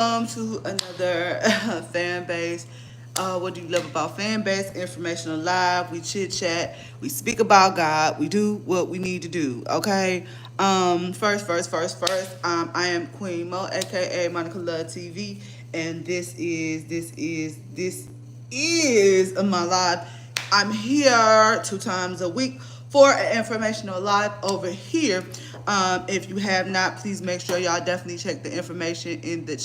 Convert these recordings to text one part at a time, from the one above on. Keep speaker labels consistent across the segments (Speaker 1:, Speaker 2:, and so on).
Speaker 1: Welcome to another fan base. What do you love about fan base? Informational live. We chit chat. We speak about God. We do what we need to do. Okay. First. I am Queen Mo, aka Monica Love TV, and this is my live. I'm here 2 times a week for an informational live over here. If you have not, please make sure y'all definitely check the information in the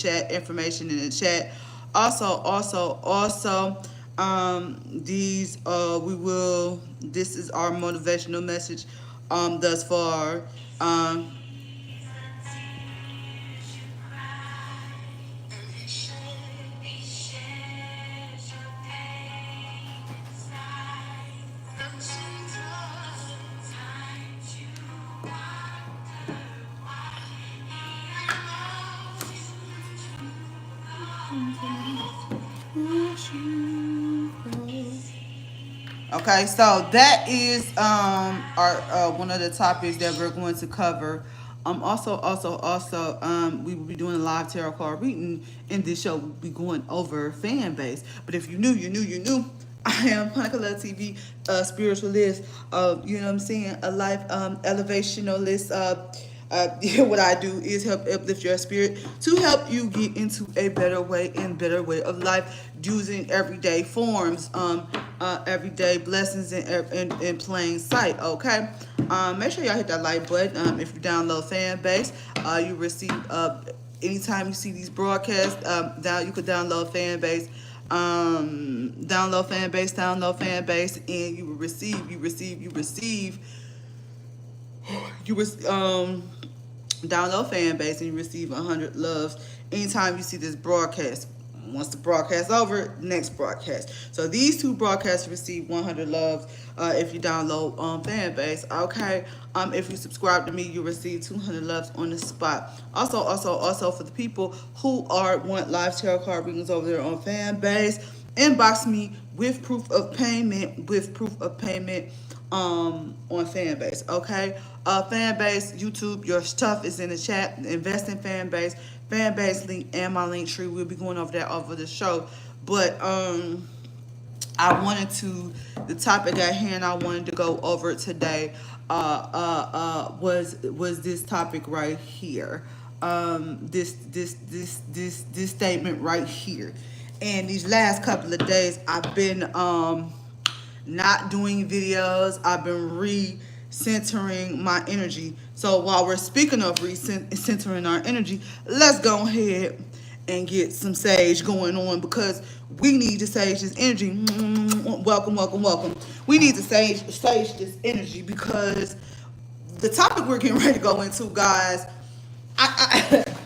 Speaker 1: chat. Also, these we will. This is our motivational message. Thus far. Um, Okay, so that is our one of the topics that we're going to cover. We will be doing a live tarot card reading in this show. We'll be going over fan base. But if you knew, you knew. I am Monica Love TV, spiritualist. You know what I'm saying? A life elevationalist. What I do is help uplift your spirit to help you get into a better way and better way of life using everyday forms, everyday blessings in plain sight. Okay, make sure y'all hit that like button. If you download Fanbase, you receive anytime you see these broadcasts. You could download Fanbase. Download Fanbase, and you will download Fanbase and you receive 100 loves anytime you see this broadcast. Once the broadcast over, next broadcast. So these two broadcasts receive 100 loves if you download Fanbase. Okay. If you subscribe to me, you receive 200 loves on the spot. Also for the people who want live tarot card readings over there on Fanbase, inbox me with proof of payment. On Fanbase. Okay. Fanbase, YouTube, your stuff is in the chat. Invest in Fanbase link and my link tree. We'll be going over that over the show. But the topic at hand I wanted to go over today was this topic right here. This statement right here. And these last couple of days I've been not doing videos. I've been recentering my energy. So while we're speaking of recentering our energy, let's go ahead and get some sage going on, because we need to sage this energy. Welcome. We need to sage this energy, because the topic we're getting ready to go into, guys,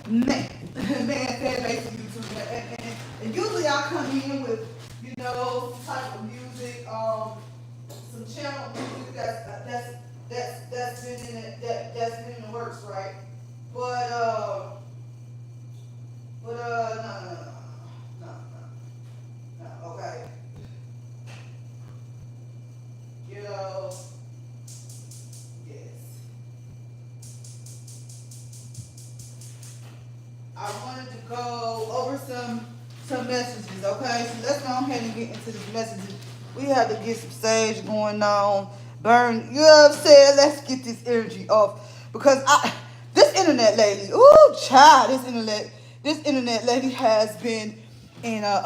Speaker 1: man, basically YouTube, and usually I come in with, type of music, some channel music that's been in the works, right? But no, okay. Yes. I wanted to go over some messages, okay? So let's go ahead and get into these messages. We have to get some sage going on. Burn, you know what I'm saying? Let's get this energy off. Because this internet lady, ooh, child, this internet lady has been in a,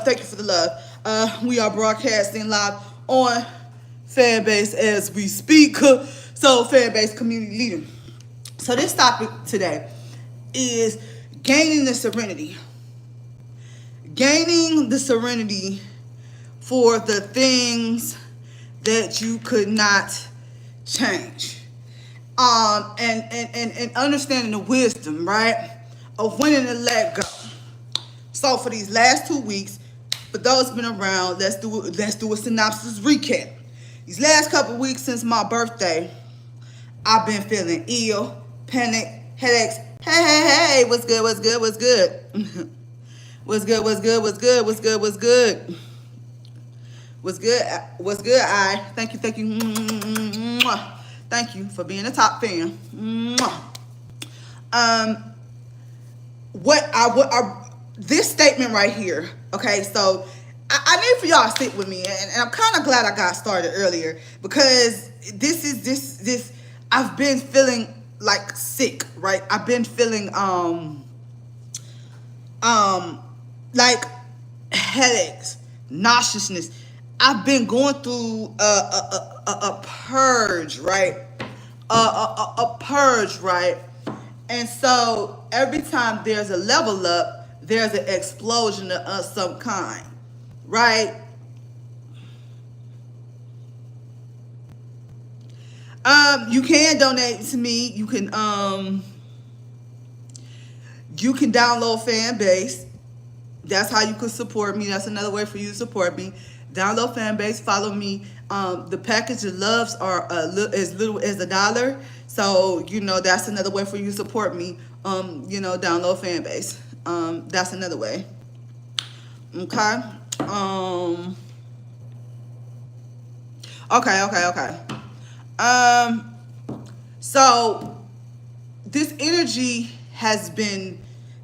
Speaker 1: thank you for the love. We are broadcasting live on Fanbase as we speak. So, Fanbase community leader. So, this topic today is gaining the serenity. Gaining the serenity for the things that you could not change. And understanding the wisdom, right, of when to let go. So for these last 2 weeks, for those who've been around, let's do a synopsis recap. These last couple weeks since my birthday, I've been feeling ill, panic, headaches. Hey, what's good? What's good? What's good? Thank you. Thank you for being a top fan. this statement right here, okay, so I need for y'all to sit with me, and I'm kind of glad I got started earlier, because this I've been feeling like sick, right? I've been feeling like headaches, nauseousness. I've been going through a purge, right? A purge, right? And so every time there's a level up, there's an explosion of some kind, right? You can donate to me. You can download Fanbase. That's how you can support me. That's another way for you to support me. Download Fanbase. Follow me. The package of loves are as little as $1. So, that's another way for you to support me. Download Fanbase. That's another way. Okay. Okay. So this energy has been,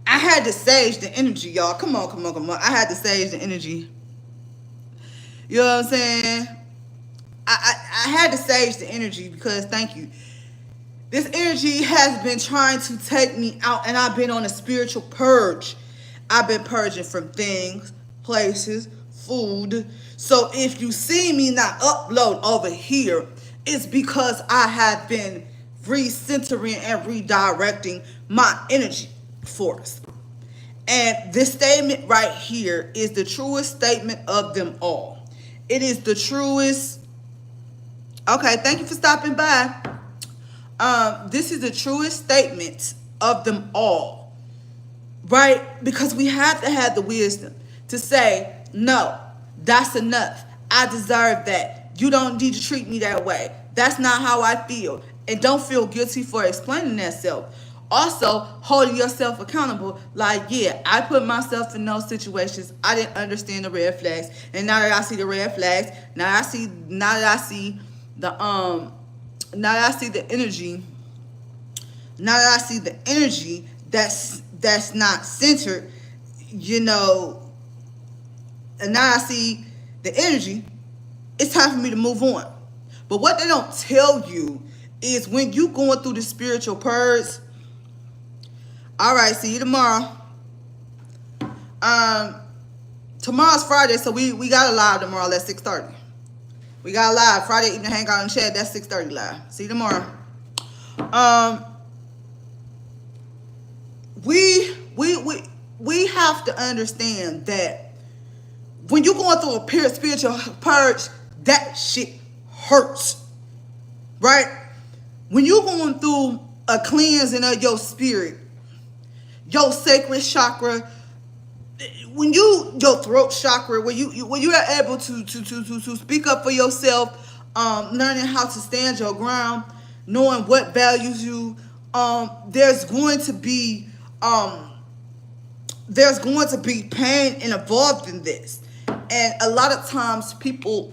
Speaker 1: I had to sage the energy, y'all. Come on. I had to sage the energy. You know what I'm saying? I had to sage the energy because, thank you, this energy has been trying to take me out, and I've been on a spiritual purge. I've been purging from things, places, food. So if you see me not upload over here, it's because I have been recentering and redirecting my energy force. And this statement right here is the truest statement of them all. It is the truest. Okay, thank you for stopping by. This is the truest statement of them all, right? Because we have to have the wisdom to say, no, that's enough. I deserve that. You don't need to treat me that way. That's not how I feel. And don't feel guilty for explaining that self. Also, holding yourself accountable. Like, yeah, I put myself in those situations. I didn't understand the red flags. And now that I see the red flags, now that I see the energy that's not centered, and now I see the energy, it's time for me to move on. But what they don't tell you is when you going through the spiritual purge, all right, see you tomorrow. Tomorrow's Friday, so we got a live tomorrow at 6:30. We got a live Friday evening hangout and chat. That's 6:30 live. See you tomorrow. We have to understand that when you're going through a spiritual purge, that shit hurts, right? When you're going through a cleansing of your spirit, your sacred chakra, your throat chakra, when you are able to speak up for yourself, learning how to stand your ground, knowing what values you, there's going to be pain involved in this. And a lot of times people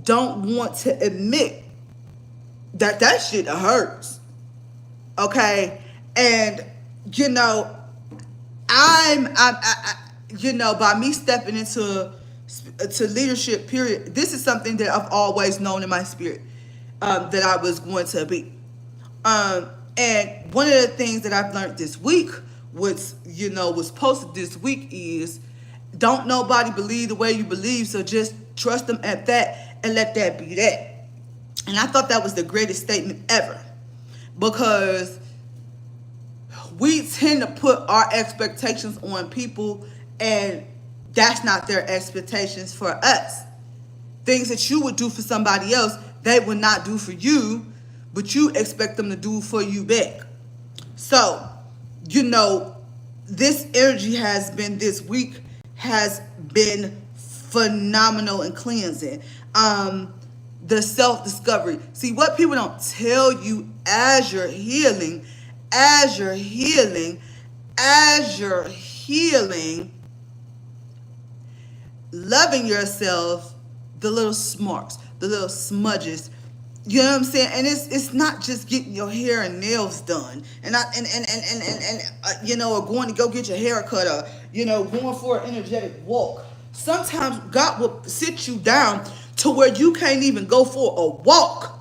Speaker 1: don't want to admit that shit hurts. Okay? And by me stepping into leadership, period, this is something that I've always known in my spirit, that I was going to be. And one of the things that I've learned this week was posted this week is, don't nobody believe the way you believe, so just trust them at that and let that be that. And I thought that was the greatest statement ever, because we tend to put our expectations on people, and that's not their expectations for us. Things that you would do for somebody else, they would not do for you, but you expect them to do for you back. So, this energy this week has been phenomenal and cleansing. The self-discovery. See, what people don't tell you as you're healing, loving yourself, the little smarts, the little smudges, you know what I'm saying? And it's not just getting your hair and nails done, and or going to go get your hair cut, or, going for an energetic walk. Sometimes God will sit you down to where you can't even go for a walk.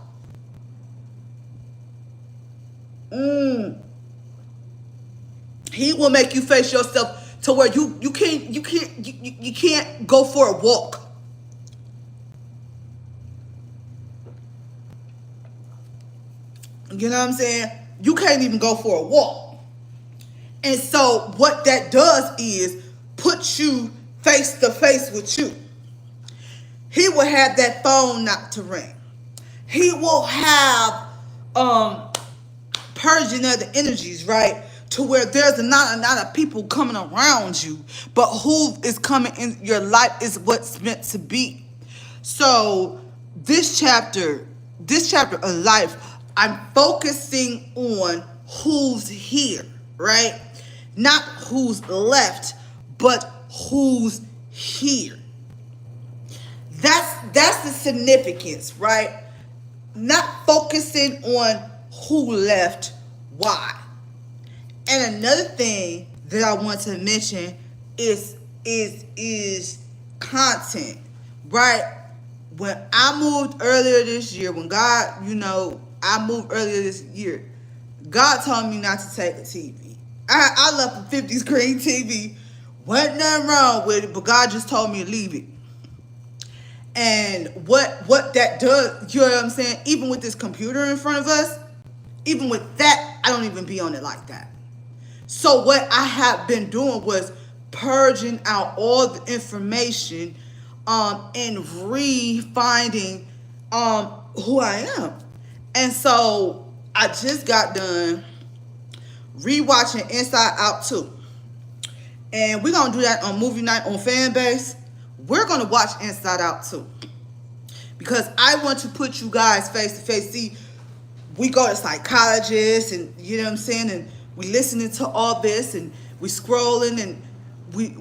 Speaker 1: He will make you face yourself to where you can't go for a walk. You know what I'm saying? You can't even go for a walk. And so what that does is put you face to face with you. He will have that phone not to ring. He will have purging of the energies, right? To where there's not a lot of people coming around you, but who is coming in your life is what's meant to be. So this chapter of life, I'm focusing on who's here, right? Not who's left, but who's here. That's the significance, right? Not focusing on who left, why. And another thing that I want to mention is content, right? When I moved earlier this year, I moved earlier this year, God told me not to take the TV. I left a 50 screen TV. Wasn't nothing wrong with it, but God just told me to leave it. And what that does, you know what I'm saying? Even with this computer in front of us, even with that, I don't even be on it like that. So what I have been doing was purging out all the information and re-finding who I am. And so I just got done rewatching Inside Out 2. And we're going to do that on movie night on Fanbase. We're going to watch Inside Out 2. Because I want to put you guys face to face. See, we go to psychologists and, you know what I'm saying, and we listening to all this and we scrolling and we're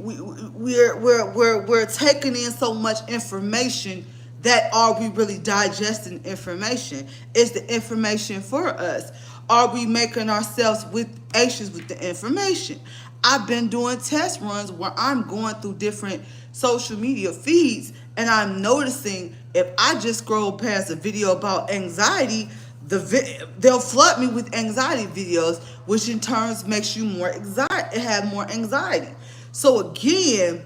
Speaker 1: taking in so much information that are we really digesting information? Is the information for us? Are we making ourselves with anxious with the information? I've been doing test runs where I'm going through different social media feeds and I'm noticing if I just scroll past a video about anxiety, they'll flood me with anxiety videos, which in turn makes you more anxiety, have more anxiety. So again,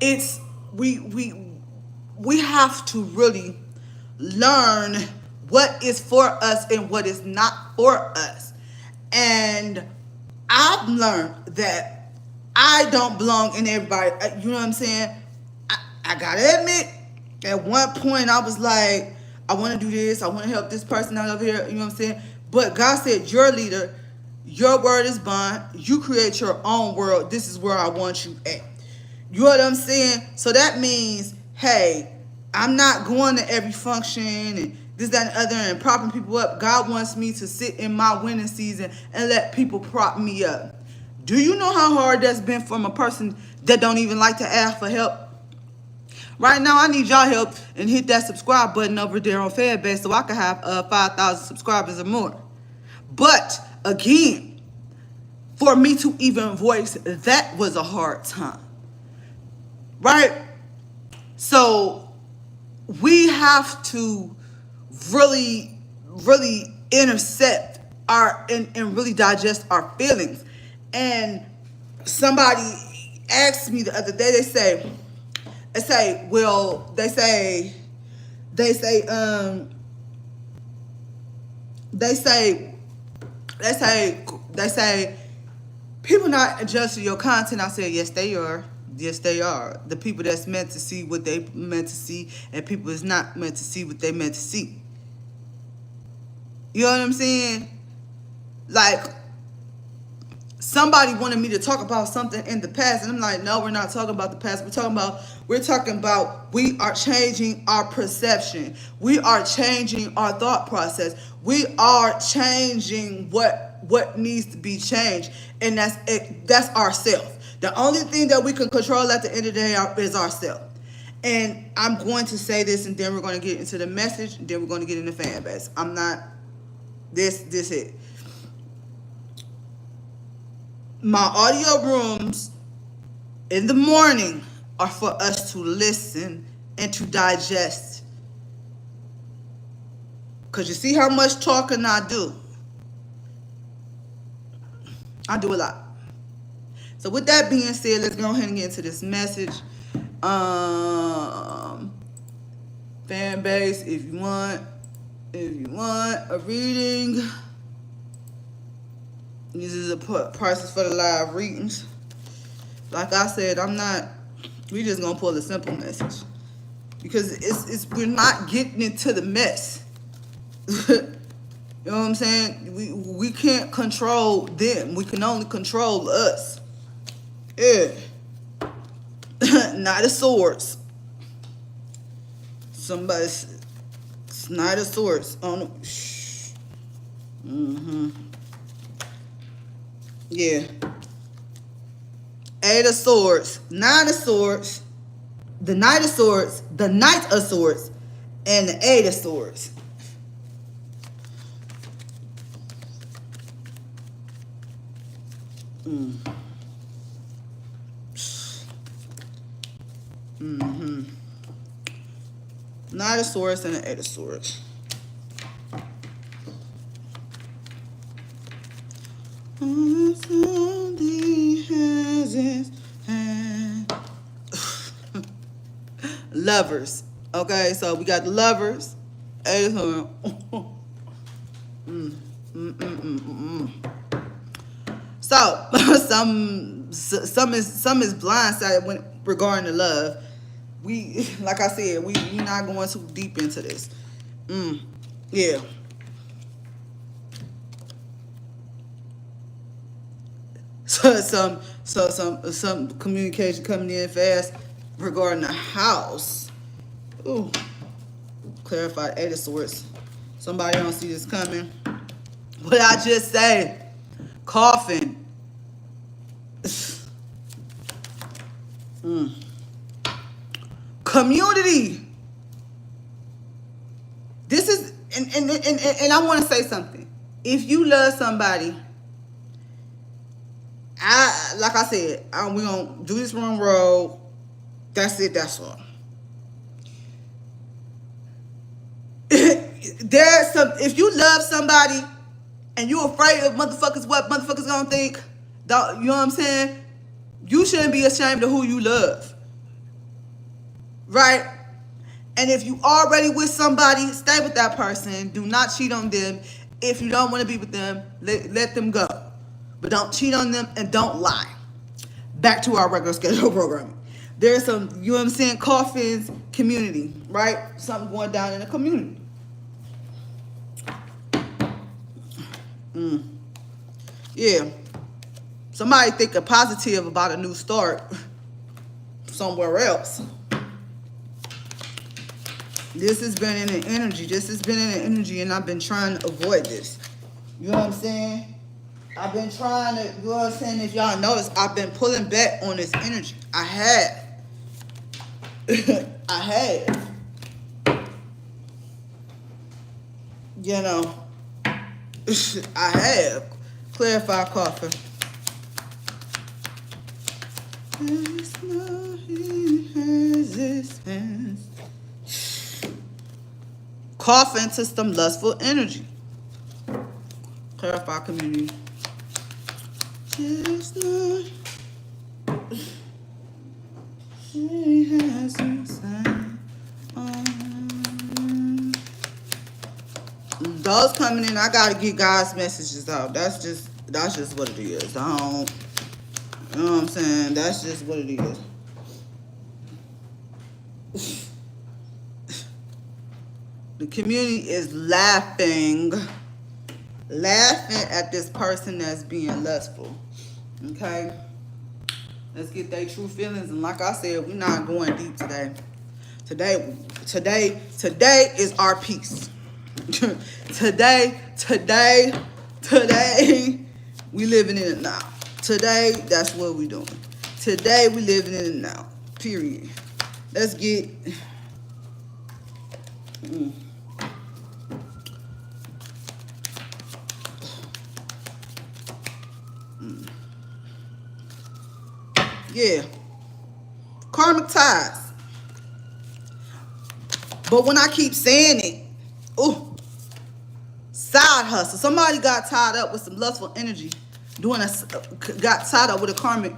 Speaker 1: it's we have to really learn what is for us and what is not for us. And I've learned that I don't belong in everybody. You know what I'm saying? I gotta admit, at one point I was like, I want to do this. I want to help this person out over here. You know what I'm saying? But God said, you're a leader. Your word is bond. You create your own world. This is where I want you at. You know what I'm saying? So that means, hey, I'm not going to every function and this, that, and other and propping people up. God wants me to sit in my winning season and let people prop me up. Do you know how hard that's been from a person that don't even like to ask for help? Right now, I need y'all help and hit that subscribe button over there on Fanbase so I can have 5,000 subscribers or more. But again, for me to even voice that was a hard time. Right? So we have to really, really intercept and really digest our feelings. And somebody asked me the other day, they say, people not adjusting your content. I said, yes, they are. Yes, they are. The people that's meant to see what they meant to see and people that's not meant to see what they meant to see. You know what I'm saying? Like, somebody wanted me to talk about something in the past, and I'm like, no, we're not talking about the past. We're talking about we are changing our perception. We are changing our thought process. We are changing what needs to be changed, and that's ourselves. The only thing that we can control at the end of the day is ourselves. And I'm going to say this, and then we're going to get into the message, and then we're going to get into fan base. I'm not this it. My audio rooms in the morning are for us to listen and to digest. Because you see how much talking I do. I do a lot. So with that being said, let's go ahead and get into this message. Fanbase, if you want a reading, this is a prices for the live readings. Like I said, we just gonna pull a simple message. Because we're not getting into the mess. You know what I'm saying? We can't control them. We can only control us. Yeah. Knight of Swords. Somebody's Knight of Swords. Oh no. Yeah. Eight of Swords. Nine of Swords. The Knight of Swords. The Knight of Swords. And the Eight of Swords. Knight of Swords and the Eight of Swords. Lovers. Okay, so we got the Lovers. Eight of Swords. So some is blindsided when regarding the love. We, like I said, we not going too deep into this. Yeah. So some communication coming in fast regarding the house. Ooh. Clarified Eight of Swords. Somebody don't see this coming. What I just say? Coffin. Community. This is and I want to say something. If you love somebody, like I said, we're gonna do this wrong road. That's it, that's all. If you love somebody and you're afraid of what motherfuckers gonna think, you know what I'm saying? You shouldn't be ashamed of who you love. Right? And if you already with somebody, stay with that person. Do not cheat on them. If you don't want to be with them, let them go. But don't cheat on them and don't lie. Back to our regular schedule programming. There's some, you know what I'm saying, coffins, community, right? Something going down in the community. Yeah. Somebody thinking positive about a new start somewhere else. This has been in an energy. And I've been trying to avoid this. You know what I'm saying? I've been trying to, you know what I'm saying? If y'all notice, I've been pulling back on this energy. I have. I have. You know, I have. Clarify coffin. There's no resistance. Coffin to some lustful energy. Clarify community. Just not. She has inside. Those coming in, I gotta get God's messages out. That's just what it is. I don't. You know what I'm saying? That's just what it is. The community is laughing at this person that's being lustful. Okay? Let's get their true feelings. And like I said, we're not going deep today. Today is our peace. Today, we living in it now. Today, that's what we doing. Today, we living in it now. Period. Let's get... Yeah. Karmic ties. But when I keep saying it, ooh, side hustle. Somebody got tied up with some lustful energy, got tied up with a karmic,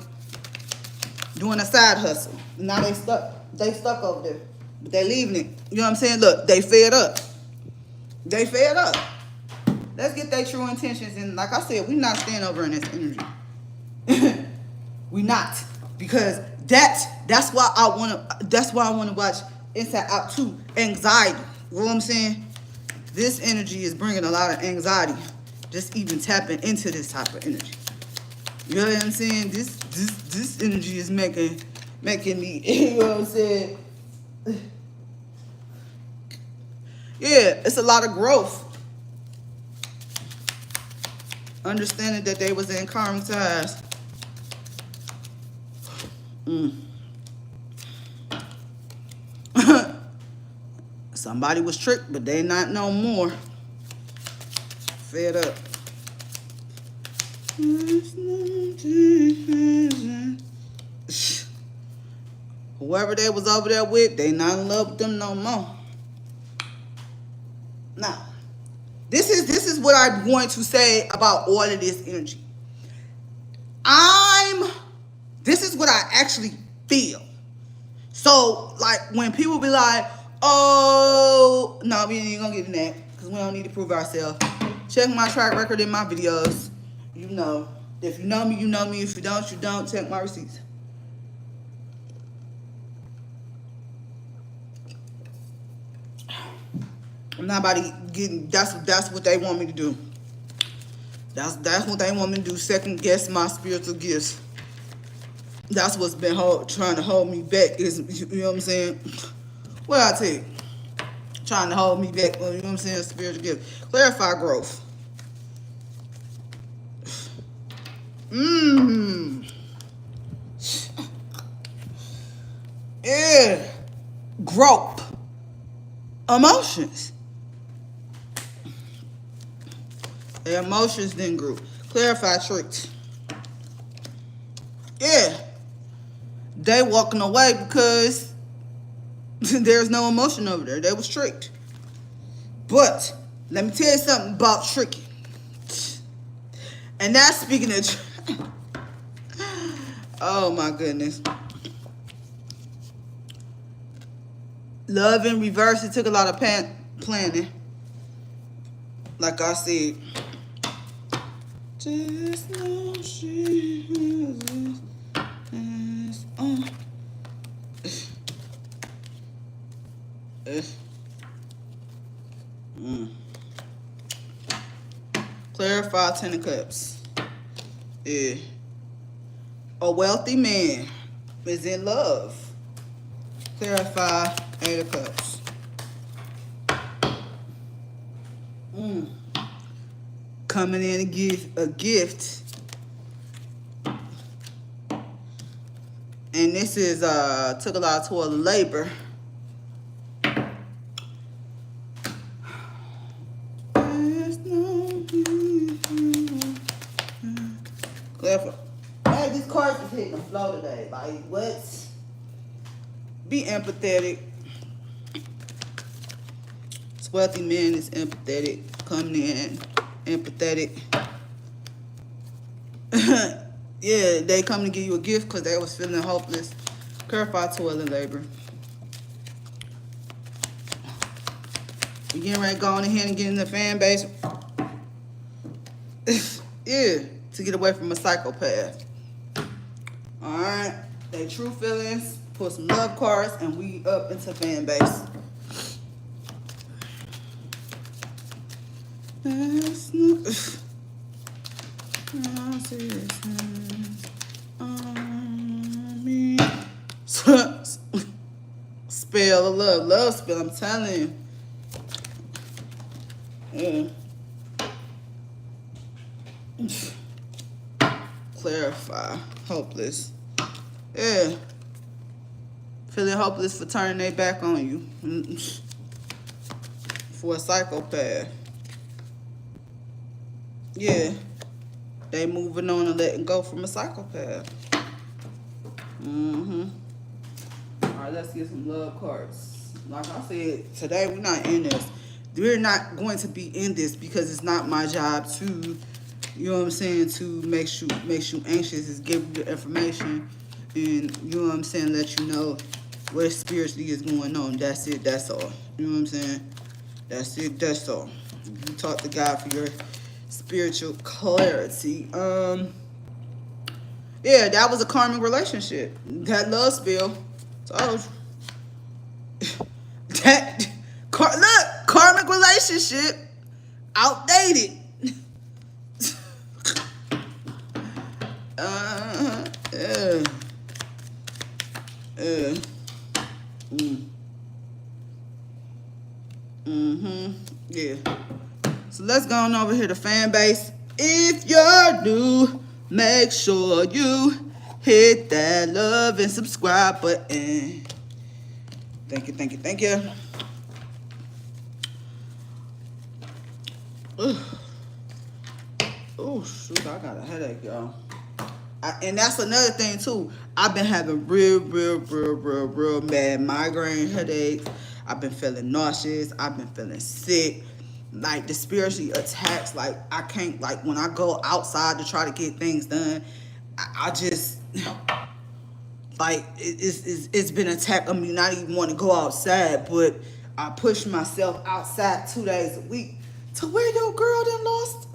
Speaker 1: doing a side hustle. Now they stuck. They stuck over there, but they leaving it. You know what I'm saying? Look, they fed up. They fed up. Let's get their true intentions. And like I said, we not staying over in this energy. We not, because that's why I wanna watch Inside Out 2. Anxiety. You know what I'm saying? This energy is bringing a lot of anxiety. Just even tapping into this type of energy. You know what I'm saying? This energy is making me. You know what I'm saying? Yeah, it's a lot of growth. Understanding that they was in karmic ties. Somebody was tricked, but they not no more. Fed up. Whoever they was over there with, they not in love with them no more. Now, this is what I'm going to say about all of this energy. This is what I actually feel. So, like, when people be like, oh, no, we ain't gonna get in that, because we don't need to prove ourselves. Check my track record in my videos. You know. If you know me, you know me. If you don't, you don't. Check my receipts. I'm not about to get, that's what they want me to do. That's what they want me to do. Second guess my spiritual gifts. That's what's been trying to hold me back. Is, you know what I'm saying? Well, I tell you, trying to hold me back. You know what I'm saying? Spiritual gift. Clarify growth. Yeah. Growth. Emotions. Their emotions then grew. Clarify tricks. Yeah. They walking away because there's no emotion over there. They was tricked. But let me tell you something about tricking. And that's speaking of oh my goodness. Love in reverse. It took a lot of planning. Like I said. Just know she is on. Clarify 10 of Cups. Yeah. A wealthy man is in love. Clarify 8 of Cups. Coming in and give a gift. And this is took a lot of toil and labor. Hey, these cards is hitting the floor today. Like, what? Be empathetic. This wealthy man is empathetic. Coming in, empathetic. Yeah, they come to give you a gift because they was feeling hopeless. Clarify toil and labor. We getting ready to go on ahead and get in the fan base. Yeah, to get away from a psychopath. Alright, they true feelings. Put some love cards and we up into fan base. Spell of love. Love spell, I'm telling you. Yeah. Clarify. Hopeless. Yeah. Feeling hopeless for turning their back on you. For a psychopath. Yeah. They moving on and letting go from a psychopath. Mm-hmm. All right, let's get some love cards. Like I said, today we're not in this. We're not going to be in this because it's not my job to, you know what I'm saying, to make you anxious. Is give you the information and, you know what I'm saying, let you know what spiritually is going on. That's it. That's all. You know what I'm saying? That's it. That's all. You talk to God for your spiritual clarity. Yeah, that was a karmic relationship. That love spell. Told you. That look, karmic relationship outdated. Yeah. Yeah. Yeah. So let's go on over here to Fanbase. If you're new, make sure you hit that love and subscribe button. Thank you, thank you, thank you. Oh, shoot, I got a headache, y'all. And that's another thing, too. I've been having real bad migraine headaches. I've been feeling nauseous. I've been feeling sick. Like, the spiritual attacks, like, I can't, like, when I go outside to try to get things done, I just, like, it's been an attack on me not even want to go outside, but I push myself outside 2 days a week to where your girl done lost.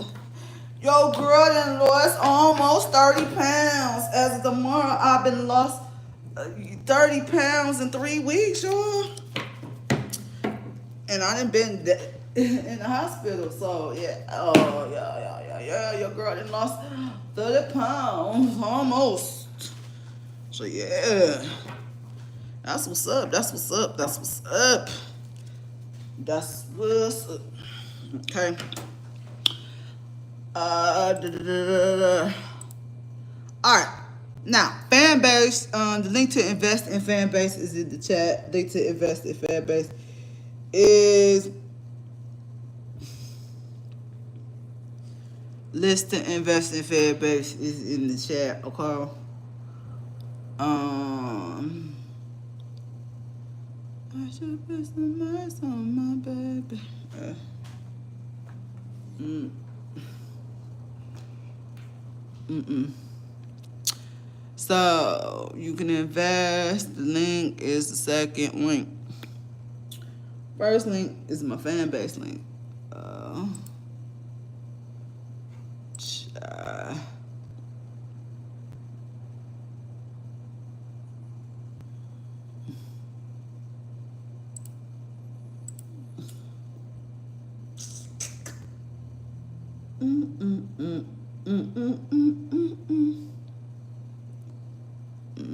Speaker 1: Your girl done lost almost 30 pounds. As of tomorrow, I've been lost 30 pounds in 3 weeks, y'all. And I done been in the hospital, so yeah. Oh, yeah. Your girl done lost 30 pounds, almost. So yeah. That's what's up. That's what's up. That's what's up. That's what's up. Okay. All right. Now, Fanbase, the link to invest in Fanbase is in the chat. Link to invest in Fanbase is list to invest in Fanbase is in the chat. Okay. I should put some ice on my baby. So you can invest. The link is the second link. First link is my Fanbase link.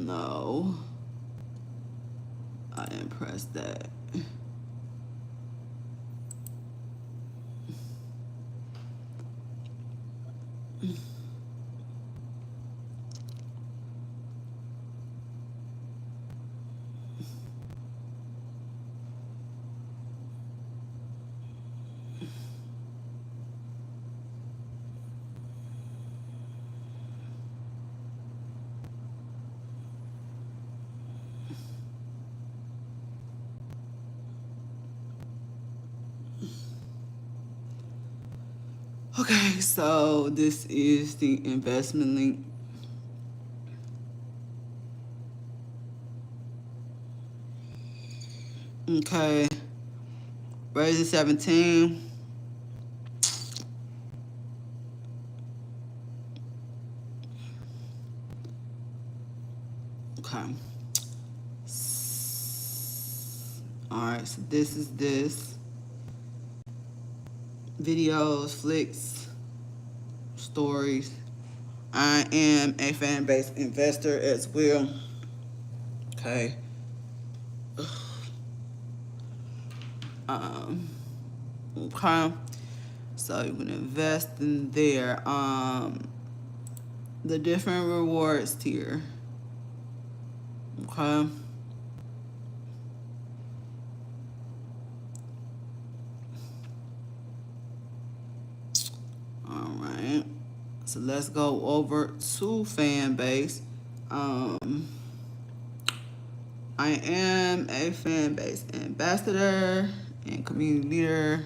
Speaker 1: No, I didn't press that. Okay, so this is the investment link. Okay, raising 17. Okay. All right, so this is this. Videos, flicks, stories. I am a Fanbase investor as well. Okay. Okay. So you can invest in there. The different rewards tier. Okay. Alright. So let's go over to Fanbase. I am a Fanbase ambassador and community leader.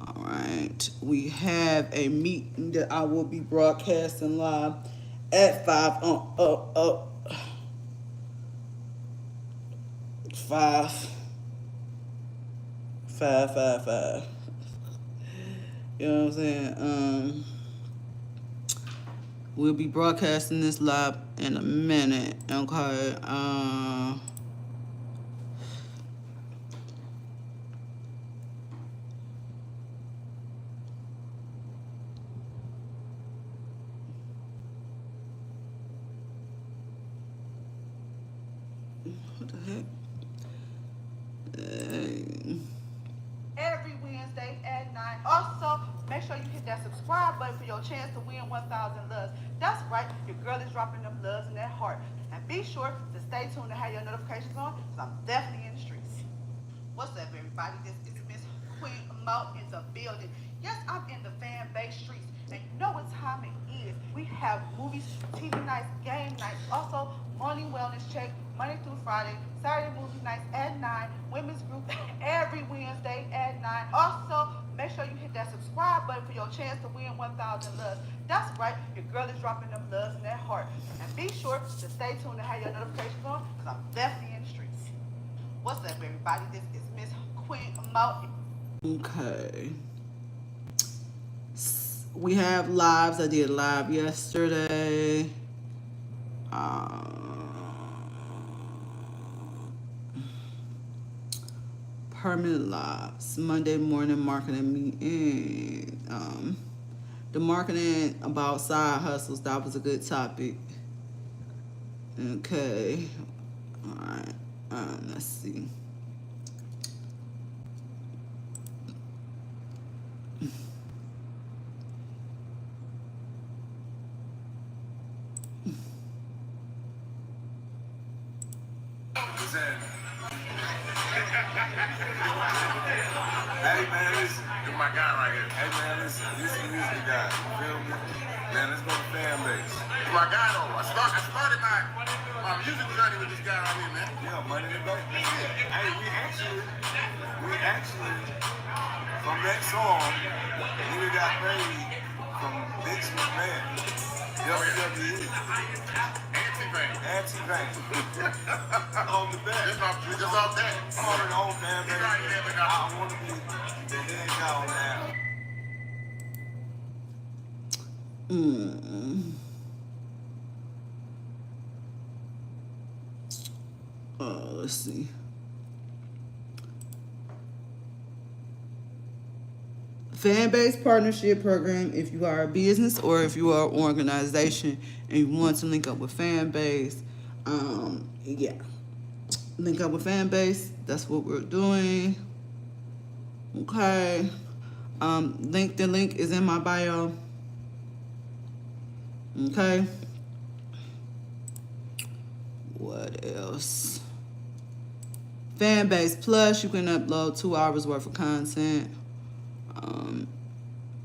Speaker 1: All right. We have a meeting that I will be broadcasting live at 5. You know what I'm saying? We'll be broadcasting this live in a minute. Okay. What the heck? Every Wednesday at 9. Also, make sure you hit that subscribe button for your chance to win 1,000 loves. That's right, your girl is dropping them loves in that heart. And be sure to stay tuned to have your notifications on, because I'm definitely in the streets. What's up, everybody? This is Miss Queen Mo in the building. Yes, I'm in the fan base streets, and you know what time it is. We have movies, TV nights, game nights, also morning wellness check, Monday through Friday, Saturday movie nights at 9, women's group every Wednesday at 9. Also, make sure you hit that subscribe button for your chance to win 1,000 loves. That's right, your girl is dropping them loves in that heart. And be sure to stay tuned to have your notifications on, because I'm definitely in the streets. What's up, everybody? This is Miss Queen Mo. Okay. We have lives. I did a live yesterday. Permanent lives. Monday morning marketing meeting. The marketing about side hustles. That was a good topic. Okay. All right. Let's see.
Speaker 2: Hey man, listen, you're my guy right here. Hey man, listen, this is the guy. You feel me? Man, let's go to Fanbase. You're my guy though. I started my music journey with this guy right here, man. Yeah, money to go. Hey, we actually from that song, we got paid from Vince McMahon. WWE. Anti-Bank. On the back. Just off that. I'm on the whole Fanbase. I want to be the head guy on that.
Speaker 1: Let's see. Fan-based partnership program. If you are a business or if you are an organization and you want to link up with Fanbase, yeah, link up with Fanbase. That's what we're doing. Okay. The link is in my bio. Okay. What else? Fanbase Plus, you can upload 2 hours worth of content.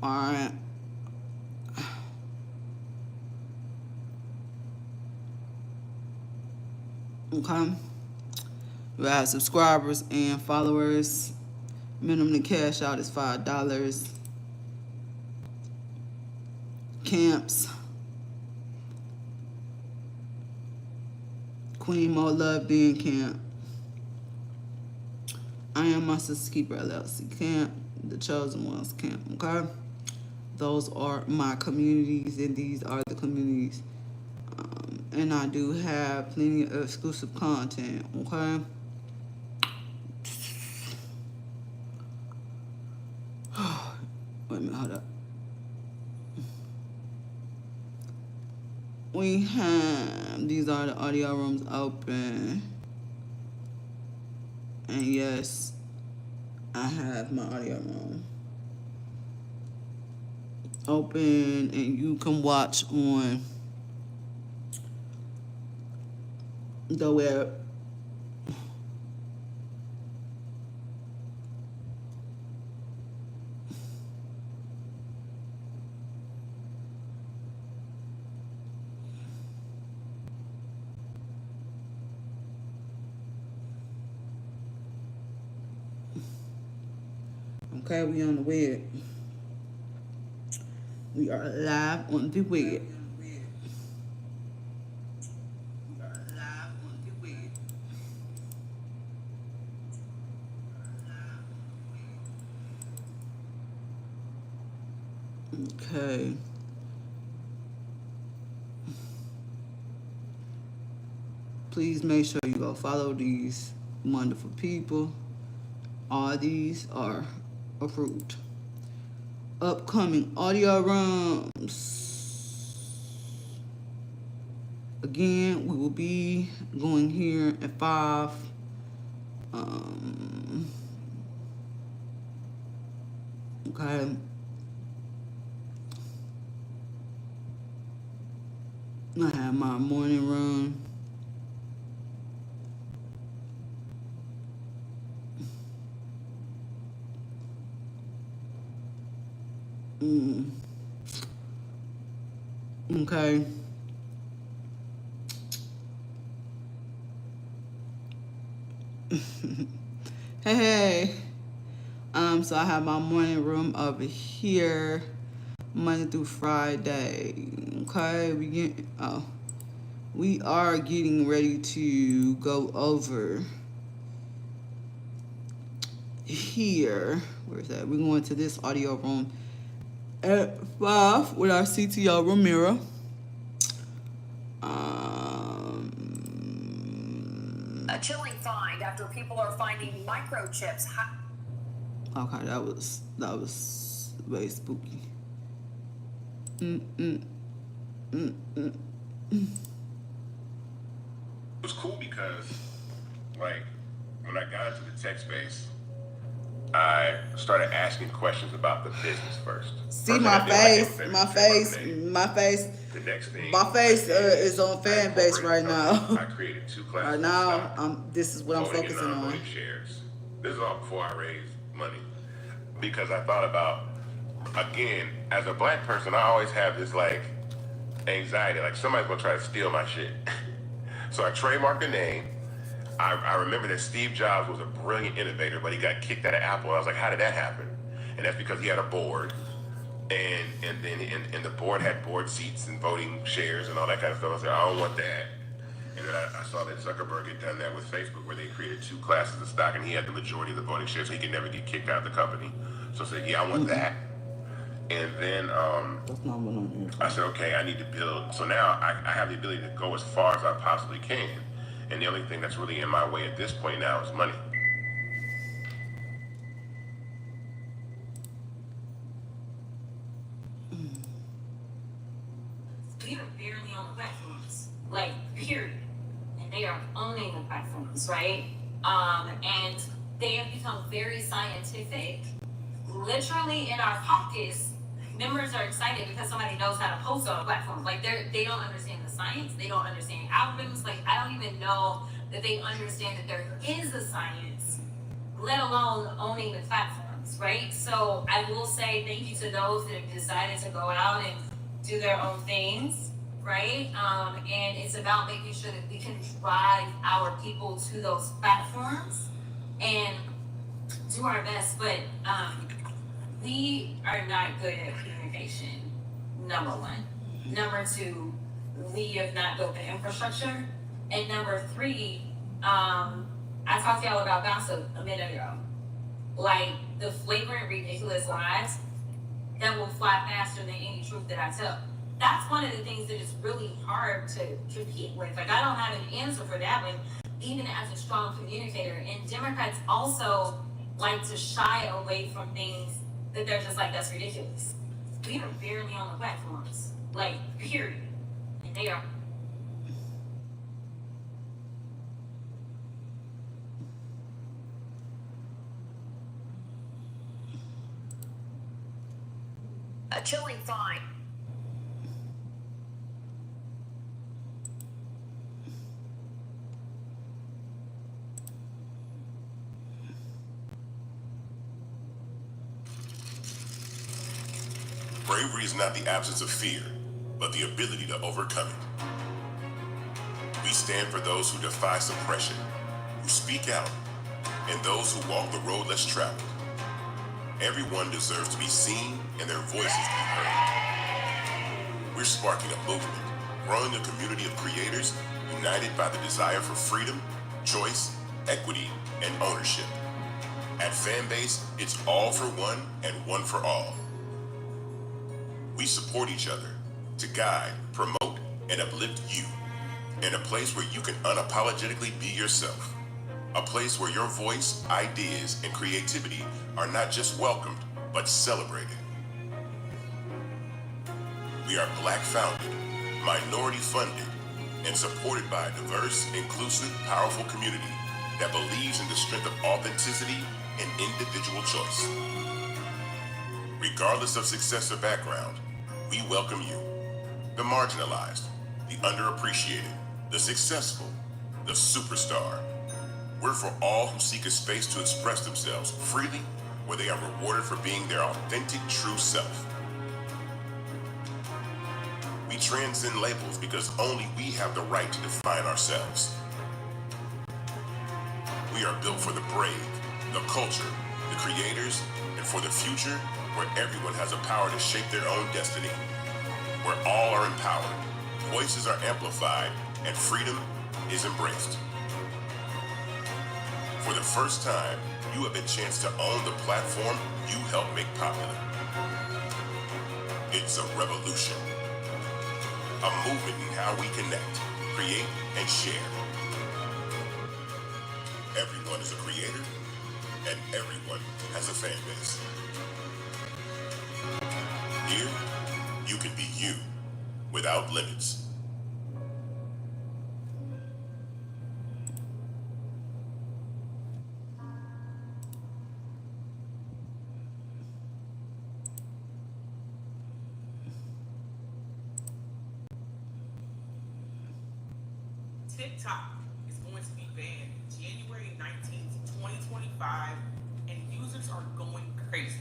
Speaker 1: All right. Okay. We have subscribers and followers. Minimum to cash out is $5. Camps. Queen Mo Love Being Camp. I Am My Sister's Keeper LLC Camp. The Chosen Ones Camp. Okay. Those are my communities, and these are the communities. And I do have plenty of exclusive content. Okay. Wait a minute, hold up. We have, these are the audio rooms open. And yes, I have my audio room open, and you can watch on the web. Okay, we on the web. We are live on the web. Okay. Please make sure you go follow these wonderful people. All these are approved. Upcoming audio rooms. Again, we will be going here at 5. Okay. I have my morning run. Okay. Hey. So I have my morning room over here, Monday through Friday. Okay, we are getting ready to go over here. Where's that? We're going to this audio room at 5 with our CTO Ramira.
Speaker 3: A chilling find after people are finding microchips.
Speaker 1: Okay, that was very spooky.
Speaker 2: It was cool because, like, when I got into the tech space, I started asking questions about the business first.
Speaker 1: See my face. The next thing, my face is on Fanbase right now.
Speaker 2: I created 2 classes.
Speaker 1: Right now, this is what I'm focusing on.
Speaker 2: Shares. This is all before I raised money, because I thought about, again, as a black person, I always have this like anxiety, like somebody's gonna try to steal my shit. So I trademarked the name. I remember that Steve Jobs was a brilliant innovator, but he got kicked out of Apple. I was like, how did that happen? And that's because he had a board, and then the board had board seats and voting shares and all that kind of stuff. I said, I don't want that. And then I saw that Zuckerberg had done that with Facebook, where they created 2 classes of stock, and he had the majority of the voting shares, so he could never get kicked out of the company. So I said, yeah, I want that. And then I said, okay, I need to build. So now I have the ability to go as far as I possibly can. And the only thing that's really in my way at this point now is money.
Speaker 3: We are barely on the platforms, like, period. And they are owning the platforms, right? And they have become very scientific. Literally in our pockets, members are excited because somebody knows how to post on a platform. Like, they don't understand the science. They don't understand algorithms. Like, I don't even know that they understand that there is a science, let alone owning the platforms, right? So I will say thank you to those that have decided to go out and do their own things, right? And it's about making sure that we can drive our people to those platforms and do our best. But we are not good at communication, number 1. Number 2, we have not built the infrastructure. And number 3, I talked to y'all about gossip a minute ago. Like, the flagrant, ridiculous lies that will fly faster than any truth that I tell. That's one of the things that is really hard to compete with. Like, I don't have an answer for that one, even as a strong communicator. And Democrats also like to shy away from things that they're just like, that's ridiculous. We are barely on the platforms, like, period. And they are. A chilling find.
Speaker 2: Bravery is not the absence of fear, but the ability to overcome it. We stand for those who defy suppression, who speak out, and those who walk the road less traveled. Everyone deserves to be seen and their voices to be heard. We're sparking a movement, growing a community of creators united by the desire for freedom, choice, equity, and ownership. At Fanbase, it's all for one and one for all. We support each other to guide, promote, and uplift you in a place where you can unapologetically be yourself. A place where your voice, ideas, and creativity are not just welcomed, but celebrated. We are Black founded, minority funded, and supported by a diverse, inclusive, powerful community that believes in the strength of authenticity and individual choice. Regardless of success or background, we welcome you. The marginalized, the underappreciated, the successful, the superstar. We're for all who seek a space to express themselves freely, where they are rewarded for being their authentic, true self. We transcend labels because only we have the right to define ourselves. We are built for the brave, the culture, the creators, and for the future where everyone has the power to shape their own destiny. Where all are empowered, voices are amplified, and freedom is embraced. For the first time, you have a chance to own the platform you helped make popular. It's a revolution. A movement in how we connect, create, and share. Everyone is a creator, and everyone has a fan base. Here, you can be you, without limits.
Speaker 4: TikTok is going to be banned January 19th, 2025, and users are going crazy.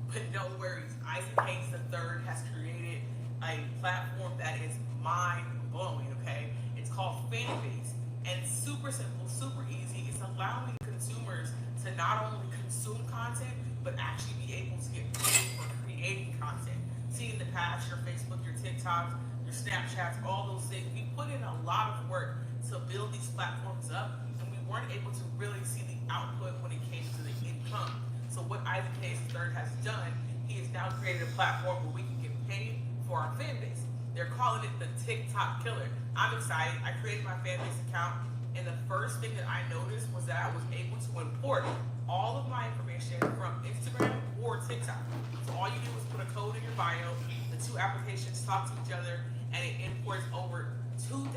Speaker 4: But no worries, Isaac Hayes III has created a platform that is mind-blowing, okay? It's called Fanbase, and it's super simple, super easy. It's allowing consumers to not only consume content, but actually be able to get paid for creating content. See, in the past, your Facebook, your TikToks, your Snapchats, all those things, we put in a lot of work to build these platforms up, and we weren't able to really see the output when it came to the income. So what Isaac Hayes III has done, he has now created a platform where we can get paid for our fan base. They're calling it the TikTok killer. I'm excited. I created my fan base account, and the first thing that I noticed was that I was able to import all of my information from Instagram or TikTok. So all you do is put a code in your bio, the two applications talk to each other, and it imports over 2,000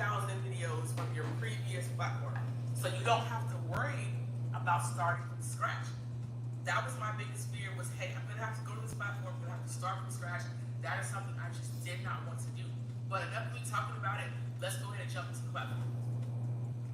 Speaker 4: videos from your previous platform. So you don't have to worry about starting from scratch. That was my biggest fear was, hey, I'm gonna have to go to this platform, I'm gonna have to start from scratch. That is something I just did not want to do. But enough of me talking about it, let's go ahead and jump into the platform.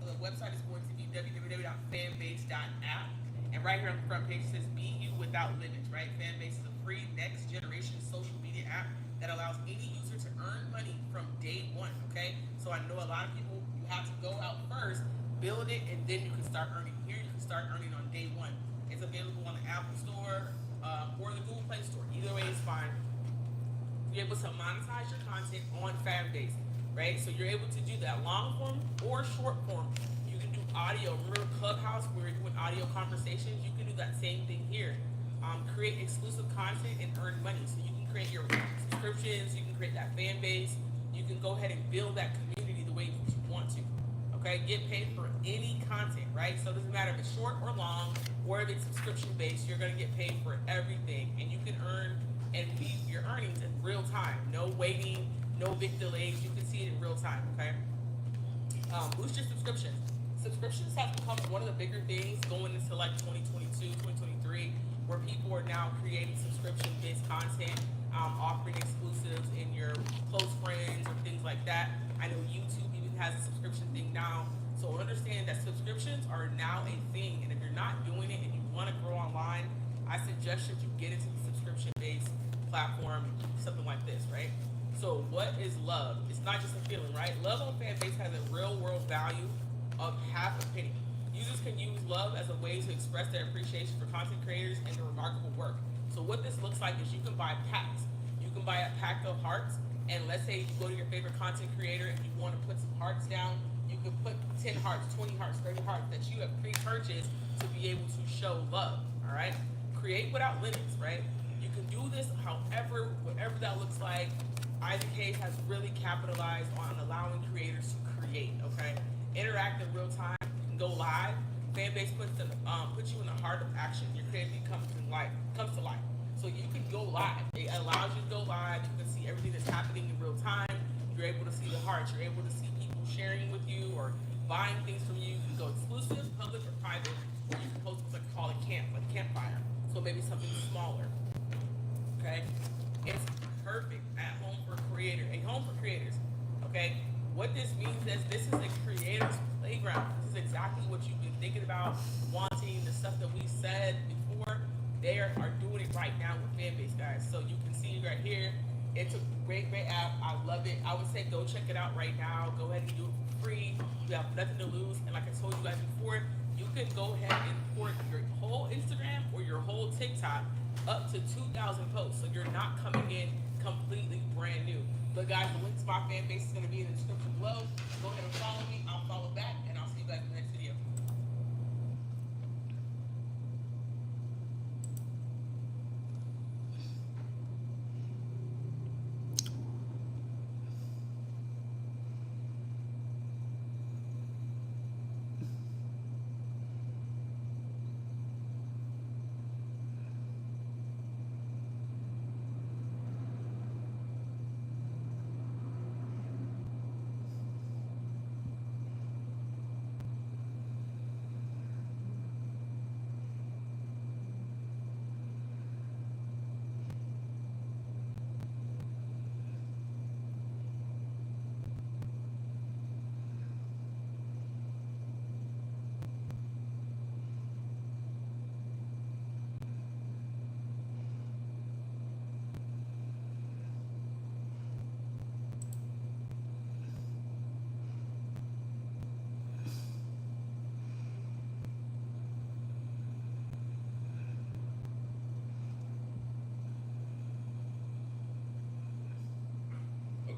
Speaker 4: The website is going to be www.fanbase.app. And right here on the front page it says, be you without limits, right? Fanbase is a free next generation social media app that allows any user to earn money from day one, okay? So I know a lot of people, you have to go out first, build it, and then you can start earning. Here you can start earning on day one. It's available on the Apple Store or the Google Play Store. Either way is fine. You're able to monetize your content on Fanbase, right? So you're able to do that long form or short form. You can do audio. Remember Clubhouse where you're doing audio conversations? You can do that same thing here. Create exclusive content and earn money. So you can create your subscriptions, you can create that fan base, you can go ahead and build that community the way that you want to. Okay, get paid for any content, right? So it doesn't matter if it's short or long, or if it's subscription based, you're gonna get paid for everything. And you can earn and view your earnings in real time. No waiting, no big delays, you can see it in real time, okay? Boost your subscriptions. Subscriptions have become one of the bigger things going into like 2022, 2023, where people are now creating subscription-based content, offering exclusives in your close friends or things like that. I know YouTube even has a subscription thing now. So understand that subscriptions are now a thing, and if you're not doing it and you want to grow online, I suggest that you get into the subscription-based platform, something like this, right? So what is love? It's not just a feeling, right? Love on Fanbase has a real-world value of half a penny. Users can use love as a way to express their appreciation for content creators and their remarkable work. So what this looks like is you can buy packs. You can buy a pack of hearts, and let's say you go to your favorite content creator and you want to put some hearts down, you can put 10 hearts, 20 hearts, 30 hearts that you have pre-purchased to be able to show love, all right? Create without limits, right? You can do this however, whatever that looks like. Isaac Hayes has really capitalized on allowing creators to create, okay? Interact in real time, you can go live. Fanbase puts you in the heart of action. Your creativity comes to life. So you can go live. It allows you to go live. You can see everything that's happening in real time. You're able to see the hearts. You're able to see people sharing with you or buying things from you. You can go exclusive, public, or private, or you can post what's called a campfire. So maybe something smaller. Okay? It's perfect at home for creators. Okay? What this means is this is a creator's playground. This is exactly what you've been thinking about, wanting, the stuff that we said before. They are doing it right now with Fanbase, guys. So you can see right here. It's a great app. I love it. I would say go check it out right now. Go ahead and do it for free. You have nothing to lose. And like I told you guys before, you can go ahead and import your whole Instagram or your whole TikTok up to 2,000 posts. So you're not coming in completely brand new. But guys, the link to my Fanbase is going to be in the description below. Go ahead and follow me. I'll follow back, and I'll see you guys in the next video.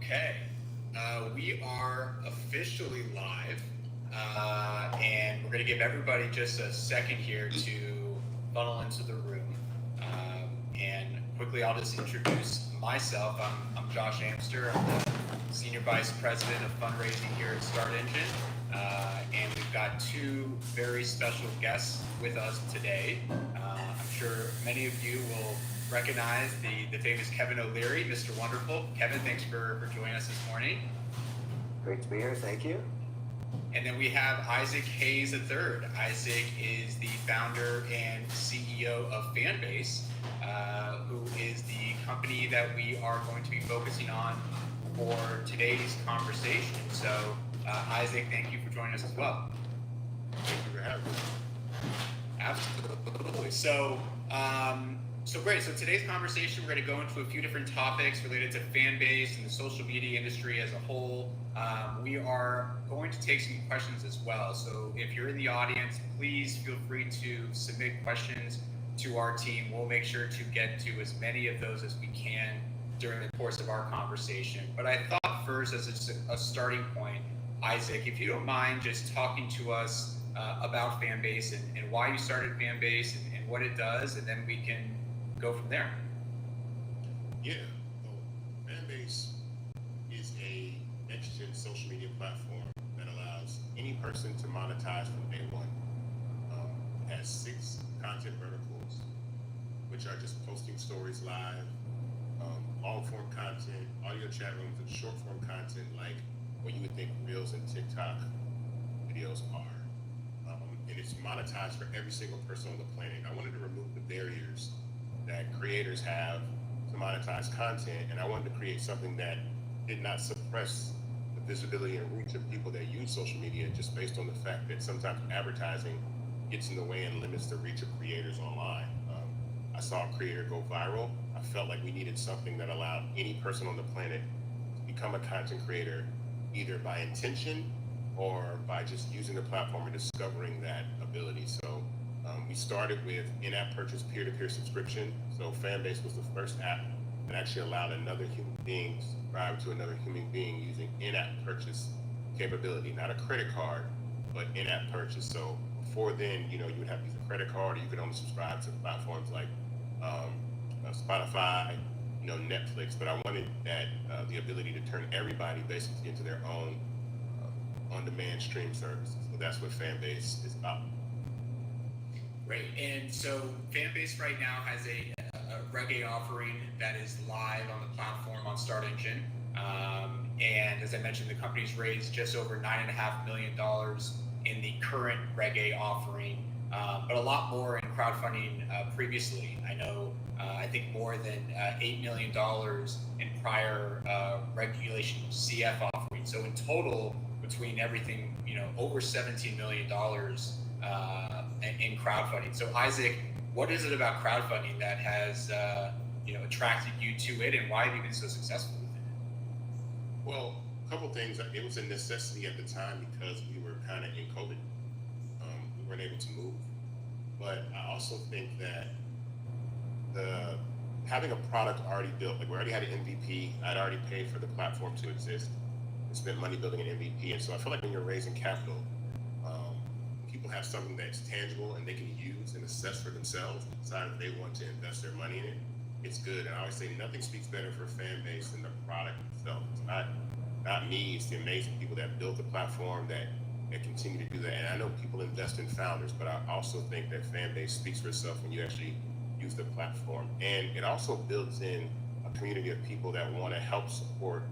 Speaker 5: Okay, we are officially live, and we're going to give everybody just a second here to funnel into the room. And quickly, I'll just introduce myself. I'm Josh Amster. I'm the Senior Vice President of Fundraising here at Start Engine. And we've got two very special guests with us today. I'm sure many of you will recognize the famous Kevin O'Leary, Mr. Wonderful. Kevin, thanks for joining us this morning.
Speaker 6: Great to be here, thank you.
Speaker 5: And then we have Isaac Hayes III. Isaac is the founder and CEO of Fanbase, who is the company that we are going to be focusing on for today's conversation. So, Isaac, thank you for joining us as well.
Speaker 2: Thank you for having me.
Speaker 5: Absolutely. So great. So today's conversation, we're going to go into a few different topics related to Fanbase and the social media industry as a whole. We are going to take some questions as well. So if you're in the audience, please feel free to submit questions to our team. We'll make sure to get to as many of those as we can during the course of our conversation. But I thought first, as a starting point, Isaac, if you don't mind just talking to us about Fanbase and why you started Fanbase and what it does, and then we can go from there.
Speaker 2: Yeah, well, Fanbase is a next-gen social media platform that allows any person to monetize from day one. It has 6 content verticals, which are just posting stories live, long-form content, audio chat rooms, and short-form content like what you would think Reels and TikTok videos are. And it's monetized for every single person on the planet. I wanted to remove the barriers that creators have to monetize content, and I wanted to create something that did not suppress the visibility and reach of people that use social media just based on the fact that sometimes advertising gets in the way and limits the reach of creators online. I saw a creator go viral. I felt like we needed something that allowed any person on the planet to become a content creator, either by intention or by just using the platform and discovering that ability. So we started with in-app purchase peer-to-peer subscription. So Fanbase was the first app that actually allowed another human being to subscribe to another human being using in-app purchase capability, not a credit card, but in-app purchase. So before then, you would have to use a credit card, or you could only subscribe to platforms like Spotify, Netflix. But I wanted that the ability to turn everybody basically into their own on-demand stream services. So that's what Fanbase is about.
Speaker 5: Great. And so Fanbase right now has a reggae offering that is live on the platform on Start Engine. And as I mentioned, the company's raised just over $9.5 million in the current reggae offering, but a lot more in crowdfunding previously. I know, I think more than $8 million in prior regulation CF offerings. So in total, between everything, over $17 million in crowdfunding. So Isaac, what is it about crowdfunding that has attracted you to it, and why have you been so successful with it?
Speaker 2: Well, a couple things. It was a necessity at the time because we were kind of in COVID. We weren't able to move. But I also think that having a product already built, like we already had an MVP, I'd already paid for the platform to exist, and spent money building an MVP. And so I feel like when you're raising capital, people have something that's tangible and they can use and assess for themselves, decide if they want to invest their money in it. It's good. And I always say nothing speaks better for Fanbase than the product itself. It's not me, it's the amazing people that built the platform that continue to do that. And I know people invest in founders, but I also think that Fanbase speaks for itself when you actually use the platform. And it also builds in a community of people that want to help support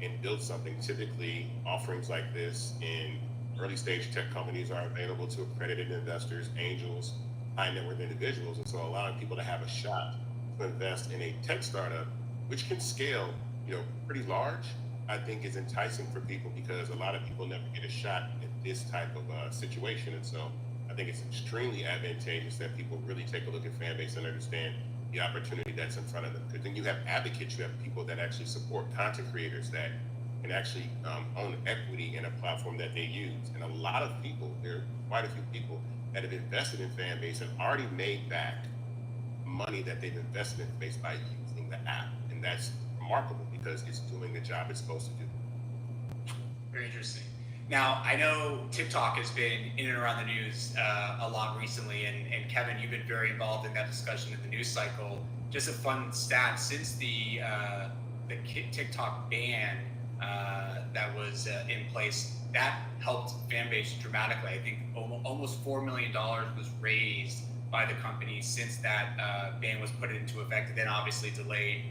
Speaker 2: and build something. Typically, offerings like this in early stage tech companies are available to accredited investors, angels, high net worth individuals. And so allowing people to have a shot to invest in a tech startup, which can scale, pretty large, I think is enticing for people, because a lot of people never get a shot at this type of situation. And so I think it's extremely advantageous that people really take a look at Fanbase and understand the opportunity that's in front of them. Because then you have advocates, you have people that actually support content creators that can actually own equity in a platform that they use. And a lot of people, there are quite a few people that have invested in Fanbase and already made back money that they've invested in Fanbase by using the app. And that's remarkable because it's doing the job it's supposed to do.
Speaker 5: Very interesting. Now, I know TikTok has been in and around the news a lot recently, and Kevin, you've been very involved in that discussion in the news cycle. Just a fun stat, since the TikTok ban that was in place, that helped Fanbase dramatically. I think almost $4 million was raised by the company since that ban was put into effect, and then obviously delayed.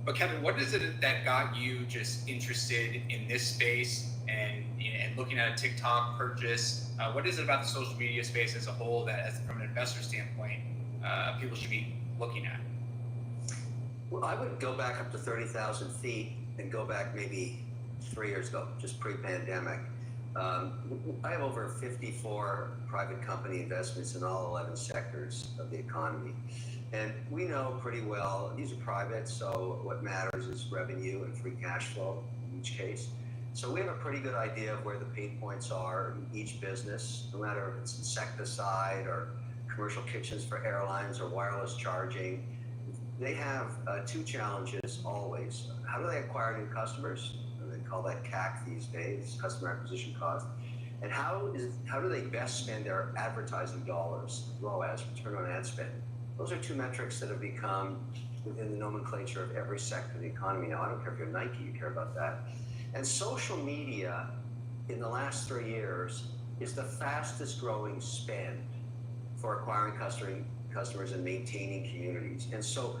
Speaker 5: But Kevin, what is it that got you just interested in this space and looking at a TikTok purchase? What is it about the social media space as a whole that, from an investor standpoint, people should be looking at?
Speaker 6: Well, I would go back up to 30,000 feet and go back maybe 3 years ago, just pre-pandemic. I have over 54 private company investments in all 11 sectors of the economy. And we know pretty well, these are private, so what matters is revenue and free cash flow in each case. So we have a pretty good idea of where the pain points are in each business, no matter if it's insecticide or commercial kitchens for airlines or wireless charging. They have two challenges always. How do they acquire new customers? They call that CAC these days, customer acquisition cost. And how do they best spend their advertising dollars, ROAS, return on ad spend? Those are two metrics that have become within the nomenclature of every sector of the economy now. I don't care if you're Nike, you care about that. And social media in the last 3 years is the fastest growing spend for acquiring customers and maintaining communities. And so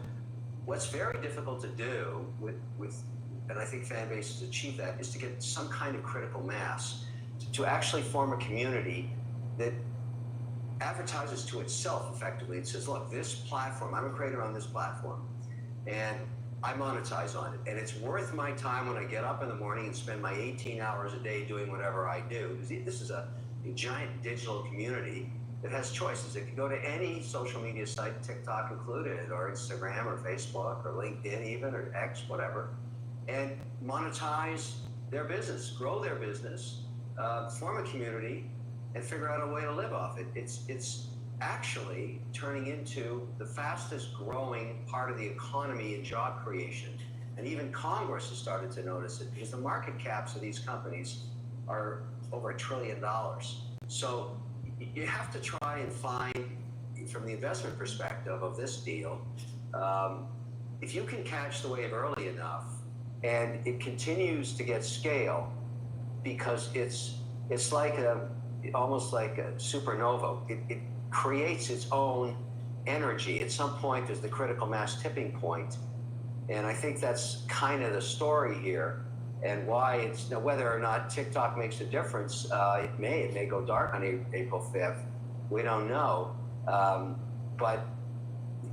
Speaker 6: what's very difficult to do and I think Fanbase has achieved that, is to get some kind of critical mass to actually form a community that advertises to itself effectively. It says, look, this platform, I'm a creator on this platform, and I monetize on it. And it's worth my time when I get up in the morning and spend my 18 hours a day doing whatever I do. This is a giant digital community that has choices. It can go to any social media site, TikTok included, or Instagram, or Facebook, or LinkedIn even, or X, whatever, and monetize their business, grow their business, form a community, and figure out a way to live off it. It's actually turning into the fastest growing part of the economy in job creation. And even Congress has started to notice it because the market caps of these companies are over $1 trillion. So you have to try and find, from the investment perspective of this deal, if you can catch the wave early enough and it continues to get scale, because it's like almost like a supernova. It creates its own energy. At some point, there's the critical mass tipping point, and I think that's kind of the story here, and why it's, now, whether or not TikTok makes a difference. It may go dark on April 5th. We don't know, but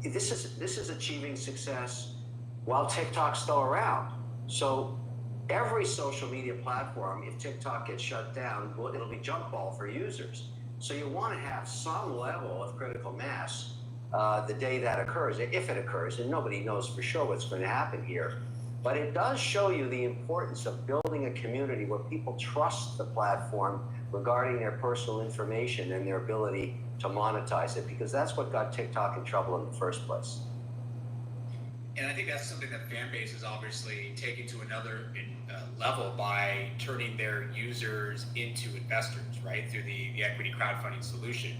Speaker 6: this is achieving success while TikTok's still around. So every social media platform, if TikTok gets shut down, well, it'll be junk ball for users. So you want to have some level of critical mass the day that occurs, if it occurs, and nobody knows for sure what's going to happen here. But it does show you the importance of building a community where people trust the platform regarding their personal information and their ability to monetize it, because that's what got TikTok in trouble in the first place.
Speaker 5: And I think that's something that Fanbase is obviously taking to another level by turning their users into investors, right, through the equity crowdfunding solution.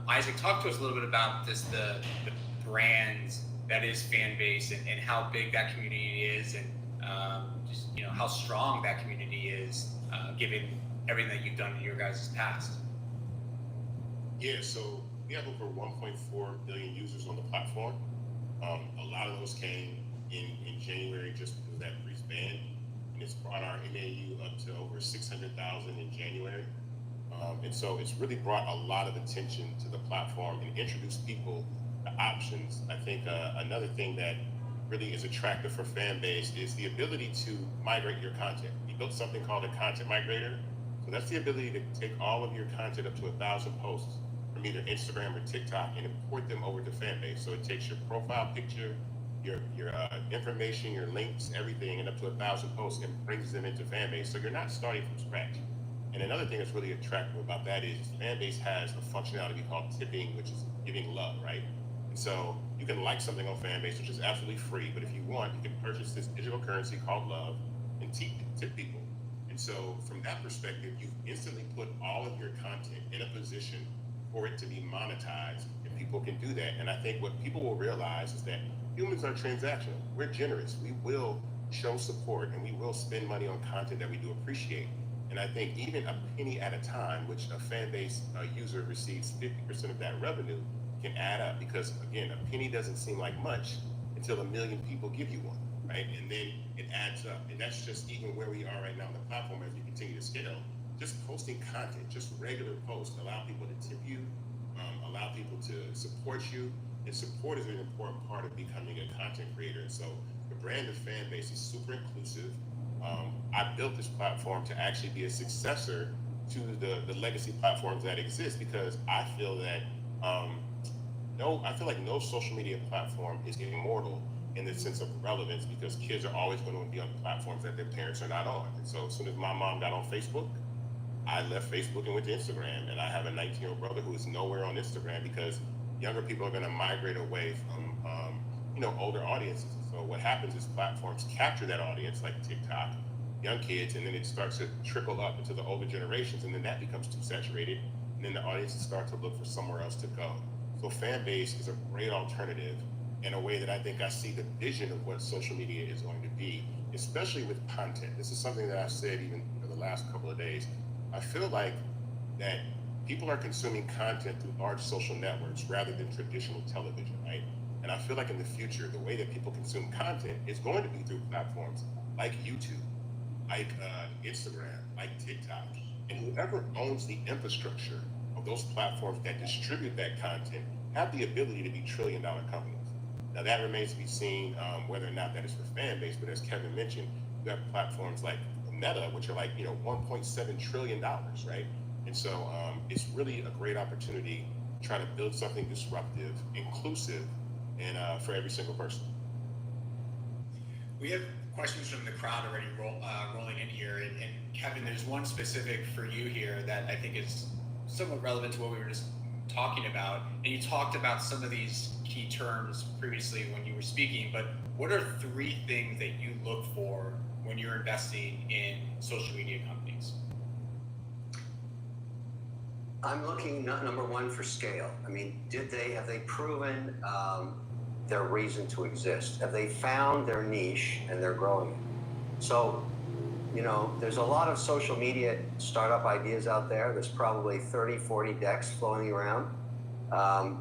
Speaker 5: Isaac, talk to us a little bit about this, the brands that is Fanbase, and how big that community is, and just, you know, how strong that community is, given everything that you've done in your guys' past.
Speaker 2: Yeah, so we have over 1.4 billion users on the platform. A lot of those came in January just because of that brief ban, and it's brought our MAU up to over 600,000 in January. And so it's really brought a lot of attention to the platform and introduced people to options. I think another thing that really is attractive for Fanbase is the ability to migrate your content. We built something called a content migrator. So that's the ability to take all of your content, up to 1,000 posts from either Instagram or TikTok, and import them over to Fanbase. So it takes your profile picture, your information, your links, everything, and up to 1,000 posts, and brings them into Fanbase. So you're not starting from scratch. And another thing that's really attractive about that is Fanbase has a functionality called tipping, which is giving love, right? And so you can like something on Fanbase, which is absolutely free, but if you want, you can purchase this digital currency called love and tip people. And so from that perspective, you've instantly put all of your content in a position for it to be monetized, and people can do that. And I think what people will realize is that humans are transactional. We're generous. We will show support, and we will spend money on content that we do appreciate. And I think even a penny at a time, which a Fanbase user receives 50% of that revenue, can add up, because again, a penny doesn't seem like much until 1 million people give you one, right? And then it adds up. And that's just even where we are right now on the platform as we continue to scale. Just posting content, just regular posts, allow people to tip you, allow people to support you. And support is an important part of becoming a content creator. And so the brand of Fanbase is super inclusive. I built this platform to actually be a successor to the legacy platforms that exist, because I feel that I feel like no social media platform is immortal in the sense of relevance, because kids are always going to be on platforms that their parents are not on. And so as soon as my mom got on Facebook, I left Facebook and went to Instagram. And I have a 19-year-old brother who is nowhere on Instagram, because younger people are going to migrate away from older audiences. So what happens is platforms capture that audience, like TikTok, young kids, and then it starts to trickle up into the older generations, and then that becomes too saturated, and then the audiences start to look for somewhere else to go. So Fanbase is a great alternative in a way that I think I see the vision of what social media is going to be, especially with content. This is something that I've said even for the last couple of days. I feel like that people are consuming content through large social networks rather than traditional television, right? And I feel like in the future, the way that people consume content is going to be through platforms like YouTube, like Instagram, like TikTok. And whoever owns the infrastructure of those platforms that distribute that content have the ability to be trillion-dollar companies. Now that remains to be seen whether or not that is for Fanbase, but as Kevin mentioned, you have platforms like Meta, which are like, $1.7 trillion, right? And so it's really a great opportunity to try to build something disruptive, inclusive, and for every single person.
Speaker 5: We have questions from the crowd already rolling in here, and Kevin, there's one specific for you here that I think is somewhat relevant to what we were just talking about, and you talked about some of these key terms previously when you were speaking, but what are 3 things that you look for when you're investing in social media companies?
Speaker 6: I'm looking, number one, for scale. I mean, have they proven their reason to exist? Have they found their niche and they're growing it? So, there's a lot of social media startup ideas out there. There's probably 30, 40 decks floating around. 99%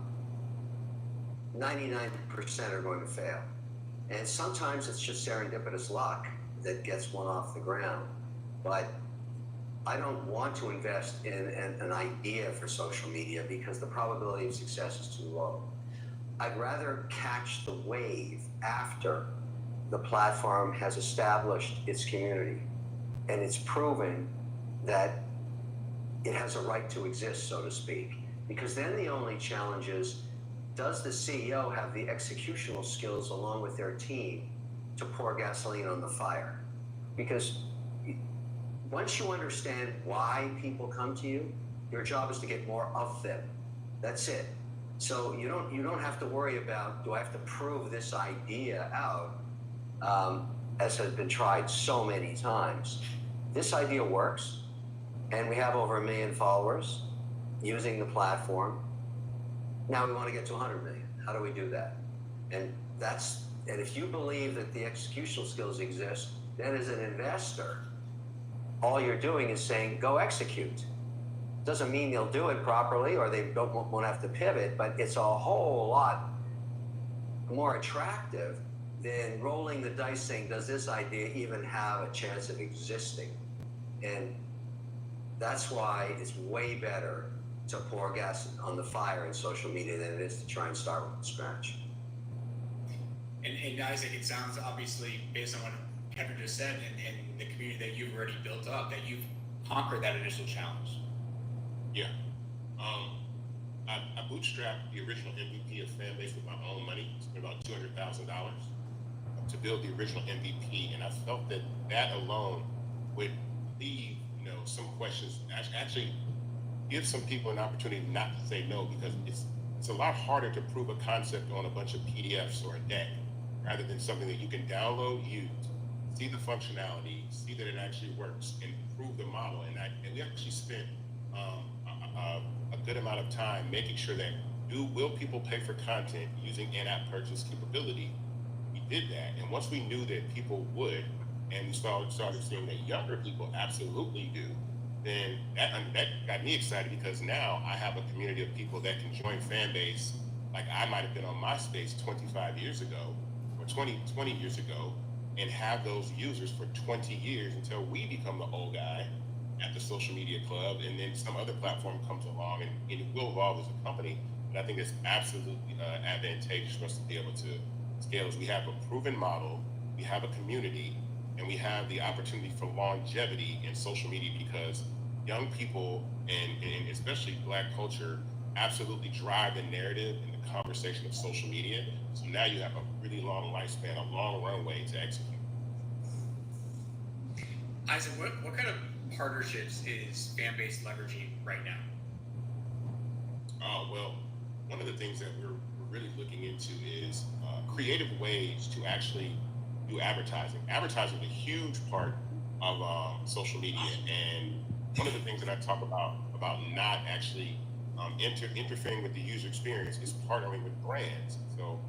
Speaker 6: are going to fail. And sometimes it's just serendipitous luck that gets one off the ground. But I don't want to invest in an idea for social media because the probability of success is too low. I'd rather catch the wave after the platform has established its community and it's proven that it has a right to exist, so to speak. Because then the only challenge is, does the CEO have the executional skills along with their team to pour gasoline on the fire? Because once you understand why people come to you, your job is to get more of them. That's it. So you don't have to worry about, do I have to prove this idea out, as has been tried so many times. This idea works, and we have over 1 million followers using the platform. Now we want to get to 100 million. How do we do that? And if you believe that the executional skills exist, then as an investor, all you're doing is saying, go execute. Doesn't mean they'll do it properly or they won't have to pivot, but it's a whole lot more attractive than rolling the dice saying, does this idea even have a chance of existing? And that's why it's way better to pour gas on the fire in social media than it is to try and start from scratch.
Speaker 5: And Isaac, it sounds obviously, based on what Kevin just said, and the community that you've already built up, that you've conquered that initial challenge.
Speaker 2: Yeah. I bootstrapped the original MVP of Fanbase with my own money. Spent about $200,000 to build the original MVP, and I felt that alone would leave, some questions. Actually, give some people an opportunity not to say no, because it's a lot harder to prove a concept on a bunch of PDFs or a deck, rather than something that you can download, use, see the functionality, see that it actually works, and prove the model. And we actually spent a good amount of time making sure that will people pay for content using in-app purchase capability. We did that, and once we knew that people would, and we started seeing that younger people absolutely do, then that got me excited, because now I have a community of people that can join Fanbase like I might have been on MySpace 25 years ago or 20 years ago, and have those users for 20 years until we become the old guy at the social media club, and then some other platform comes along, and it will evolve as a company. But I think it's absolutely advantageous for us to be able to scale. We have a proven model, we have a community, and we have the opportunity for longevity in social media, because young people and especially Black culture absolutely drive the narrative and the conversation of social media. So now you have a really long lifespan, a long runway to execute.
Speaker 5: Isaac, what kind of partnerships is Fanbase leveraging right now?
Speaker 2: Well, one of the things that we're really looking into is creative ways to actually do advertising. Advertising is a huge part of social media, and one of the things that I talk about not actually interfering with the user experience is partnering with brands. So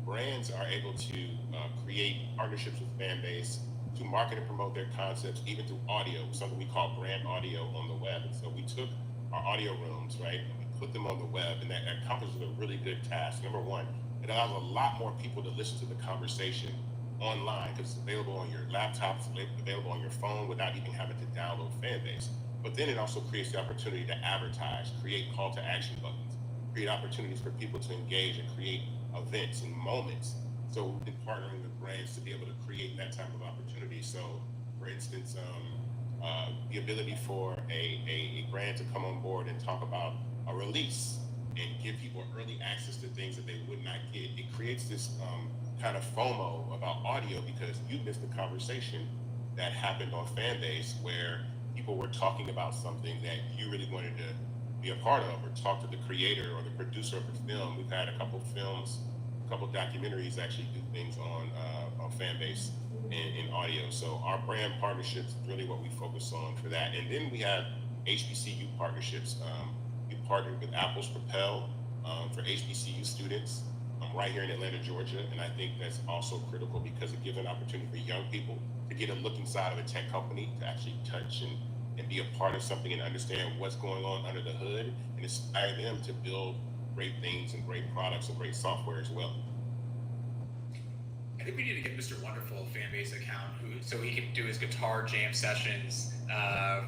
Speaker 2: brands are able to create partnerships with Fanbase to market and promote their concepts, even through audio, something we call brand audio on the web. And so we took our audio rooms, right, and we put them on the web, and that accomplishes a really good task. Number one, it allows a lot more people to listen to the conversation online, because it's available on your laptop, it's available on your phone without even having to download Fanbase. But then it also creates the opportunity to advertise, create call to action buttons, create opportunities for people to engage and create events and moments. So we've been partnering with brands to be able to create that type of opportunity. So for instance, the ability for a brand to come on board and talk about a release and give people early access to things that they would not get. It creates this kind of FOMO about audio, because you missed the conversation that happened on Fanbase where people were talking about something that you really wanted to be a part of or talk to the creator or the producer of the film. We've had a couple films, a couple documentaries actually do things on Fanbase and audio. So our brand partnerships is really what we focus on for that. And then we have HBCU partnerships. We partnered with Apple's Propel for HBCU students right here in Atlanta, Georgia. And I think that's also critical because it gives an opportunity for young people to get a look inside of a tech company, to actually touch and be a part of something and understand what's going on under the hood and inspire them to build great things and great products and great software as well.
Speaker 5: I think we need to get Mr. Wonderful a Fanbase account so he can do his guitar jam sessions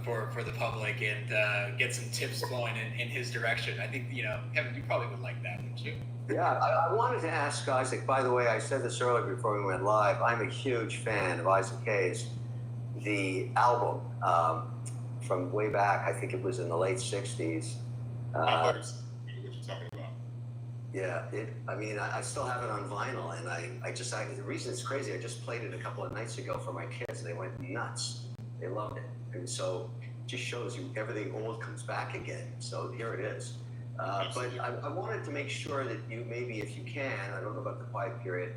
Speaker 5: for the public and get some tips flowing in his direction. I think, Kevin, you probably would like that, wouldn't you?
Speaker 6: Yeah, I wanted to ask Isaac, by the way, I said this earlier before we went live, I'm a huge fan of Isaac Hayes. The album from way back, I think it was in the late 60s.
Speaker 2: What you're talking about.
Speaker 6: Yeah, I still have it on vinyl, and the reason it's crazy, I just played it a couple of nights ago for my kids, and they went nuts. They loved it. And so it just shows you everything old comes back again. So here it is. But I wanted to make sure that you, maybe if you can, I don't know about the quiet period,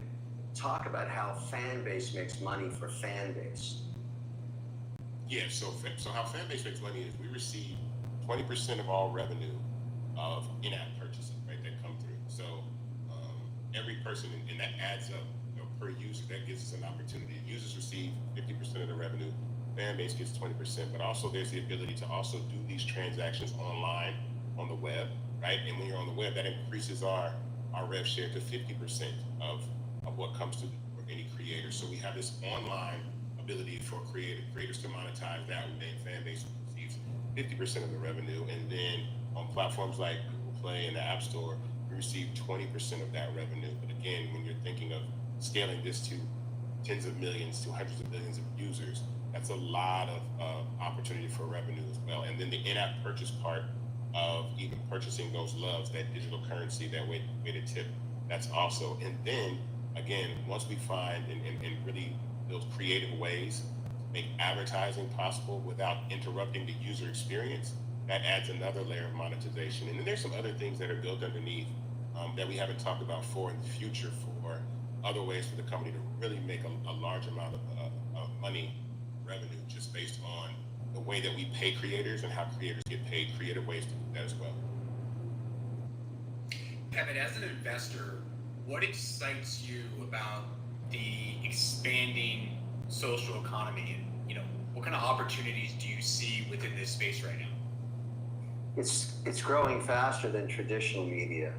Speaker 6: talk about how Fanbase makes money for Fanbase.
Speaker 2: Yeah, so how Fanbase makes money is we receive 20% of all revenue of in-app purchases, right, that come through. So every person, and that adds up per user, that gives us an opportunity. Users receive 50% of the revenue, Fanbase gets 20%, but also there's the ability to also do these transactions online on the web, right? And when you're on the web, that increases our rev share to 50% of what comes to any creator. So we have this online ability for creators to monetize that way, and Fanbase receives 50% of the revenue. And then on platforms like Google Play and the App Store, we receive 20% of that revenue. But again, when you're thinking of scaling this to tens of millions to hundreds of millions of users, that's a lot of opportunity for revenue as well. And then the in-app purchase part of even purchasing those loves, that digital currency, that way to tip, that's also. And then again, once we find and really build creative ways to make advertising possible without interrupting the user experience, that adds another layer of monetization. And then there's some other things that are built underneath that we haven't talked about in the future for other ways for the company to really make a large amount of money, revenue, just based on the way that we pay creators and how creators get paid, creative ways to do that as well.
Speaker 5: Kevin, as an investor, what excites you about the expanding social economy, and what kind of opportunities do you see within this space right now?
Speaker 6: It's growing faster than traditional media.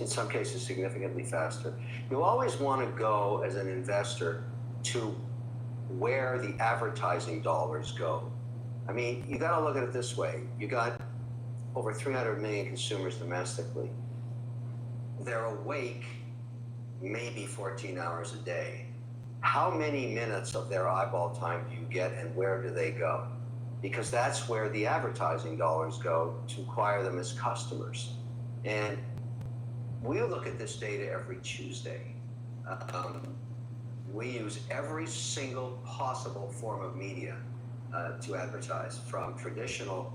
Speaker 6: In some cases, significantly faster. You always want to go as an investor to where the advertising dollars go. I mean, you got to look at it this way. You got over 300 million consumers domestically. They're awake maybe 14 hours a day. How many minutes of their eyeball time do you get, and where do they go? Because that's where the advertising dollars go to acquire them as customers. And we look at this data every Tuesday. We use every single possible form of media to advertise, from traditional,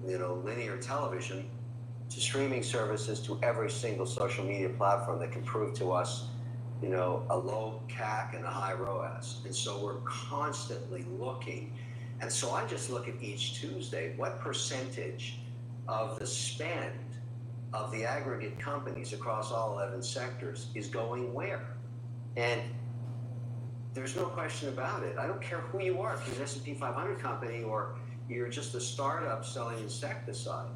Speaker 6: linear television to streaming services, to every single social media platform that can prove to us, a low CAC and a high ROAS. And so we're constantly looking. And so I just look at each Tuesday, what percentage of the spend of the aggregate companies across all 11 sectors is going where? And there's no question about it. I don't care who you are, if you're an S&P 500 company or you're just a startup selling insecticide.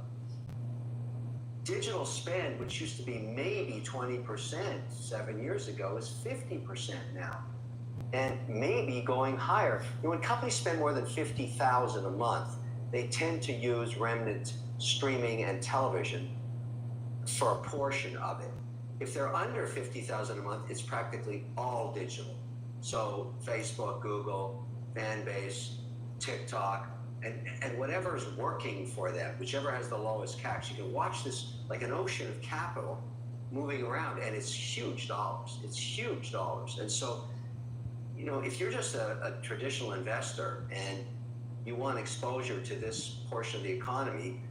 Speaker 6: Digital spend, which used to be maybe 20% 7 years ago, is 50% now, and maybe going higher. When companies spend more than $50,000 a month, they tend to use remnant streaming and television for a portion of it. If they're under $50,000 a month, it's practically all digital. So Facebook, Google, Fanbase, TikTok, and whatever is working for them, whichever has the lowest CAC. You can watch this like an ocean of capital moving around, and it's huge dollars. It's huge dollars. And so, if you're just a traditional investor and you want exposure to this portion of the economy,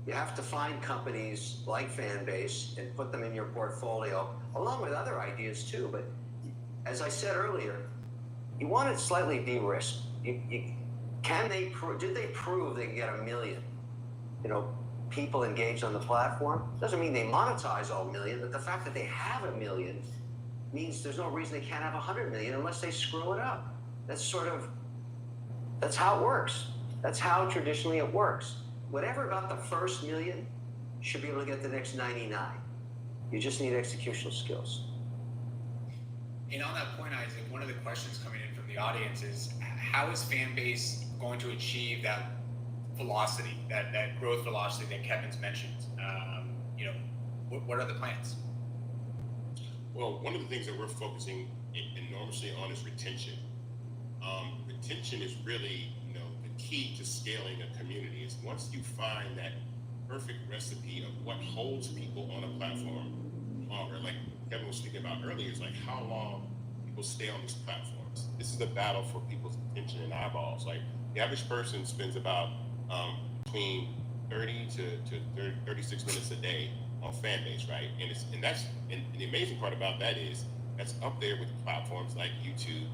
Speaker 6: You have to find companies like Fanbase and put them in your portfolio, along with other ideas too. But as I said earlier, you want it slightly de-risked. Did they prove they can get 1 million, people engaged on the platform? Doesn't mean they monetize all 1 million, but the fact that they have 1 million means there's no reason they can't have 100 million unless they screw it up. That's how it works. That's how traditionally it works. Whatever got the first 1 million should be able to get the next 99. You just need executional skills.
Speaker 5: And on that point, Isaac, one of the questions coming in from the audience is, how is Fanbase going to achieve that velocity, that growth velocity that Kevin's mentioned? What are the plans?
Speaker 2: Well, one of the things that we're focusing enormously on is retention. Retention is really, the key to scaling a community. Is once you find that perfect recipe of what holds people on a platform longer, like Kevin was speaking about earlier, is like how long people stay on these platforms. This is the battle for people's attention and eyeballs. Like the average person spends about between 30 to 36 minutes a day on Fanbase, right? And the amazing part about that is that's up there with platforms like YouTube,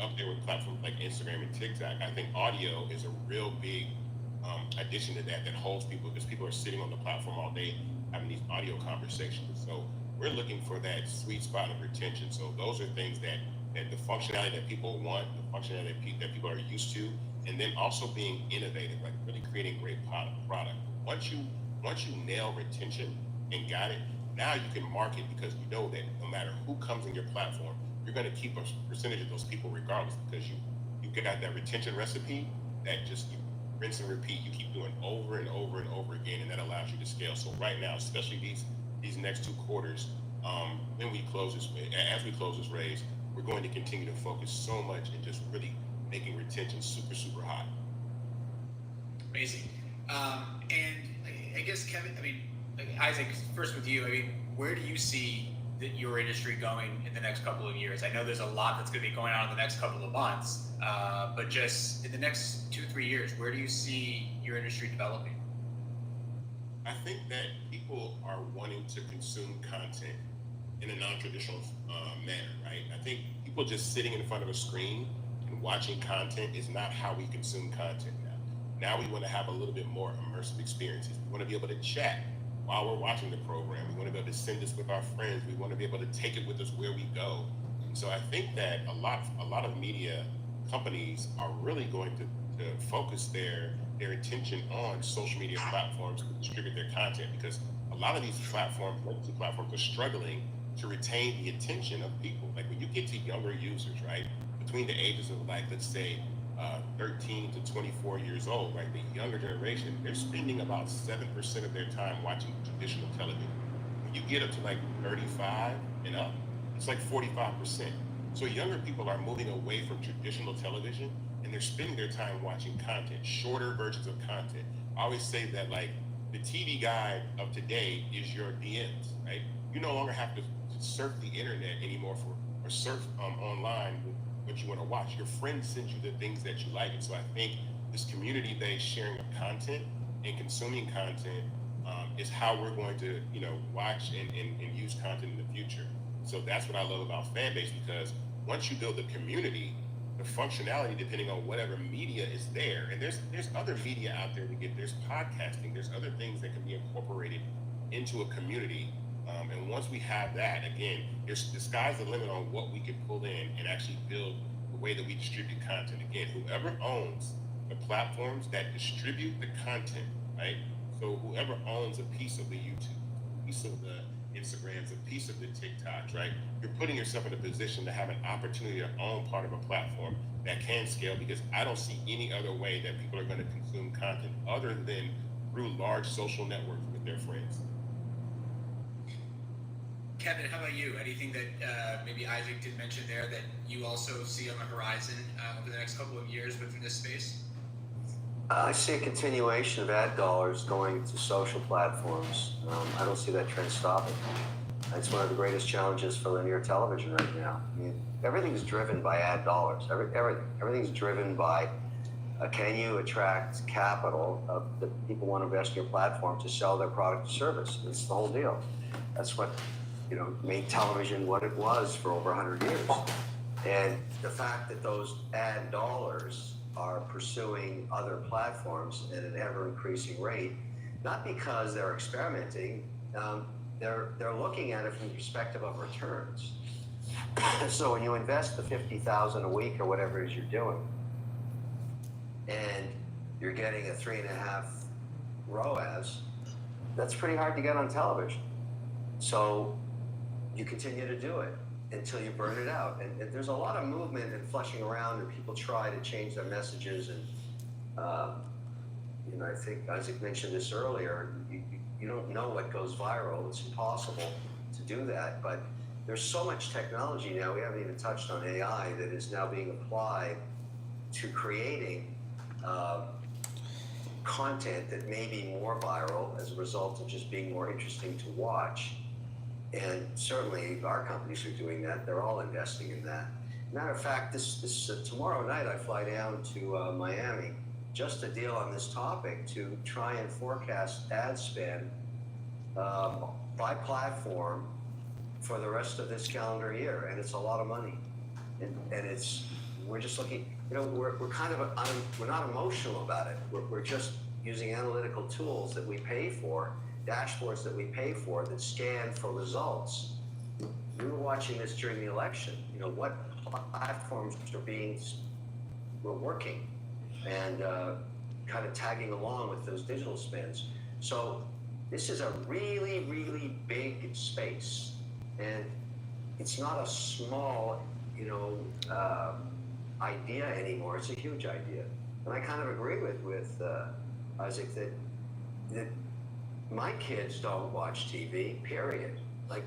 Speaker 2: up there with platforms like Instagram and TikTok. I think audio is a real big addition to that holds people, because people are sitting on the platform all day having these audio conversations. So we're looking for that sweet spot of retention. So those are things that the functionality that people want, the functionality that people are used to, and then also being innovative, like really creating great product. Once you nail retention and got it, now you can market, because you know that no matter who comes in your platform, you're going to keep a percentage of those people regardless, because you got that retention recipe that just you rinse and repeat. You keep doing over and over and over again, and that allows you to scale. So right now, especially these next 2 quarters, as we close this raise, we're going to continue to focus so much and just really making retention super, super high.
Speaker 5: Amazing. And I guess, Kevin, Isaac, first with you, where do you see your industry going in the next couple of years? I know there's a lot that's going to be going on in the next couple of months, but just in the next 2-3 years, where do you see your industry developing?
Speaker 2: I think that people are wanting to consume content in a non-traditional manner, right? I think people just sitting in front of a screen and watching content is not how we consume content now. Now we want to have a little bit more immersive experiences. We want to be able to chat while we're watching the program. We want to be able to send this with our friends. We want to be able to take it with us where we go. And so I think that a lot of media companies are really going to focus their attention on social media platforms to distribute their content, because a lot of these legacy platforms are struggling to retain the attention of people. Like when you get to younger users, right, between the ages of let's say 13 to 24 years old, right, the younger generation, they're spending about 7% of their time watching traditional television. When you get up to 35 and up, it's 45%. So younger people are moving away from traditional television, and they're spending their time watching content, shorter versions of content. I always say that the TV guide of today is your DMs, right? You no longer have to surf the internet anymore or surf online what you want to watch. Your friends send you the things that you like. And so I think this community-based sharing of content and consuming content is how we're going to, watch and use content in the future. So that's what I love about Fanbase, because once you build the community, the functionality, depending on whatever media is there, and there's other media out there there's podcasting, there's other things that can be incorporated into a community. And once we have that, again, the sky's the limit on what we can pull in and actually build the way that we distribute content. Again, whoever owns the platforms that distribute the content, right? So whoever owns a piece of the YouTube, a piece of the Instagrams, a piece of the TikToks, right? You're putting yourself in a position to have an opportunity to own part of a platform that can scale, because I don't see any other way that people are going to consume content other than through large social networks with their friends.
Speaker 5: Kevin, how about you? Anything that maybe Isaac did mention there that you also see on the horizon over the next couple of years within this space?
Speaker 6: I see a continuation of ad dollars going to social platforms. I don't see that trend stopping. It's one of the greatest challenges for linear television right now. Everything's driven by ad dollars. Everything's driven by Can you attract capital that people want to invest in your platform to sell their product or service? That's the whole deal. That's what, made television what it was for over 100 years. And the fact that those ad dollars are pursuing other platforms at an ever increasing rate, not because they're experimenting, they're looking at it from the perspective of returns. So when you invest the $50,000 a week or whatever it is you're doing, and you're getting a 3.5 ROAS, that's pretty hard to get on television. So you continue to do it until you burn it out. And there's a lot of movement and flushing around, and people try to change their messages. And I think Isaac mentioned this earlier. You don't know what goes viral. It's impossible to do that. But there's so much technology now. We haven't even touched on AI that is now being applied to creating content that may be more viral as a result of just being more interesting to watch. And certainly our companies are doing that. They're all investing in that. Matter of fact, this tomorrow night I fly down to Miami just to deal on this topic to try and forecast ad spend by platform for the rest of this calendar year, and it's a lot of money. And we're just looking. We're kind of we're not emotional about it. We're just using analytical tools that we pay for, dashboards that we pay for that scan for results. We were watching this during the election. What platforms were working, and kind of tagging along with those digital spends. So this is a really, really big space, and it's not a small, idea anymore. It's a huge idea. And I kind of agree with Isaac that my kids don't watch TV, period. Like,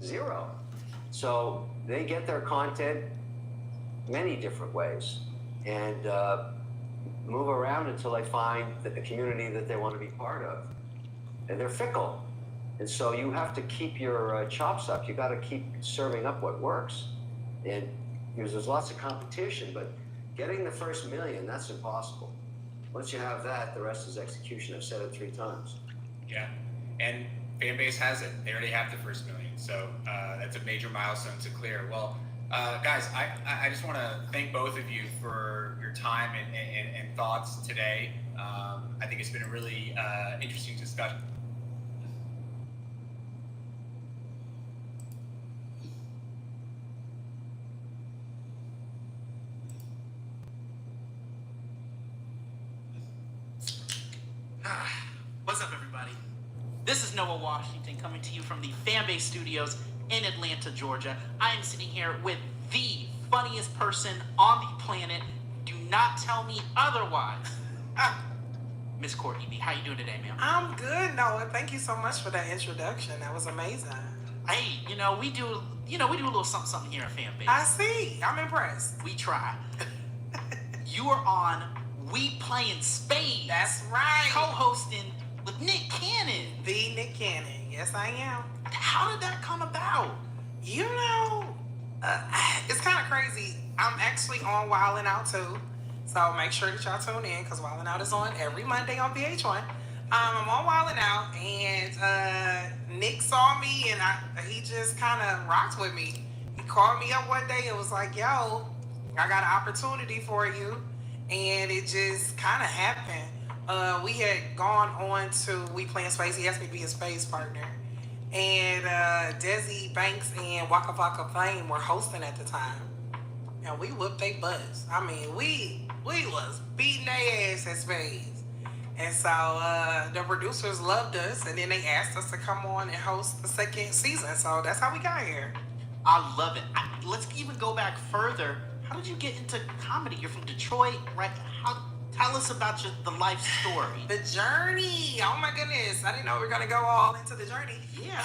Speaker 6: zero. So they get their content many different ways, and move around until they find the community that they want to be part of. And they're fickle. And so you have to keep your chops up. You got to keep serving up what works. And there's lots of competition, but getting the first million, that's impossible. Once you have that, the rest is execution. I've said it 3 times.
Speaker 5: Yeah, and Fanbase has it. They already have the first million, so that's a major milestone to clear. Well, guys, I just want to thank both of you for your time and thoughts today. I think it's been a really interesting discussion.
Speaker 7: What's up, everybody? This is Noah Washington coming to you from the Fanbase Studios in Atlanta, Georgia. I am sitting here with the funniest person on the planet. Do not tell me otherwise. Miss Courtney B, how you doing today, ma'am?
Speaker 4: I'm good, Noah. Thank you so much for that introduction. That was amazing.
Speaker 7: Hey, we do a little something here at Fanbase.
Speaker 4: I see. I'm impressed.
Speaker 7: We try. You are on We Playing Spades.
Speaker 4: That's right.
Speaker 7: Co-hosting with Nick Cannon.
Speaker 4: The Nick Cannon. Yes, I am.
Speaker 7: How did that come about?
Speaker 4: It's kind of crazy. I'm actually on Wildin' Out too. So make sure that y'all tune in because Wildin' Out is on every Monday on VH1. I'm on Wildin' Out, and Nick saw me, and he just kind of rocked with me. He called me up one day and was like, yo, I got an opportunity for you. And it just kind of happened. We had gone on to We Playing Spades. He asked me to be his spades partner. And Desi Banks and Waka Waka Fame were hosting at the time. And we whooped they butts. I mean, we was beating their ass at spades. And so the producers loved us, and then they asked us to come on and host the second season. So that's how we got here.
Speaker 7: I love it. Let's even go back further. How did you get into comedy? You're from Detroit, right? Tell us about the life story.
Speaker 4: The journey. Oh my goodness. I didn't know we were going to go all into the journey.
Speaker 7: Yeah.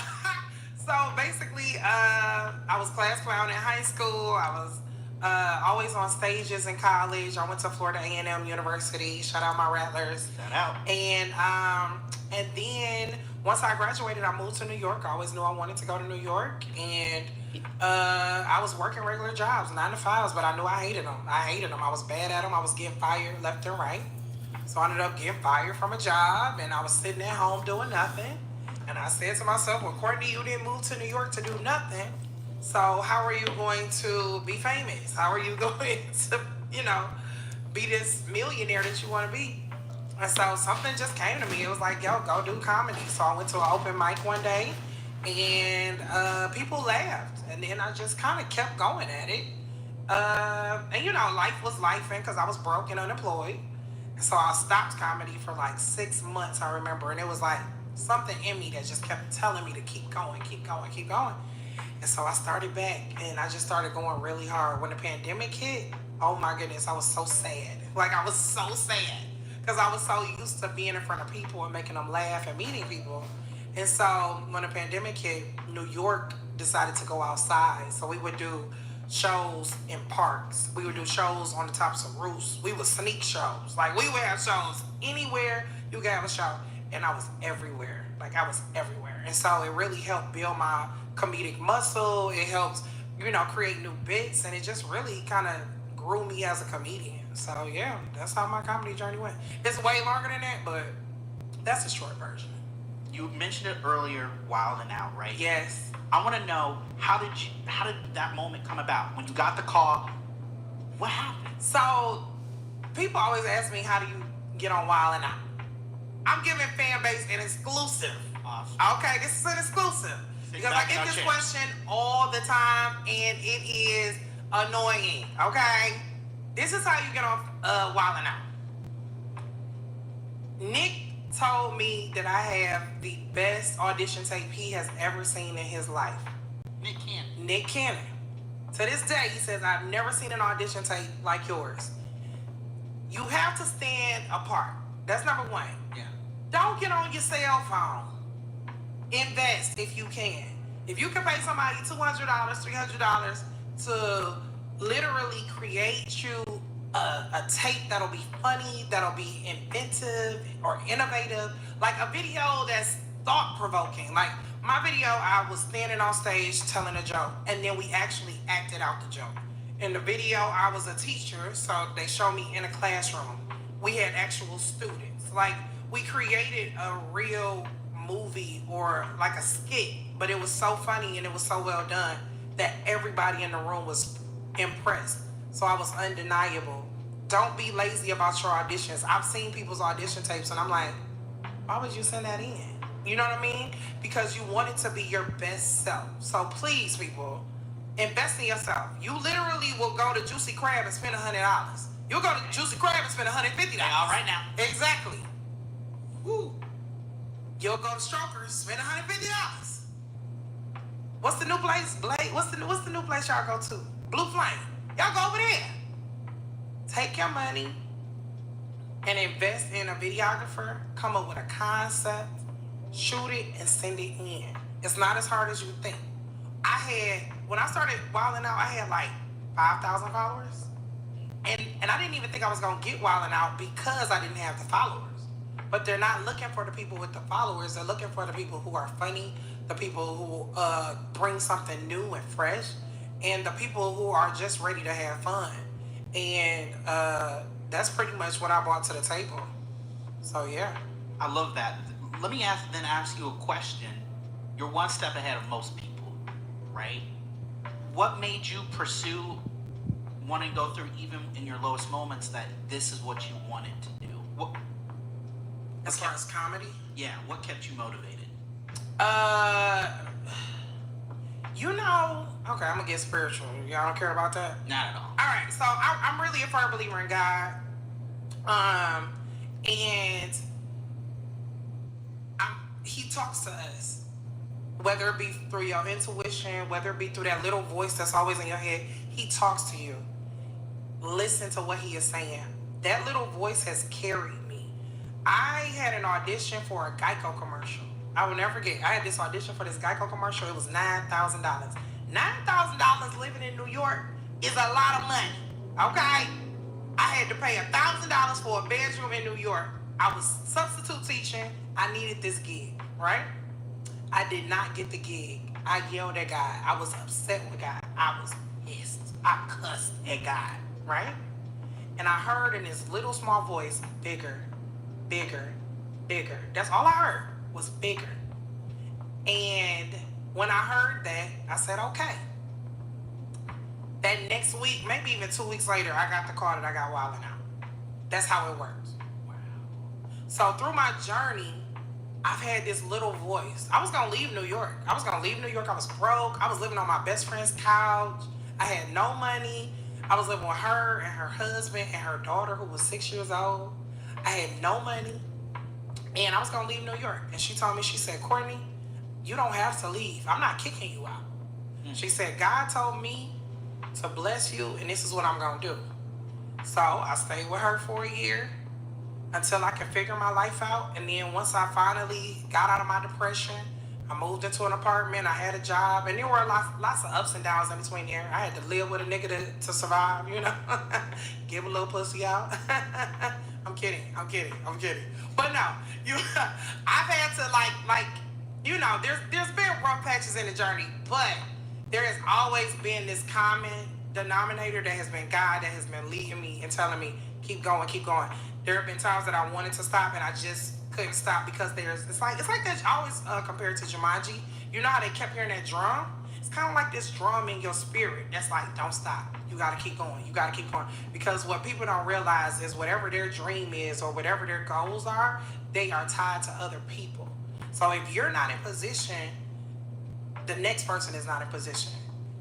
Speaker 4: So basically, I was class clown in high school. I was always on stages in college. I went to Florida A&M University. Shout out my Rattlers.
Speaker 7: Shout out.
Speaker 4: And then once I graduated, I moved to New York. I always knew I wanted to go to New York, and I was working regular jobs, 9 to 5s, but I knew I hated them. I was bad at them. I was getting fired left and right. So I ended up getting fired from a job, and I was sitting at home doing nothing. And I said to myself, well, Courtney, you didn't move to New York to do nothing. So how are you going to be famous? How are you going to, be this millionaire that you want to be? And so something just came to me. It was like, yo, go do comedy. So I went to an open mic one day, and people laughed. And then I just kind of kept going at it. And life was lifing because I was broke and unemployed. So I stopped comedy for like 6 months, I remember. And it was like something in me that just kept telling me to keep going, keep going, keep going. And so I started back, and I just started going really hard. When the pandemic hit, oh my goodness, I was so sad. Like, I was so sad because I was so used to being in front of people and making them laugh and meeting people. And so when the pandemic hit, New York decided to go outside. So we would do shows in parks. We would do shows on the tops of roofs. We would sneak shows. Like, we would have shows anywhere you could have a show. And I was everywhere. Like, I was everywhere. And so it really helped build my comedic muscle. It helped, create new bits. And it just really kind of grew me as a comedian. So, yeah, that's how my comedy journey went. It's way longer than that, but that's a short version.
Speaker 7: You mentioned it earlier, Wild and Out, right?
Speaker 4: Yes.
Speaker 7: I want to know, how did that moment come about? When you got the call, what happened?
Speaker 4: So, people always ask me, how do you get on Wild and Out? I'm giving Fanbase an exclusive.
Speaker 7: Awesome.
Speaker 4: Okay, this is an exclusive. Because I get this question all the time, and it is annoying. Okay? This is how you get on Wild and Out. Nick told me that I have the best audition tape he has ever seen in his life. Nick Cannon. To this day, he says, I've never seen an audition tape like yours. You have to stand apart. That's number one.
Speaker 7: Yeah.
Speaker 4: Don't get on your cell phone. Invest if you can. If you can pay somebody $200, $300 to literally create you a tape that'll be funny, that'll be inventive or innovative, like a video that's thought-provoking. Like my video, I was standing on stage telling a joke, and then we actually acted out the joke. In the video, I was a teacher, so they showed me in a classroom. We had actual students. Like, we created a real movie or like a skit, but it was so funny and it was so well done that everybody in the room was impressed. So I was undeniable. Don't be lazy about your auditions. I've seen people's audition tapes and I'm like, why would you send that in? You know what I mean? Because you want it to be your best self. So please, people, invest in yourself. You literally will go to Juicy Crab and spend $100. You'll go to Juicy Crab and spend $150.
Speaker 7: All right now.
Speaker 4: Exactly. Woo. You'll go to Strokers, spend $150. What's the new place? Blade. What's the new place y'all go to? Blue Flame. Y'all go over there. Take your money and invest in a videographer. Come up with a concept, shoot it, and send it in. It's not as hard as you think. When I started Wildin' Out, I had like 5,000 followers. And I didn't even think I was gonna get Wildin' Out because I didn't have the followers. But they're not looking for the people with the followers. They're looking for the people who are funny, the people who bring something new and fresh, and the people who are just ready to have fun. And that's pretty much what I brought to the table. So yeah.
Speaker 7: I love that. Let me ask you a question. You're one step ahead of most people, right? What made you pursue wanting to go through, even in your lowest moments, that this is what you wanted to do?
Speaker 4: As far as comedy?
Speaker 7: Yeah, what kept you motivated?
Speaker 4: Okay, I'm gonna get spiritual. Y'all don't care about that?
Speaker 7: Not at all.
Speaker 4: All right, so I'm really a firm believer in God. And he talks to us, whether it be through your intuition, whether it be through that little voice that's always in your head. He talks to you. Listen to what he is saying. That little voice has carried me. I had an audition for a Geico commercial. I will never forget. I had this audition for this Geico commercial. It was $9,000. $9,000 living in New York is a lot of money. Okay? I had to pay $1,000 for a bedroom in New York. I was substitute teaching. I needed this gig, right? I did not get the gig. I yelled at God. I was upset with God. I was pissed. I cussed at God, right? And I heard in this little small voice, bigger, bigger, bigger. That's all I heard was bigger. And when I heard that, I said, okay. That next week, maybe even 2 weeks later, I got the call that I got wilding out. That's how it works. Wow. So through my journey, I've had this little voice. I was gonna leave New York. I was broke. I was living on my best friend's couch. I had no money. I was living with her and her husband and her daughter who was 6 years old. I had no money. And I was gonna leave New York. And she told me, she said, Courtney, you don't have to leave. I'm not kicking you out. She said, God told me to bless you, and this is what I'm gonna do. So I stayed with her for a year until I could figure my life out. And then once I finally got out of my depression, I moved into an apartment, I had a job, and there were lots of ups and downs in between there. I had to live with a nigga to survive, you know, give a little pussy out. I'm kidding. But no, I've had to you know, there's been rough patches in the journey, but there has always been this common denominator that has been God that has been leading me and telling me, keep going. There have been times that I wanted to stop and I just couldn't stop because it's like that. I always compare it to Jumanji. You know how they kept hearing that drum? It's kind of like this drum in your spirit that's like, don't stop. You got to keep going. Because what people don't realize is whatever their dream is or whatever their goals are, they are tied to other people. So if you're not in position, the next person is not in position.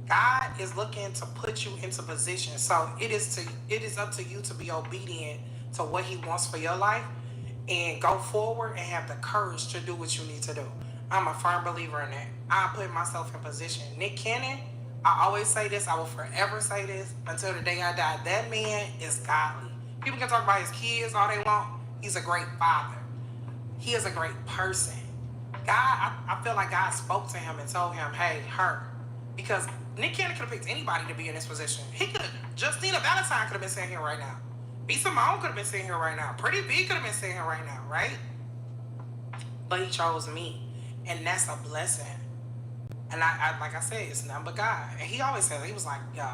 Speaker 4: God is looking to put you into position. So it is up to you to be obedient to what he wants for your life and go forward and have the courage to do what you need to do. I'm a firm believer in that. I put myself in position. Nick Cannon, I always say this, I will forever say this until the day I die. That man is godly. People can talk about his kids all they want. He's a great father. He is a great person. God, I feel like God spoke to him and told him, hey, her. Because Nick Cannon could have picked anybody to be in this position. He could have. Justina Valentine could have been sitting here right now. B. Simone could have been sitting here right now. Pretty B could have been sitting here right now, right? But he chose me. And that's a blessing. And I like I said, it's nothing but God. And he always said, he was like, yo,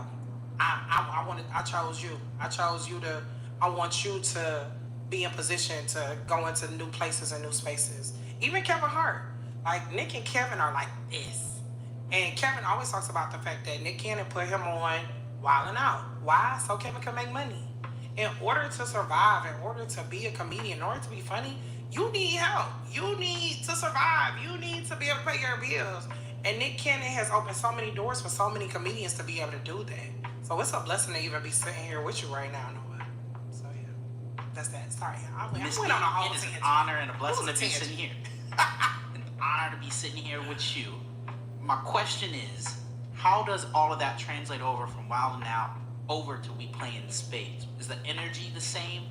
Speaker 4: I chose you. I want you to be in position to go into new places and new spaces. Even Kevin Hart. Like, Nick and Kevin are like this. And Kevin always talks about the fact that Nick Cannon put him on Wildin' Out. Why? So Kevin can make money. In order to survive, in order to be a comedian, in order to be funny, you need help. You need to survive. You need to be able to pay your bills. And Nick Cannon has opened so many doors for so many comedians to be able to do that. So it's a blessing to even be sitting here with you right now, Noah. So yeah, that's that. Sorry, I went on a whole
Speaker 7: tangent. It is
Speaker 4: tangent.
Speaker 7: an honor and a blessing to be sitting here. An honor to be sitting here with you. My question is, how does all of that translate over from Wildin' Out over to we playing spades? Is the energy the same?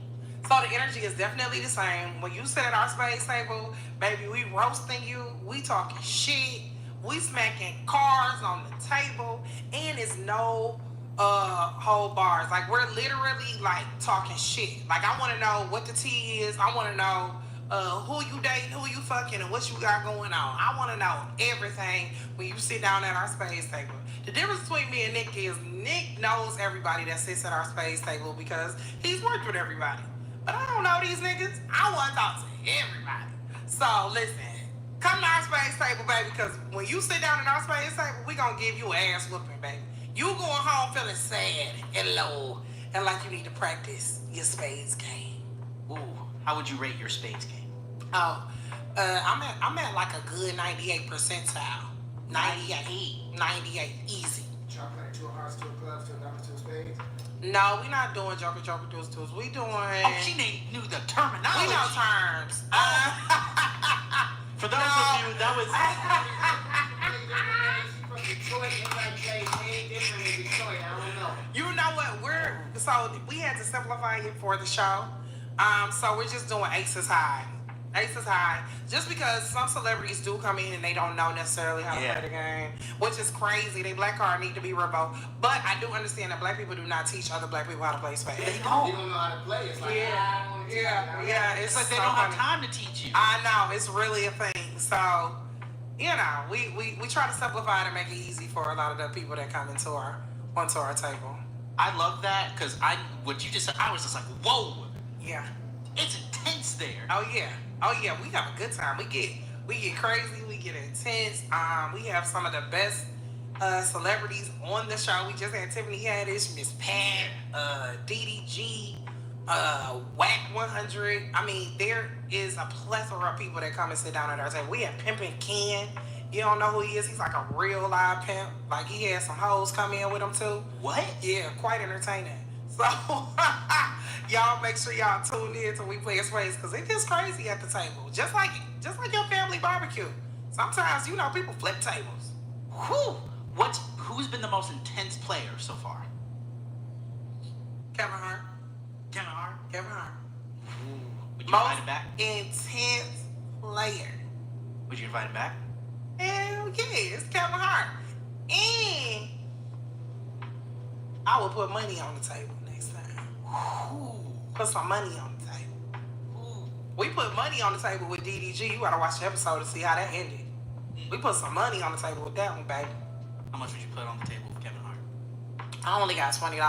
Speaker 4: So the energy is definitely the same. When you sit at our spades table, baby, we roasting you, we talking shit, we smacking cards on the table, and it's no whole bars. Like, we're literally like talking shit. Like, I want to know what the tea is. I want to know who you dating, who you fucking, and what you got going on. I want to know everything when you sit down at our spades table. The difference between me and Nick is Nick knows everybody that sits at our spades table because he's worked with everybody. But I don't know these niggas. I want to talk to everybody. So listen, come to our spades table, baby, because when you sit down at our spades table, we gonna give you an ass whooping, baby. You going home feeling sad and low and like you need to practice your spades game.
Speaker 7: Ooh, how would you rate your spades game?
Speaker 4: Oh, I'm at like a good 98 percentile. 98, easy.
Speaker 8: Y'all playing 2 hearts, 2 clubs, 2 numbers, 2 spades?
Speaker 4: No, we not doing joker, twos. We doing.
Speaker 7: Oh, she knew the terminology.
Speaker 4: We know terms.
Speaker 7: For those of you, that was.
Speaker 8: From Detroit, everybody say ain't different in Detroit. I don't know.
Speaker 4: You know what? So we had to simplify it for the show. So we're just doing aces high. Ace is high. Just because some celebrities do come in and they don't know necessarily how to play the game, which is crazy. They black card need to be revoked. But I do understand that black people do not teach other black people how to play spades.
Speaker 8: You don't know how to play. It's like,
Speaker 4: Yeah.
Speaker 7: It's like they
Speaker 4: so
Speaker 7: don't have
Speaker 4: funny.
Speaker 7: time to teach you.
Speaker 4: I know, it's really a thing. So, you know, we try to simplify it and make it easy for a lot of the people that come onto our table.
Speaker 7: I love that because what you just said, I was just like, whoa,
Speaker 4: Yeah.
Speaker 7: it's intense there.
Speaker 4: Oh yeah, we have a good time. We get crazy, we get intense. We have some of the best celebrities on the show. We just had Tiffany Haddish, Miss Pat, DDG, Whack 100. I mean, there is a plethora of people that come and sit down at our table. We have Pimpin' Ken. You don't know who he is. He's like a real live pimp. Like, he had some hoes come in with him too.
Speaker 7: What?
Speaker 4: Yeah, quite entertaining. So y'all make sure y'all tune in till we play spades because it gets crazy at the table. Just like your family barbecue. Sometimes, you know, people flip tables.
Speaker 7: Whew. Who's been the most intense player so far?
Speaker 4: Kevin Hart.
Speaker 7: Kevin Hart?
Speaker 4: Kevin Hart.
Speaker 7: Would you invite
Speaker 4: Most
Speaker 7: him back?
Speaker 4: intense player.
Speaker 7: Would you invite him back?
Speaker 4: Hell yeah, it's Kevin Hart. And I will put money on the table next time. Put some money on the table. We put money on the table with DDG. You gotta watch the episode to see how that ended. We put some money on the table with that one, baby.
Speaker 7: How much would you put on the table with Kevin Hart?
Speaker 4: I only got $20.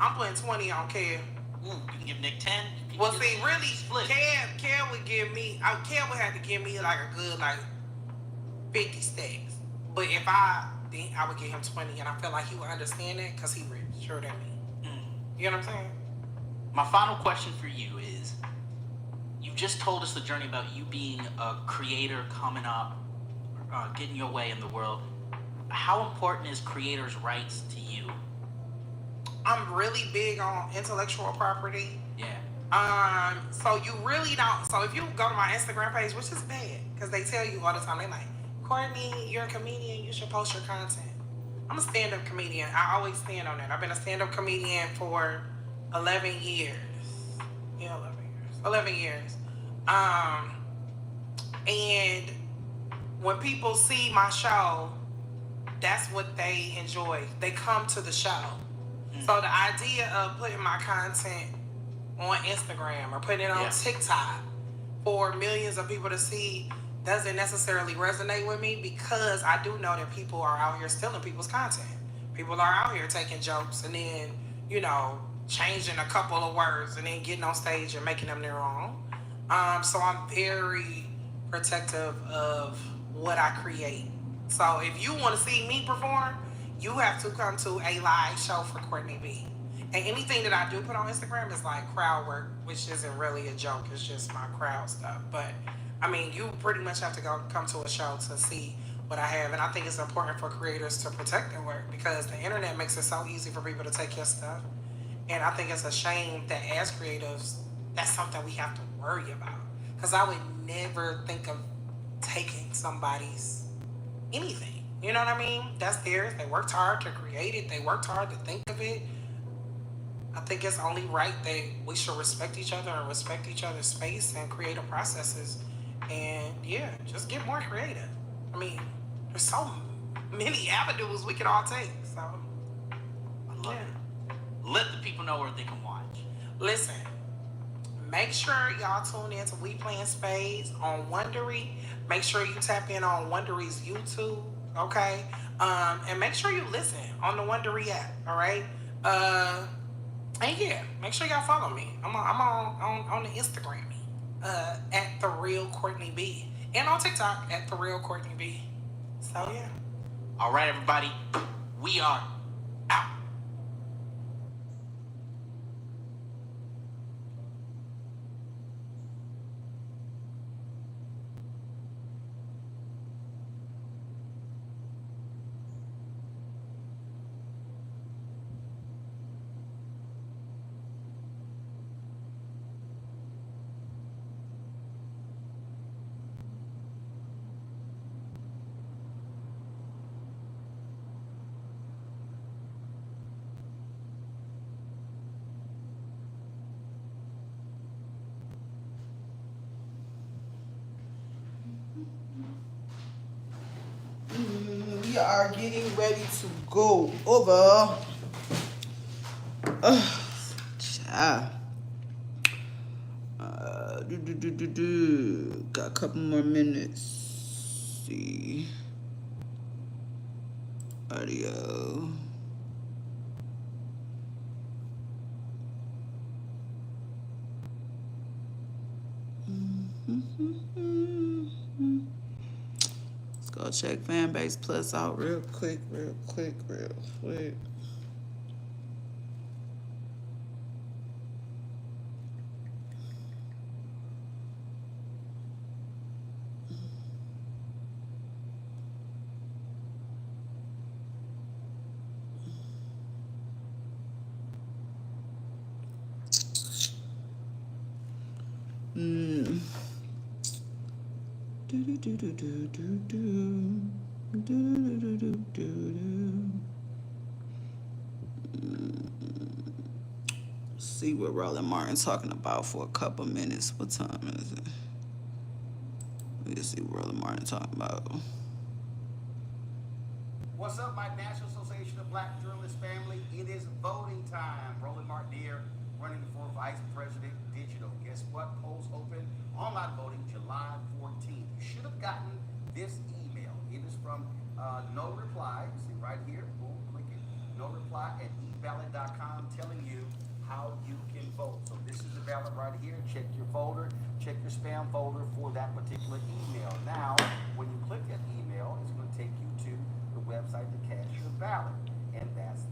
Speaker 4: I'm putting 20 on Kev.
Speaker 7: Ooh, you can give Nick 10.
Speaker 4: Well, see, really,
Speaker 7: split.
Speaker 4: Kev would give me. Kev would have to give me like a good 50 stacks. But if I would give him 20, and I feel like he would understand that because he rich, sure than me. You know what I'm saying?
Speaker 7: My final question for you is, you've just told us the journey about you being a creator coming up, getting your way in the world. How important is creators' rights to you?
Speaker 4: I'm really big on intellectual property.
Speaker 7: Yeah.
Speaker 4: So you really don't. So if you go to my Instagram page, which is bad, because they tell you all the time, they like, Courtney, you're a comedian, you should post your content. I'm a stand-up comedian. I always stand on that. I've been a stand-up comedian for 11 years. Yeah, 11 years. And when people see my show, that's what they enjoy. They come to the show. So the idea of putting my content on Instagram or putting it on TikTok for millions of people to see doesn't necessarily resonate with me because I do know that people are out here stealing people's content. People are out here taking jokes and then, you know, changing a couple of words and then getting on stage and making them their own. So I'm very protective of what I create. So if you want to see me perform, you have to come to a live show for Courtney B. And anything that I do put on Instagram is like crowd work, which isn't really a joke. It's just my crowd stuff. But I mean, you pretty much have to come to a show to see what I have. And I think it's important for creators to protect their work because the internet makes it so easy for people to take your stuff. And I think it's a shame that as creatives, that's something we have to worry about. Because I would never think of taking somebody's anything. You know what I mean? That's theirs. They worked hard to create it. They worked hard to think of it. I think it's only right that we should respect each other and respect each other's space and creative processes. And yeah, just get more creative. I mean, there's so many avenues we could all take. So
Speaker 7: I love it. Let the people know where they can watch.
Speaker 4: Listen, make sure y'all tune in to We Playing Spades on Wondery. Make sure you tap in on Wondery's YouTube, okay? And make sure you listen on the Wondery app, all right? And yeah, make sure y'all follow me. I'm on the Instagram, at The Real Courtney B. And on TikTok at The Real Courtney B. So yeah.
Speaker 7: All right, everybody. We are out.
Speaker 1: we are getting ready to go over. Child. Got a couple more minutes. See. Audio. Let's go check Fanbase Plus out real quick. See what Roland Martin talking about for a couple minutes. What time is it? Let's see what Roland Martin talking about.
Speaker 9: What's up, my National Association of Black Journalists family? It is voting time. Roland Martin here, running for Vice President Digital. Guess what? Polls open. Online voting July 14th. You should have gotten this email. It is from No Reply. See right here. Boom, click it. No Reply at eballot.com telling you how you can vote. So this is the ballot right here. Check your folder. Check your spam folder for that particular email. Now, when you click that email, it's going to take you to the website to cast your ballot. And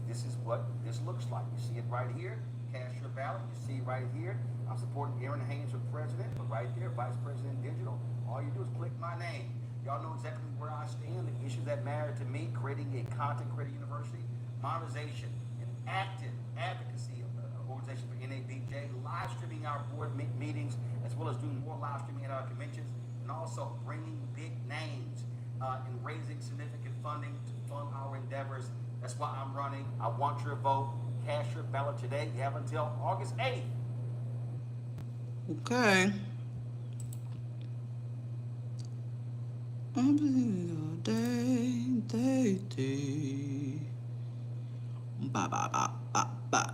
Speaker 9: this is what this looks like. You see it right here. Cast your ballot. You see it right here. I'm supporting Aaron Haynes for president, but right there, Vice President Digital. All you do is click my name. Y'all know exactly where I stand. The issues that matter to me: creating a content creator university, monetization, and active advocacy of the organization for NABJ, live streaming our board meetings, as well as doing more live streaming at our conventions, and also bringing big names and raising significant funding to fund our endeavors. That's why I'm running. I want your vote. Cast your ballot today. You have until August 8th.
Speaker 1: Okay. I'm busy all day. Bye.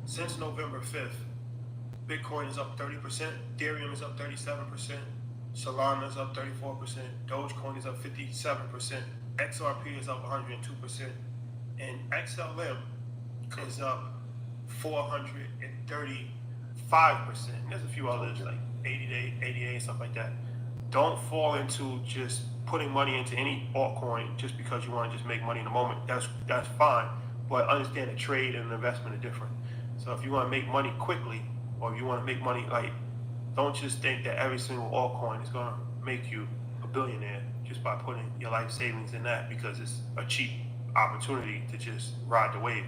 Speaker 10: Since November 5th, Bitcoin is up 30%, Ethereum is up 37%, Solana is up 34%, Dogecoin is up 57%, XRP is up 102%, and XLM is up 435%. There's a few others like 88, stuff like that. Don't fall into just putting money into any altcoin just because you want to just make money in the moment. That's fine, but understand that trade and investment are different. So if you want to make money quickly, or if you want to make money, don't just think that every single altcoin is going to make you a billionaire just by putting your life savings in that, because it's a cheap opportunity to just ride the wave.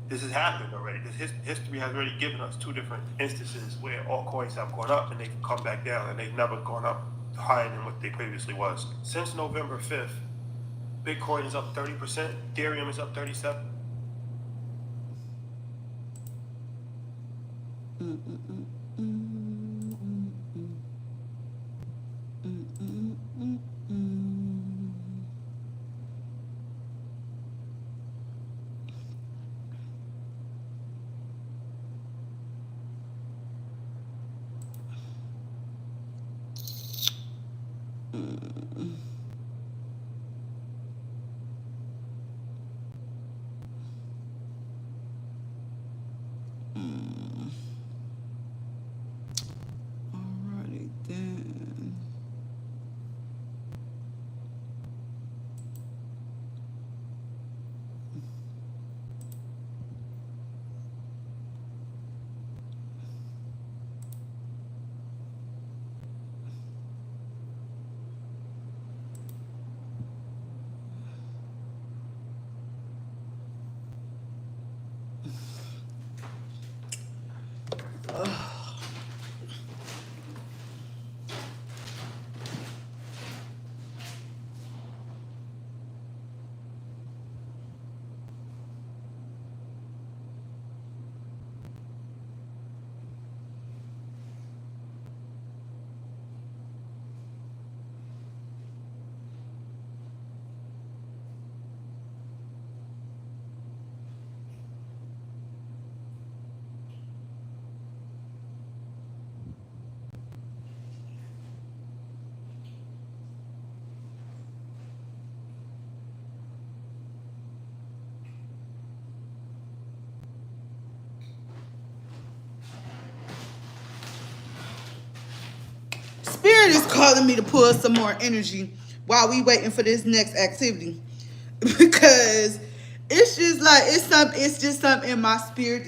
Speaker 10: This has happened already. History has already given us two different instances where altcoins have gone up and they've come back down, and they've never gone up higher than what they previously was. Since November 5th, Bitcoin is up 30%, Ethereum is up 37%.
Speaker 1: Spirit is calling me to pull some more energy while we waiting for this next activity. Because it's just like it's just something in my spirit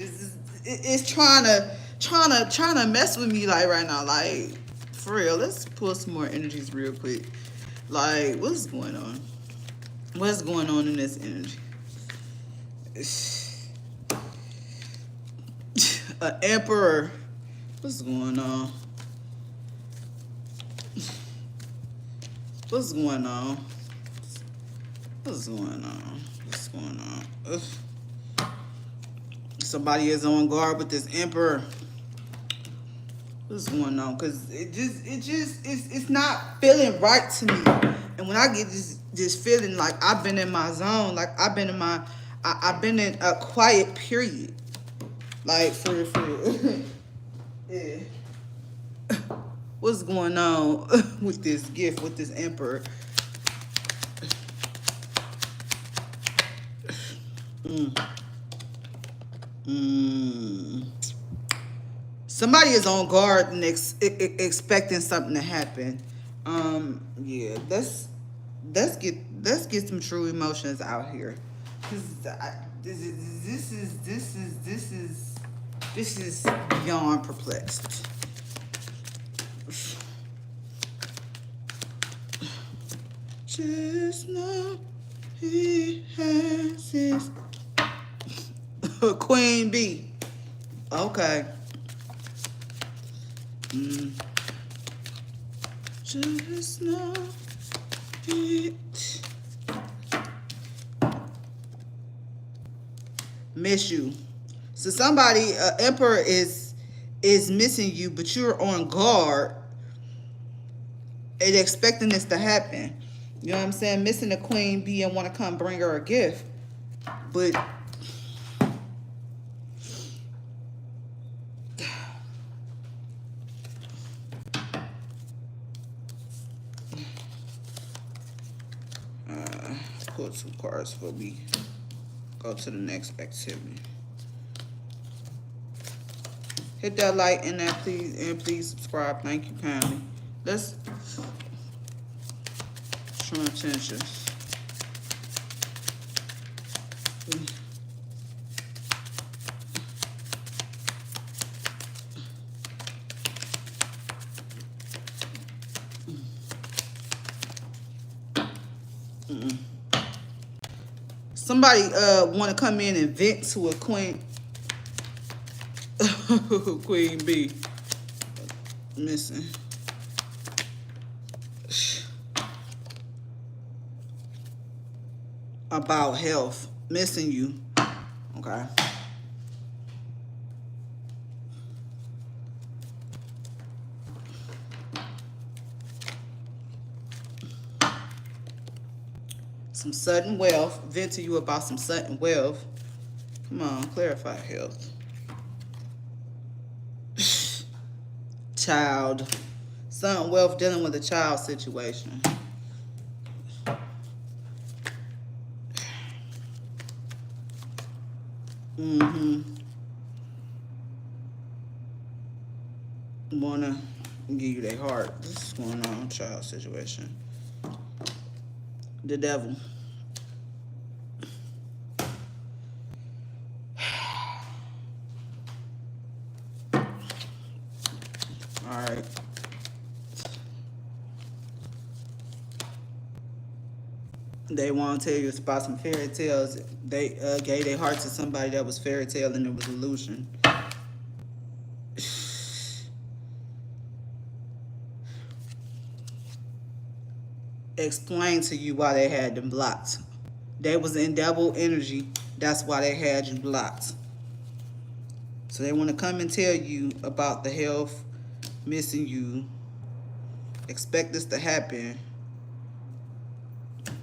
Speaker 1: it's trying to mess with me like right now. Like for real, let's pull some more energies real quick. Like what's going on? What's going on in this energy? An emperor. What's going on? What's going on? What's going on? What's going on? Ugh. Somebody is on guard with this emperor. What's going on? Cause it's not feeling right to me. And when I get this feeling like I've been in my zone, like I've been in a quiet period. Like for yeah. What's going on with this gift, with this emperor? Somebody is on guard and expecting something to happen. Yeah, let's get some true emotions out here. Cause this is beyond perplexed. Just know he has his Queen B. Okay. Just know it. Miss you. So somebody, emperor is missing you, but you're on guard and expecting this to happen. You know what I'm saying? Missing the queen bee and want to come bring her a gift, but pull some cards for me. Go to the next activity. Hit that like and that please subscribe. Thank you kindly. Let's show attention. Somebody want to come in and vent to a queen. Queen B. Missing. About health. Missing you. Okay. Some sudden wealth. Vent to you about some sudden wealth. Come on, clarify health. Child. Sudden wealth dealing with a child situation. Wanna give you their heart. This is going on, child situation. The devil. All right. They want to tell you about some fairy tales. They gave their heart to somebody that was fairy tale and it was illusion. Explain to you why they had them blocked. They was in double energy. That's why they had you blocked. So they want to come and tell you about the health, missing you. Expect this to happen.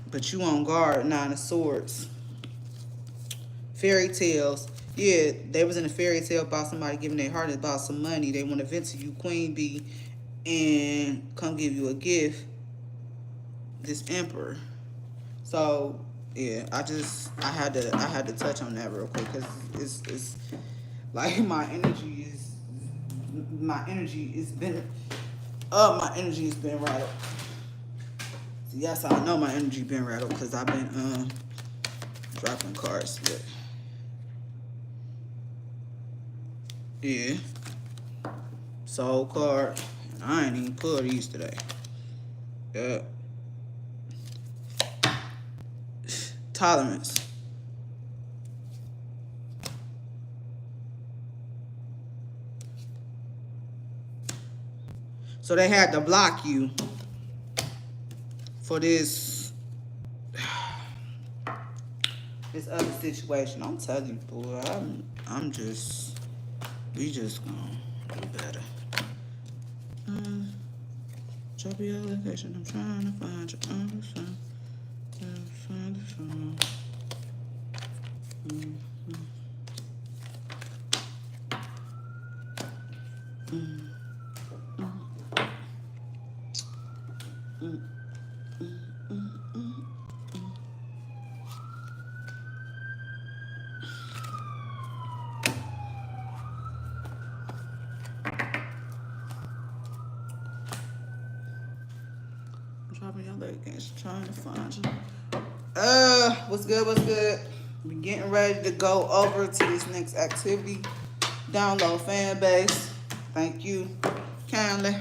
Speaker 1: But you on guard, 9 of Swords. Fairy tales. Yeah, they was in a fairy tale about somebody giving their heart about some money. They want to vent to you, Queen Bee, and come give you a gift. This emperor. So yeah, I had to touch on that real quick because it's like my energy is been Oh, my energy's been rattled. See, yes, I know my energy been rattled because I've been dropping cards. But yeah, soul card. I ain't even pull these today. Yeah. Tolerance. So they had to block you for this other situation. I'm telling you, boy, we just gonna do better. Drop your location. I'm trying to find you. Find the phone. Dropping your leggings, trying to find you. What's good? What's good? We getting ready to go over to this next activity. Download Fanbase. Thank you kindly.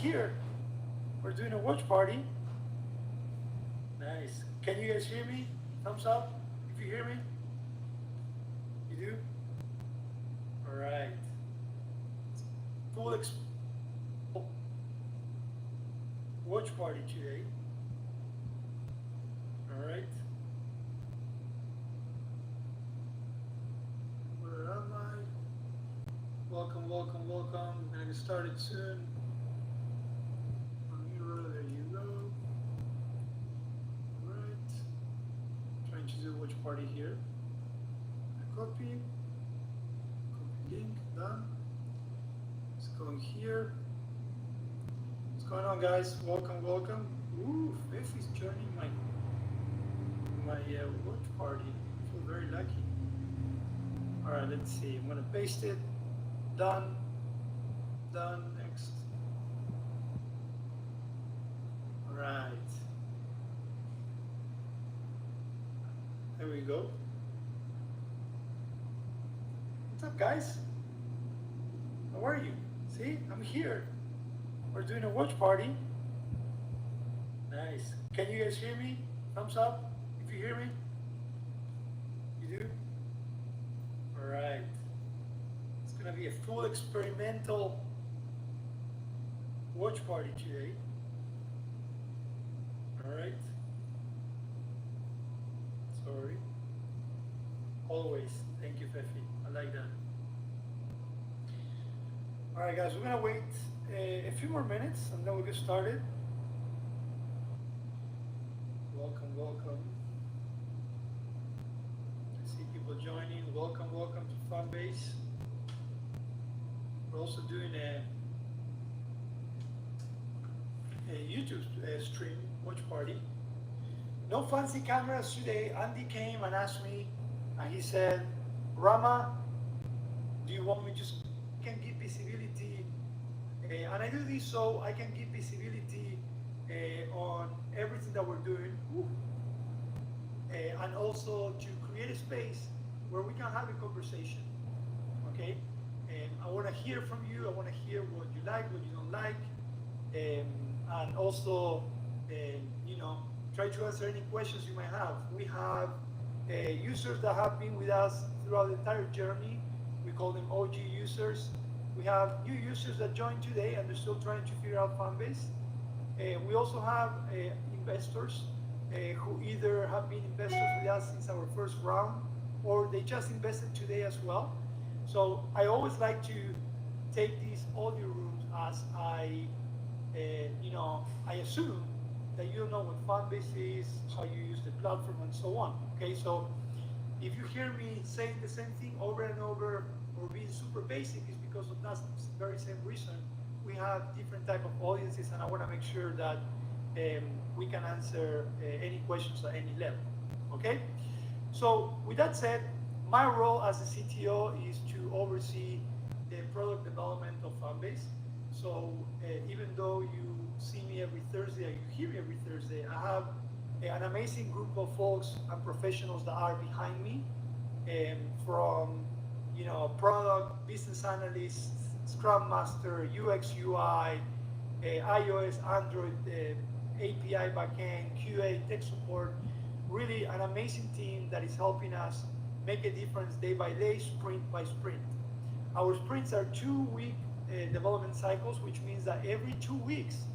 Speaker 11: here. We're doing a watch party. Nice. Can you guys hear me? Thumbs up if you hear me. You do? All right. Full watch party today. All right. Where am I? Welcome, welcome, welcome. We're gonna get started soon. There you go. All right. Trying to do a watch party here. Copy link, done. Let's go in here. What's going on, guys? Welcome, welcome. Ooh, Faith is joining my watch party. I feel very lucky. All right, let's see. I'm gonna paste it. Done. Done. Next. All right. There we go. What's up, guys? How are you? See, I'm here. We're doing a watch party. Nice. Can you guys hear me? Thumbs up if you hear me. You do? All right. It's gonna be a full experimental watch party today. All right. Sorry. Always. Thank you, Fefi. I like that. All right, guys, we're gonna wait a few more minutes and then we'll get started. Welcome, welcome. I see people joining. Welcome, welcome to Fanbase. We're also doing a YouTube stream, watch party. No fancy cameras today. Andy came and asked me, and he said, Rama, do you want me to can give visibility? And I do this so I can give visibility on everything that we're doing, and also to create a space where we can have a conversation. Okay, and I want to hear from you. I want to hear what you like, what you don't like, and also, you know, try to answer any questions you might have. We have users that have been with us throughout the entire journey. We call them OG users. We have new users that joined today and they're still trying to figure out Fanbase. We also have investors who either have been investors with us since our first round or they just invested today as well. So I always like to take these audio rooms as I assume that you don't know what Fanbase is, how you use the platform, and so on. Okay, so if you hear me saying the same thing over and over or being super basic, it's because of that very same reason. We have different type of audiences, and I want to make sure that we can answer any questions at any level. Okay, so with that said, my role as a CTO is to oversee the product development of Fanbase. So even though you see me every Thursday, or you hear me every Thursday, I have an amazing group of folks and professionals that are behind me, from product, business analysts, Scrum Master, UX, UI, iOS, Android, API backend, QA, tech support. Really an amazing team that is helping us make a difference day by day, sprint by sprint. Our sprints are 2-week development cycles, which means that every 2 weeks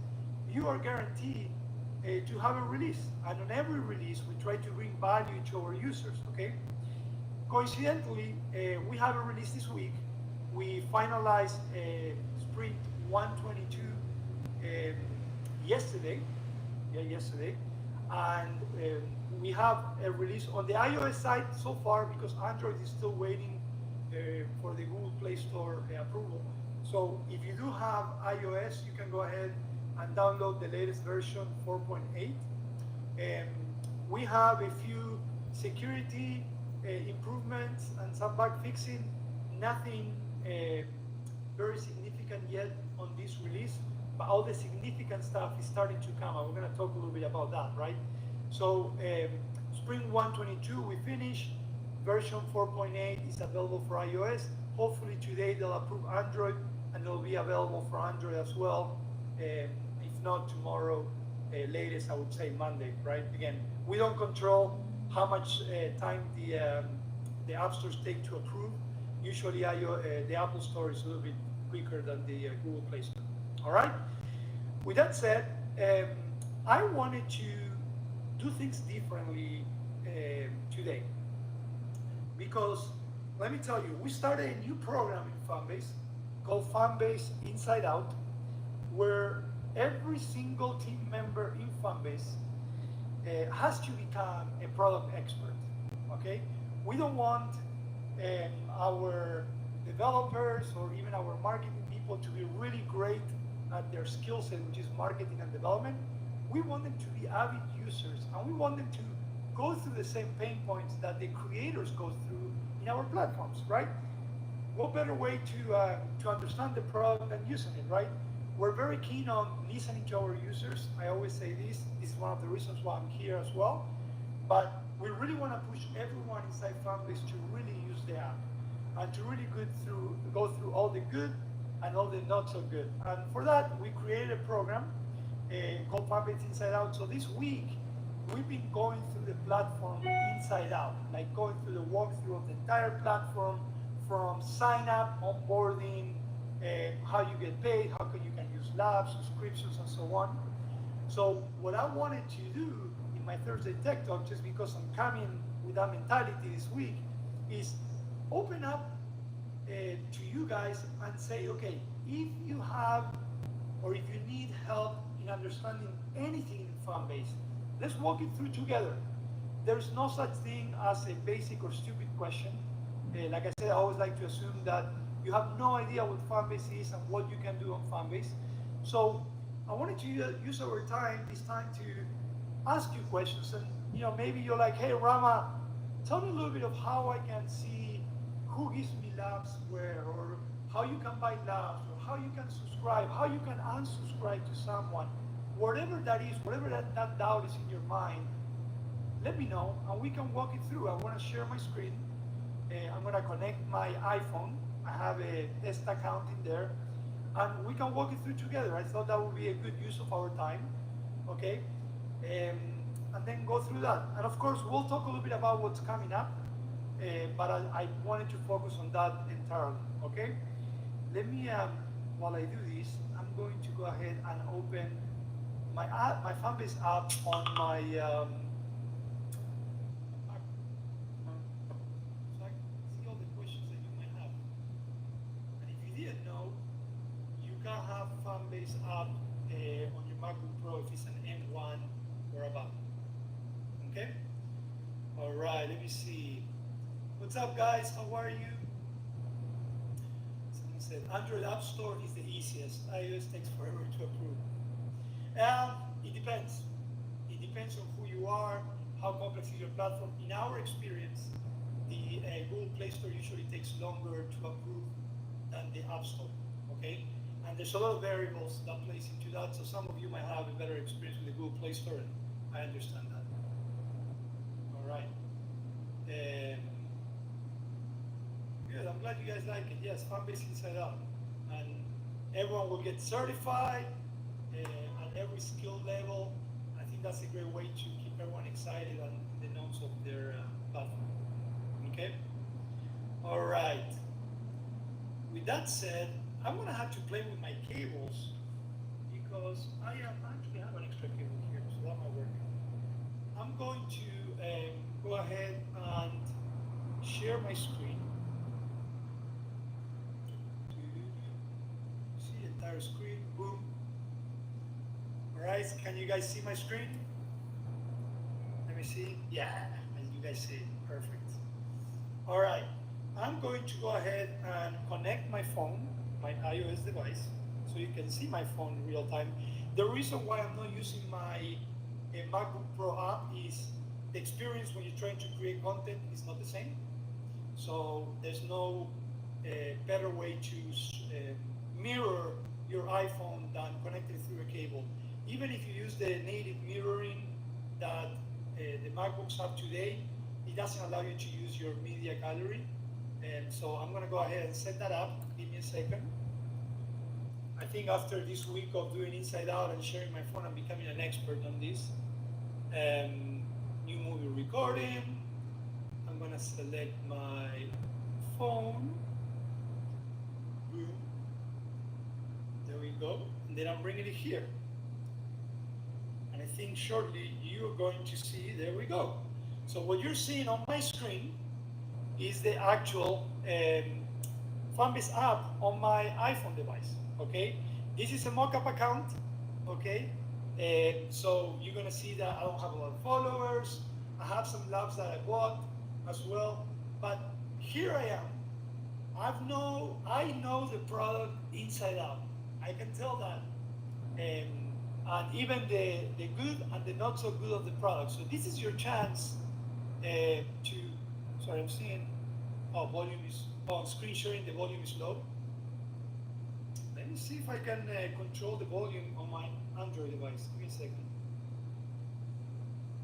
Speaker 11: you are guaranteed to have a release. And on every release, we try to bring value to our users, okay? Coincidentally, we have a release this week. We finalized sprint 122 yesterday, and we have a release on the iOS side so far because Android is still waiting for the Google Play Store approval. So if you do have iOS, you can go ahead and download the latest version 4.8. We have a few security improvements and some bug fixing. Nothing very significant yet on this release, but all the significant stuff is starting to come, and we're going to talk a little bit about that, right? So Spring 122 we finished. Version 4.8 is available for iOS. Hopefully today they'll approve Android, and it'll be available for Android as well. if not tomorrow, latest I would say Monday, right? Again, we don't control how much time the app stores take to approve. Usually the Apple Store is a little bit quicker than the Google Play Store. All right? With that said, I wanted to do things differently today. Because let me tell you, we started a new program in Fanbase called Fanbase Inside Out, where every single team member in Fanbase has to become a product expert. Okay? We don't want our developers or even our marketing people to be really great at their skill set, which is marketing and development. We want them to be avid users, and we want them to go through the same pain points that the creators go through in our platforms, right? What better way to understand the product than using it, right? We're very keen on listening to our users. I always say this is one of the reasons why I'm here as well. But we really want to push everyone inside Fanbase to really use the app and to really go through all the good and all the not so good. And for that, we created a program called Fanbase Inside Out. So this week, we've been going through the platform inside out, like going through the walkthrough of the entire platform, from sign up, onboarding, how you get paid, how you can use labs, subscriptions, and so on. So what I wanted to do in my Thursday Tech Talk, just because I'm coming with that mentality this week, is open up to you guys and say, okay, if you have or if you need help in understanding anything in Fanbase, let's walk it through together. There's no such thing as a basic or stupid question. Like I said, I always like to assume that you have no idea what Fanbase is and what you can do on Fanbase. So I wanted to use our time this time to ask you questions. And maybe you're like, hey, Rama, tell me a little bit of how I can see who gives me labs where, or how you can buy labs, or how you can subscribe, how you can unsubscribe to someone. Whatever that is, whatever that doubt is in your mind, let me know and we can walk it through. I want to share my screen. I'm going to connect my iPhone. I have a test account in there, and we can walk it through together. I thought that would be a good use of our time, okay? And then go through that. And of course, we'll talk a little bit about what's coming up, but I wanted to focus on that entirely, okay? Let me, while I do this, I'm going to go ahead and open my Fanbase app on my so I can see all the questions that you might have. And if you didn't know, you can have Fanbase app on your MacBook Pro if it's an M1 or above. Okay? All right, let me see. What's up, guys? How are you? Someone said Android App Store is the easiest. iOS takes forever to approve. It depends. It depends on who you are, how complex is your platform. In our experience, the Google Play Store usually takes longer to approve than the App Store, okay? And there's a lot of variables that plays into that, so some of you might have a better experience with the Google Play Store, and I understand that. All right. Good, I'm glad you guys like it. Yes, Fanbase Inside Out. And everyone will get certified at every skill level. I think that's a great way to keep everyone excited and the notes of their platform. Okay? All right. With that said, I'm going to have to play with my cables because I actually have an extra cable here, so that might work. I'm going to go ahead and share my screen. See the entire screen, boom. All right, can you guys see my screen? Let me see. Yeah, and you guys see it, perfect. All right, I'm going to go ahead and connect my phone, my iOS device, so you can see my phone in real time. The reason why I'm not using my MacBook Pro app is the experience when you're trying to create content is not the same. So there's no better way to mirror your iPhone than connected through a cable. Even if you use the native mirroring that the MacBooks have today, it doesn't allow you to use your media gallery. And so I'm going to go ahead and set that up. Give me a second. I think after this week of doing Inside Out and sharing my phone, I'm becoming an expert on this. New movie recording. I'm gonna select my phone. Boom. There we go. And then I'm bringing it here. And I think shortly you're going to see, there we go. So what you're seeing on my screen is the actual Fanbase app on my iPhone device, okay? This is a mock-up account, okay? So you're gonna see that I don't have a lot of followers. I have some labs that I bought as well, but here I am. I know the product inside out. I can tell that. And even the good and the not so good of the product. So this is your chance sorry, I'm seeing, screen sharing, the volume is low. Let me see if I can control the volume on my Android device. Give me a second.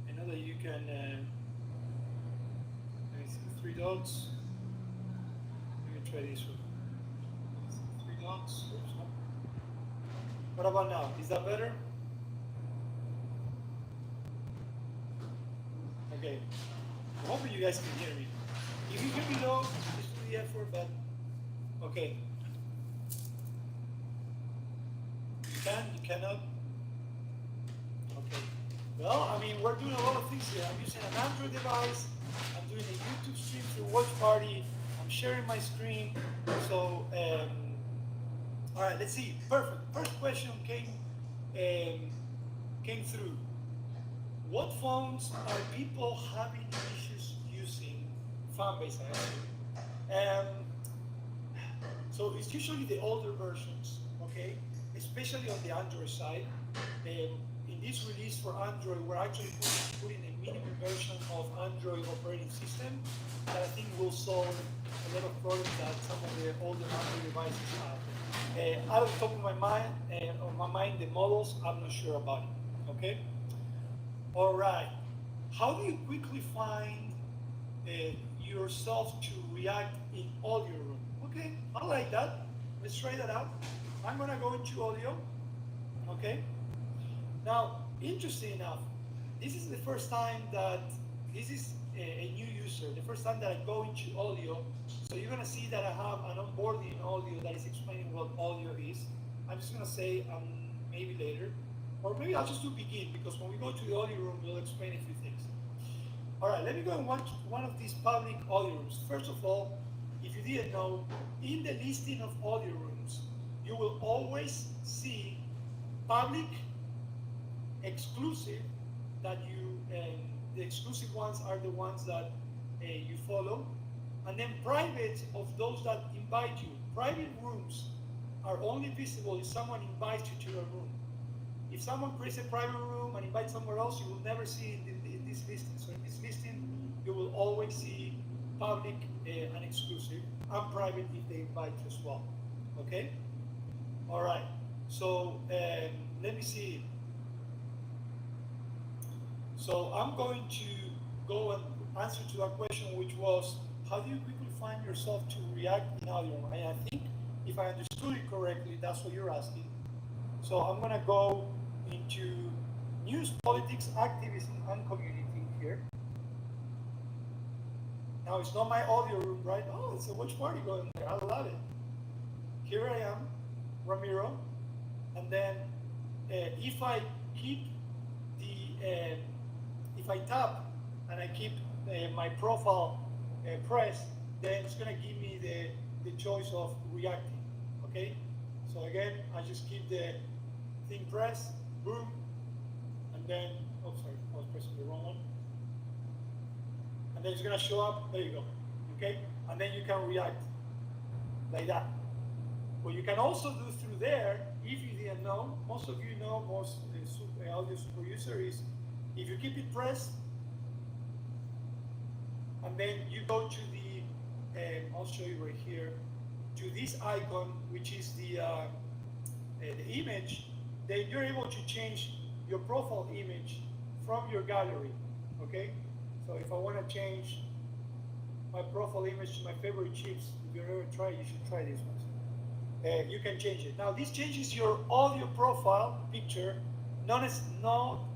Speaker 11: I know that you can, let me see, 3 dots. Let me try this one. 3 dots. Oops, no. What about now? Is that better? Okay. I'm hoping you guys can hear me. If you hear me low, just do the effort, but okay. You can, you cannot. Okay. Well, I mean, we're doing a lot of things here. I'm using an Android device. I'm doing a YouTube stream through Watch Party. I'm sharing my screen. So, all right, let's see. Perfect. First question came through. What phones are people having issues using Fanbase? So it's usually the older versions, okay? Especially on the Android side. In this release for Android, we're actually putting a minimum version of Android operating system that I think will solve a lot of problems that some of the older Android devices have. Out of the top of my mind, the models, I'm not sure about it, okay? All right, how do you quickly find yourself to react in audio room? Okay, I like that. Let's try that out. I'm gonna go into audio, okay? Now, interesting enough, this is the first time that, this is a new user, the first time that I go into audio, so you're gonna see that I have an onboarding audio that is explaining what audio is. I'm just gonna say maybe later, or maybe I'll just do begin, because when we go to the audio room, we'll explain a few things. All right, let me go and watch one of these public audio rooms. First of all, if you didn't know, in the listing of audio rooms, you will always see public, exclusive, that the exclusive ones are the ones that you follow, and then private of those that invite you. Private rooms are only visible if someone invites you to a room. If someone creates a private room and invites somewhere else, you will never see it in this listing. So in this listing, you will always see public and exclusive, and private if they invite you as well. Okay? All right. So let me see. So I'm going to go and answer to that question, which was, how do you quickly find yourself to react in audio? And I think, if I understood it correctly, that's what you're asking. So I'm gonna go into news, politics, activism, and community here. Now it's not my audio room, right? Oh, it's a watch party going there. I love it. Here I am, Ramiro, and then if I keep the, if I tap and I keep my profile pressed, then it's gonna give me the choice of reacting. Okay. So again, I just keep the thing pressed, boom, and then, oh sorry, I was pressing the wrong one. And then it's gonna show up, there you go, okay? And then you can react, like that. What you can also do through there, if you didn't know, most of you know, most audio super user is, if you keep it pressed, and then you go to the, I'll show you right here, to this icon, which is the image, then you're able to change your profile image from your gallery, okay? So if I want to change my profile image to my favorite chips, if you've ever tried, you should try this one. you can change it. Now this changes your audio profile picture, not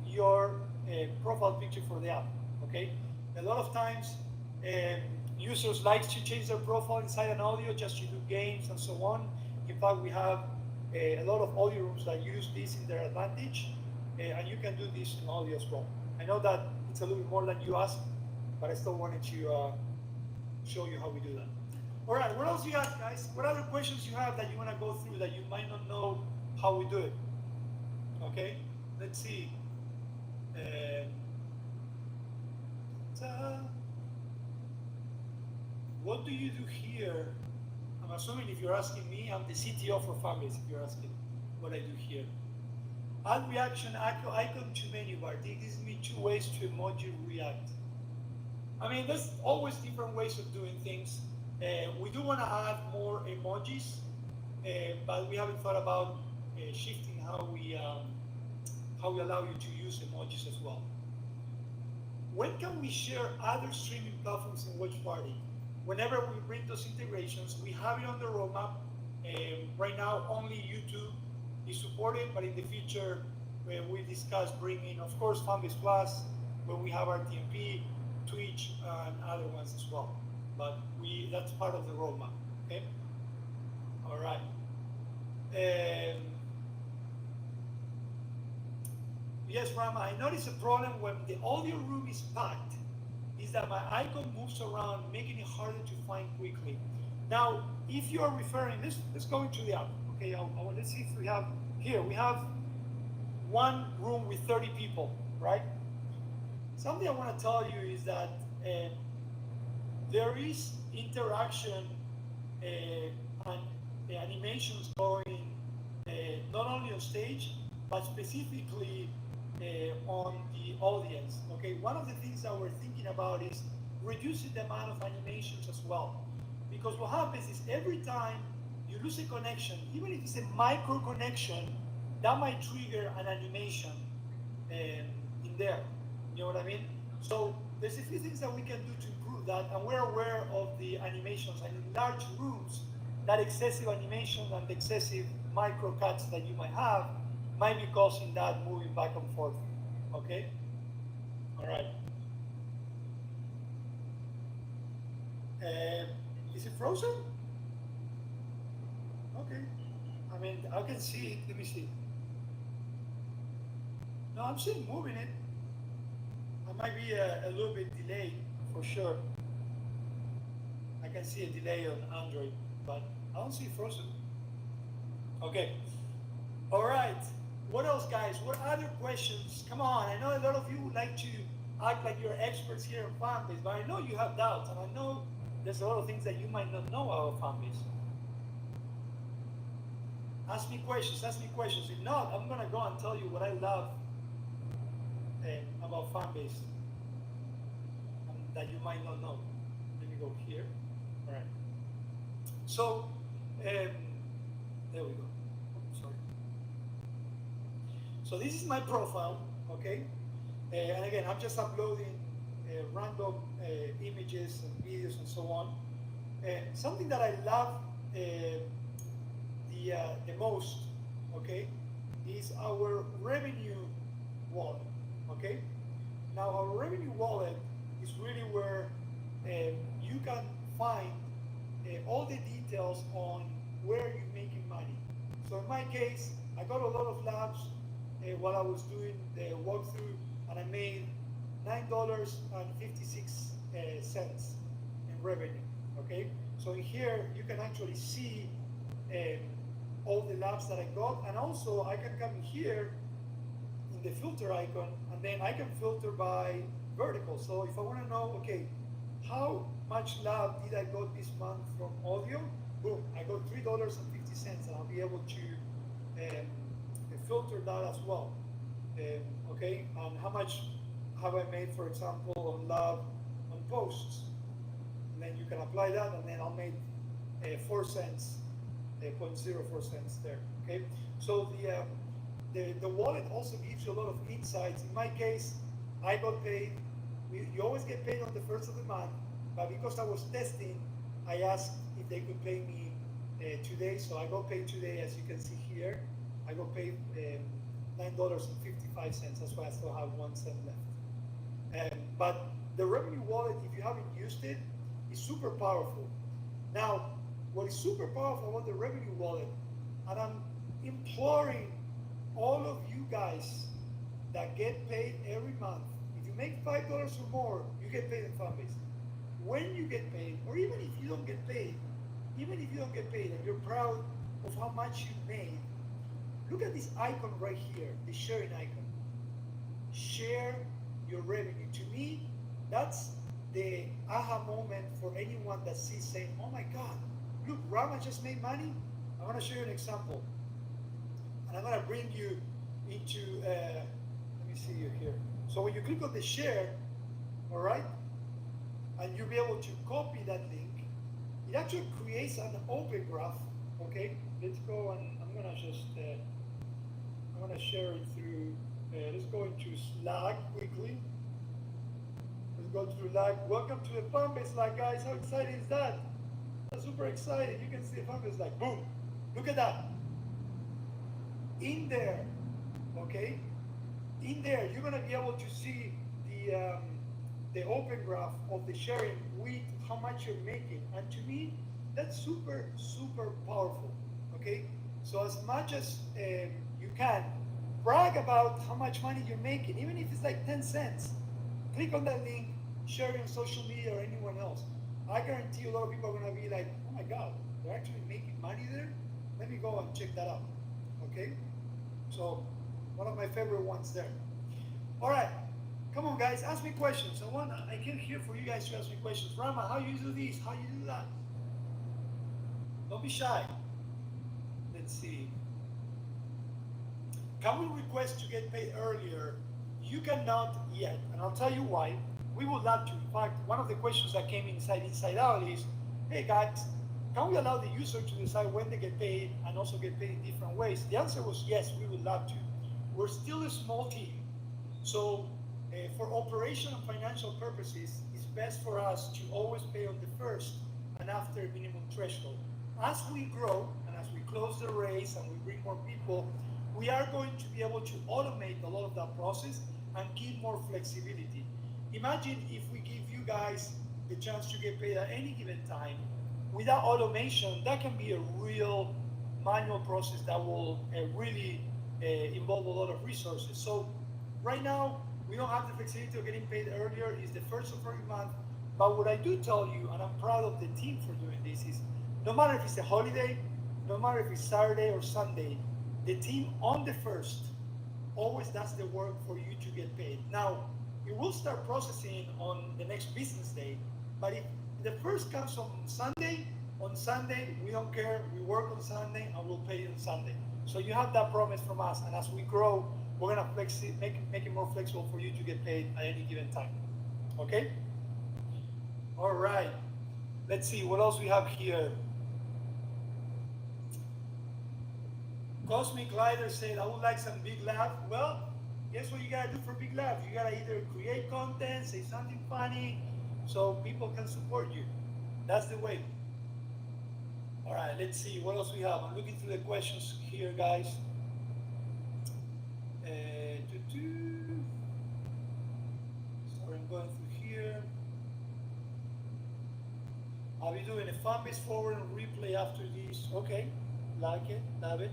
Speaker 11: your profile picture for the app. Okay, a lot of times users like to change their profile inside an audio just to do games and so on. In fact, we have a lot of audio rooms that use this in their advantage, and you can do this in audio as well. I know that it's a little bit more than you asked, but I still wanted to show you how we do that. All right, what else you got, guys? What other questions you have that you want to go through that you might not know how we do it? Okay, let's see. What do you do here? I'm assuming if you're asking me, I'm the CTO for Fanbase. If you're asking what I do here. Add reaction icon to menu bar. This gives me 2 ways to emoji react. I mean, there's always different ways of doing things. We do want to add more emojis, but we haven't thought about shifting how we allow you to use emojis as well. When can we share other streaming platforms in Watch Party? Whenever we bring those integrations, we have it on the roadmap. Right now, only YouTube is supported, but in the future, we discuss bringing, of course, Fanbase Plus, when we have our TMP, Twitch, and other ones as well. But that's part of the roadmap, okay? All right. Yes, Rama, I noticed a problem when the audio room is packed, is that my icon moves around, making it harder to find quickly. Now, if you are referring, let's go into the app, okay? Let's see if we have, here, we have one room with 30 people, right? Something I want to tell you is that there is interaction and animations going not only on stage, but specifically on the audience. Okay, one of the things that we're thinking about is reducing the amount of animations as well. Because what happens is every time you lose a connection, even if it's a micro connection, that might trigger an animation in there. You know what I mean? So there's a few things that we can do to improve that, and we're aware of the animations. And in large rooms, that excessive animation and the excessive micro cuts that you might have might be causing that moving back and forth. Okay? All right. Is it frozen? Okay. I mean, I can see it. Let me see. No, I'm still moving it. I might be a little bit delayed for sure. I can see a delay on Android, but I don't see it frozen. Okay. All right. What else, guys? What other questions? Come on. I know a lot of you would like to act like you're experts here on Fanbase, but I know you have doubts, and I know there's a lot of things that you might not know about Fanbase. Ask me questions. Ask me questions. If not, I'm gonna go and tell you what I love about Fanbase that you might not know. Let me go here. All right. So there we go. Sorry. So this is my profile, okay? And again, I'm just uploading random images and videos and so on. Something that I love the most, okay, is our revenue wallet, okay? Now, our revenue wallet is really where you can find all the details on where you're making money. So in my case, I got a lot of labs while I was doing the walkthrough, and I made $9.56 in revenue, okay? So in here, you can actually see all the labs that I got, and also I can come here in the filter icon, and then I can filter by vertical. So if I want to know, okay, how much lab did I got this month from audio? Boom, I got $3.50, and I'll be able to filter that as well. Okay, and how much have I made, for example, on lab on posts? And then you can apply that, and then I'll make 4 cents, 0.04 cents there. Okay, so the wallet also gives you a lot of insights. In my case, I got paid. You always get paid on the first of the month, but because I was testing, I asked if they could pay me today, so I got paid today, as you can see here. I got paid $9.55. That's why I still have 1 cent left. But the revenue wallet, if you haven't used it, is super powerful. Now, what is super powerful about the revenue wallet, and I'm imploring all of you guys that get paid every month, if you make $5 or more, you get paid in Fanbase. When you get paid, or even if you don't get paid, and you're proud of how much you made, look at this icon right here, the sharing icon. Share your revenue. To me, that's the aha moment for anyone that sees saying, oh my God, look, Rama just made money. I want to show you an example. And I'm going to bring you into, let me see you here. So when you click on the share, all right, and you'll be able to copy that link, it actually creates an open graph, okay? Let's go and I'm going to just, I'm going to share it through, let's go into Slack quickly. Let's go to Slack. Welcome to the Fanbase Slack, guys. How exciting is that? That's super exciting. You can see the Fanbase Slack. Boom. Look at that. In there, okay? In there, you're gonna be able to see the open graph of the sharing with how much you're making. And to me, that's super, super powerful, okay? So as much as you can, brag about how much money you're making, even if it's like 10 cents. Click on that link, share it on social media or anyone else. I guarantee a lot of people are gonna be like, oh my God, they're actually making money there? Let me go and check that out, okay? So, one of my favorite ones there. All right, come on guys, ask me questions. I came here for you guys to ask me questions. Rama, how you do this? How you do that? Don't be shy. Let's see. Can we request to get paid earlier? You cannot yet, and I'll tell you why. We would love to. In fact, one of the questions that came inside out is, hey guys, can we allow the user to decide when they get paid and also get paid in different ways? The answer was yes, we would love to. We're still a small team, so for operation and financial purposes, it's best for us to always pay on the first and after minimum threshold. As we grow and as we close the race and we bring more people, we are going to be able to automate a lot of that process and give more flexibility. Imagine if we give you guys the chance to get paid at any given time. Without automation, that can be a real manual process that will really involve a lot of resources. So right now, we don't have the flexibility of getting paid earlier. It's the first of every month. But what I do tell you, and I'm proud of the team for doing this, is no matter if it's a holiday, no matter if it's Saturday or Sunday, the team on the first always does the work for you to get paid. Now, it will start processing on the next business day, but if the first comes on Sunday, we don't care. We work on Sunday and we'll pay you on Sunday. So you have that promise from us, and as we grow, we're gonna make it more flexible for you to get paid at any given time. Okay? All right. Let's see what else we have here. Cosmic Glider said, I would like some big laugh. Well, guess what you gotta do for big laugh? You gotta either create content, say something funny, so people can support you. That's the way. All right, let's see what else we have. I'm looking through the questions here, guys. Sorry, I'm going through here. I'll be doing a Fanbase forward and replay after this. Okay, like it, love it.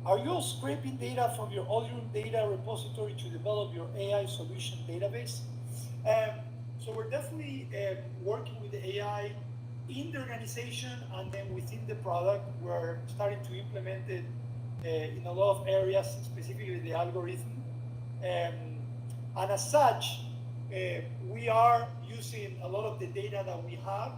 Speaker 11: Are you all scraping data from your Alll data repository to develop your AI solution database? So we're definitely working with the AI in the organization, and then within the product, we're starting to implement it in a lot of areas, specifically the algorithm. And as such, we are using a lot of the data that we have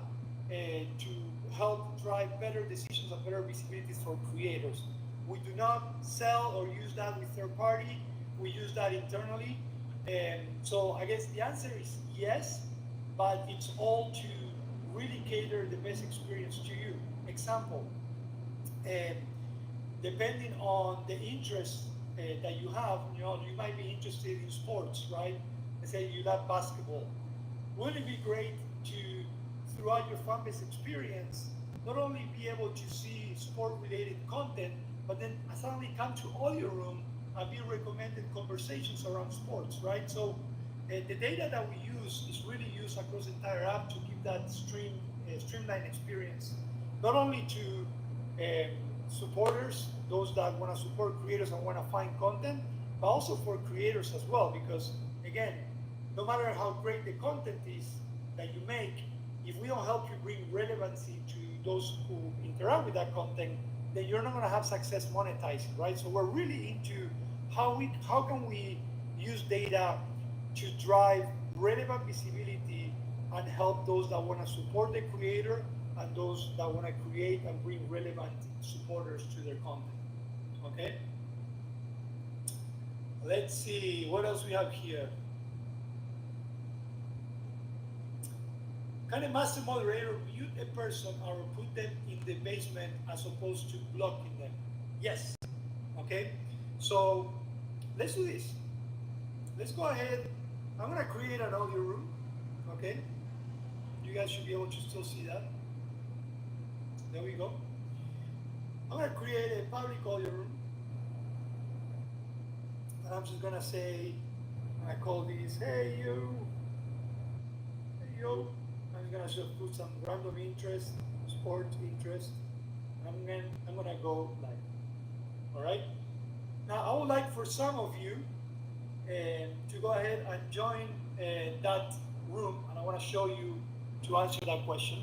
Speaker 11: to help drive better decisions and better visibilities for creators. We do not sell or use that with third party. We use that internally. So I guess the answer is yes, but it's all to really cater the best experience to you. Example, depending on the interest that you have, you might be interested in sports, right? Let's say you love basketball. Wouldn't it be great to, throughout your Fanbase experience, not only be able to see sport-related content, but then suddenly come to audio room and be recommended conversations around sports, right? So the data that we use is really used across the entire app to give that streamlined experience, not only to supporters, those that want to support creators and want to find content, but also for creators as well, because again, no matter how great the content is that you make, if we don't help you bring relevancy to those who interact with that content, then you're not going to have success monetizing, right? So we're really into how can we use data to drive relevant visibility and help those that want to support the creator and those that want to create and bring relevant supporters to their content. Okay? Let's see what else we have here. Can a master moderator mute a person or put them in the basement as opposed to blocking them? Yes. Okay? So let's do this. Let's go ahead. I'm going to create an audio room. Okay? You guys should be able to still see that. There we go. I'm going to create a public audio room. And I'm just going to say, I call this, hey you. Hey yo. I'm going to just put some random interest, sport interest. I'm going to go live. All right? Now, I would like for some of you to go ahead and join that room, and I want to show you to answer that question.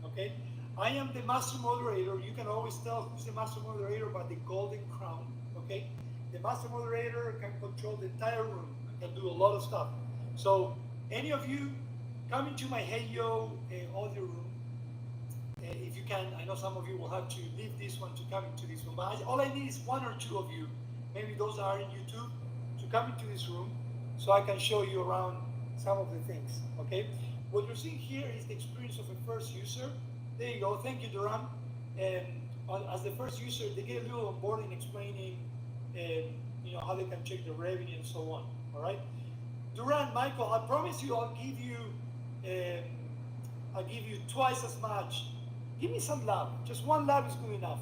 Speaker 11: Okay? I am the master moderator. You can always tell who's the master moderator by the golden crown. Okay? The master moderator can control the entire room and can do a lot of stuff. So, any of you come into my Hey Yo audio room. If you can, I know some of you will have to leave this one to come into this room, but all I need is one or two of you, maybe those that are in YouTube, to come into this room so I can show you around some of the things, okay? What you're seeing here is the experience of a first user. There you go, thank you, Duran. And as the first user, they get a little onboarding explaining how they can check the revenue and so on, all right? Duran, Michael, I promise you I'll give you twice as much. Give me some love. Just one love is good enough.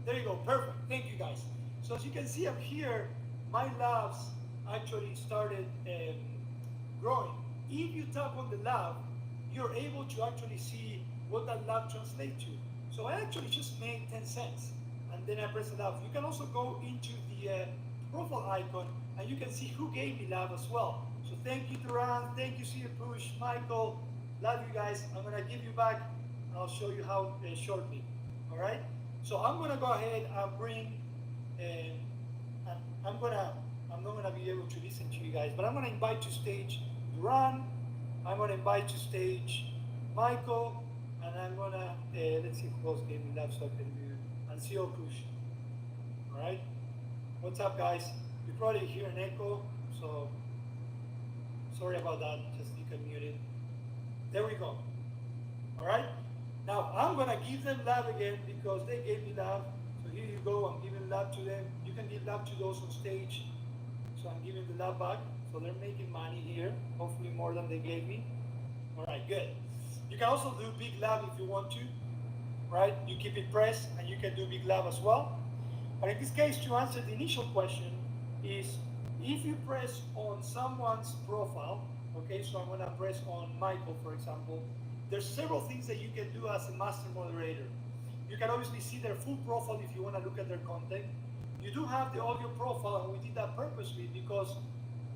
Speaker 11: There you go. Perfect. Thank you, guys. So as you can see up here, my loves actually started growing. If you tap on the love, you're able to actually see what that love translates to. So I actually just made 10 cents, and then I press the love. You can also go into the profile icon, and you can see who gave me love as well. So thank you, Duran. Thank you, See You Push, Michael. Love you guys. I'm gonna give you back. I'll show you how shortly. All right. So I'm gonna go ahead and bring. I'm not gonna be able to listen to you guys, but I'm gonna invite to stage Duran. I'm gonna invite to stage Michael, and I'm gonna let's see who else gave me love so I can do and See You Push. All right. What's up, guys? You probably hear an echo, so sorry about that. Just you can mute it. There we go. All right. Now I'm gonna give them love again because they gave me love. So here you go. I'm giving love to them. You can give love to those on stage. So I'm giving the love back. So they're making money here. Hopefully more than they gave me. All right. Good. You can also do big love if you want to. Right. You keep it pressed, and you can do big love as well. But in this case, to answer the initial question, is if you press on someone's profile. Okay, so I'm going to press on Michael, for example. There's several things that you can do as a master moderator. You can obviously see their full profile if you want to look at their content. You do have the audio profile, and we did that purposely because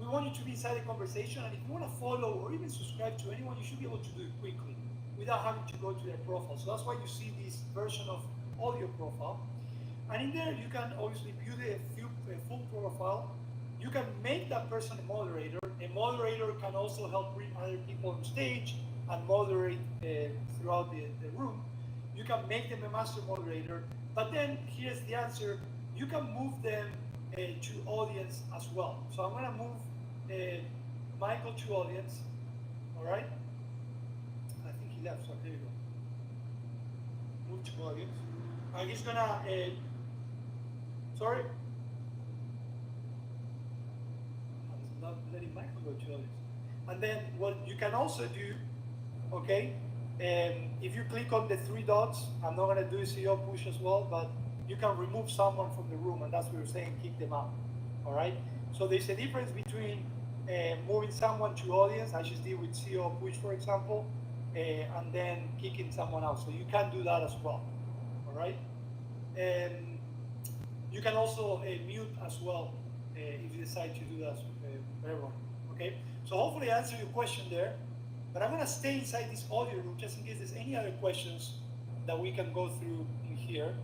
Speaker 11: we want you to be inside the conversation. And if you want to follow or even subscribe to anyone, you should be able to do it quickly without having to go to their profile. So that's why you see this version of audio profile. And in there, you can obviously view the full profile. You can make that person a moderator. A moderator can also help bring other people on stage and moderate throughout the room. You can make them a master moderator, but then here's the answer. You can move them to audience as well. So I'm gonna move Michael to audience, all right? I think he left, so there you go. Move to audience. And he's gonna, sorry? Not letting Michael go to audience. And then what you can also do, okay, If you click on the three dots, I'm not gonna do a CEO push as well, but you can remove someone from the room, and that's what we're saying, kick them out. All right. So there's a difference between moving someone to audience, I just did with CEO push, for example, and then kicking someone out. So you can do that as well. All right. You can also mute as well if you decide to do that for everyone. Okay. So hopefully I answered your question there. But I'm gonna stay inside this audio room just in case there's any other questions that we can go through in here.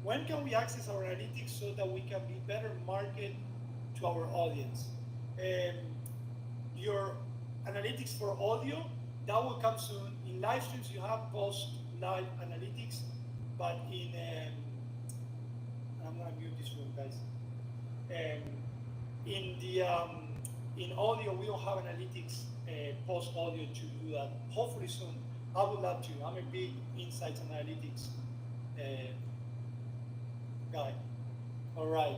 Speaker 11: When can we access our analytics so that we can be better market to our audience? Your analytics for audio, that will come soon. In live streams, you have post live analytics, but in, I'm gonna mute this room, guys. In audio, we don't have analytics post audio to do that. Hopefully soon. I would love to. I'm a big insights analytics guy. All right.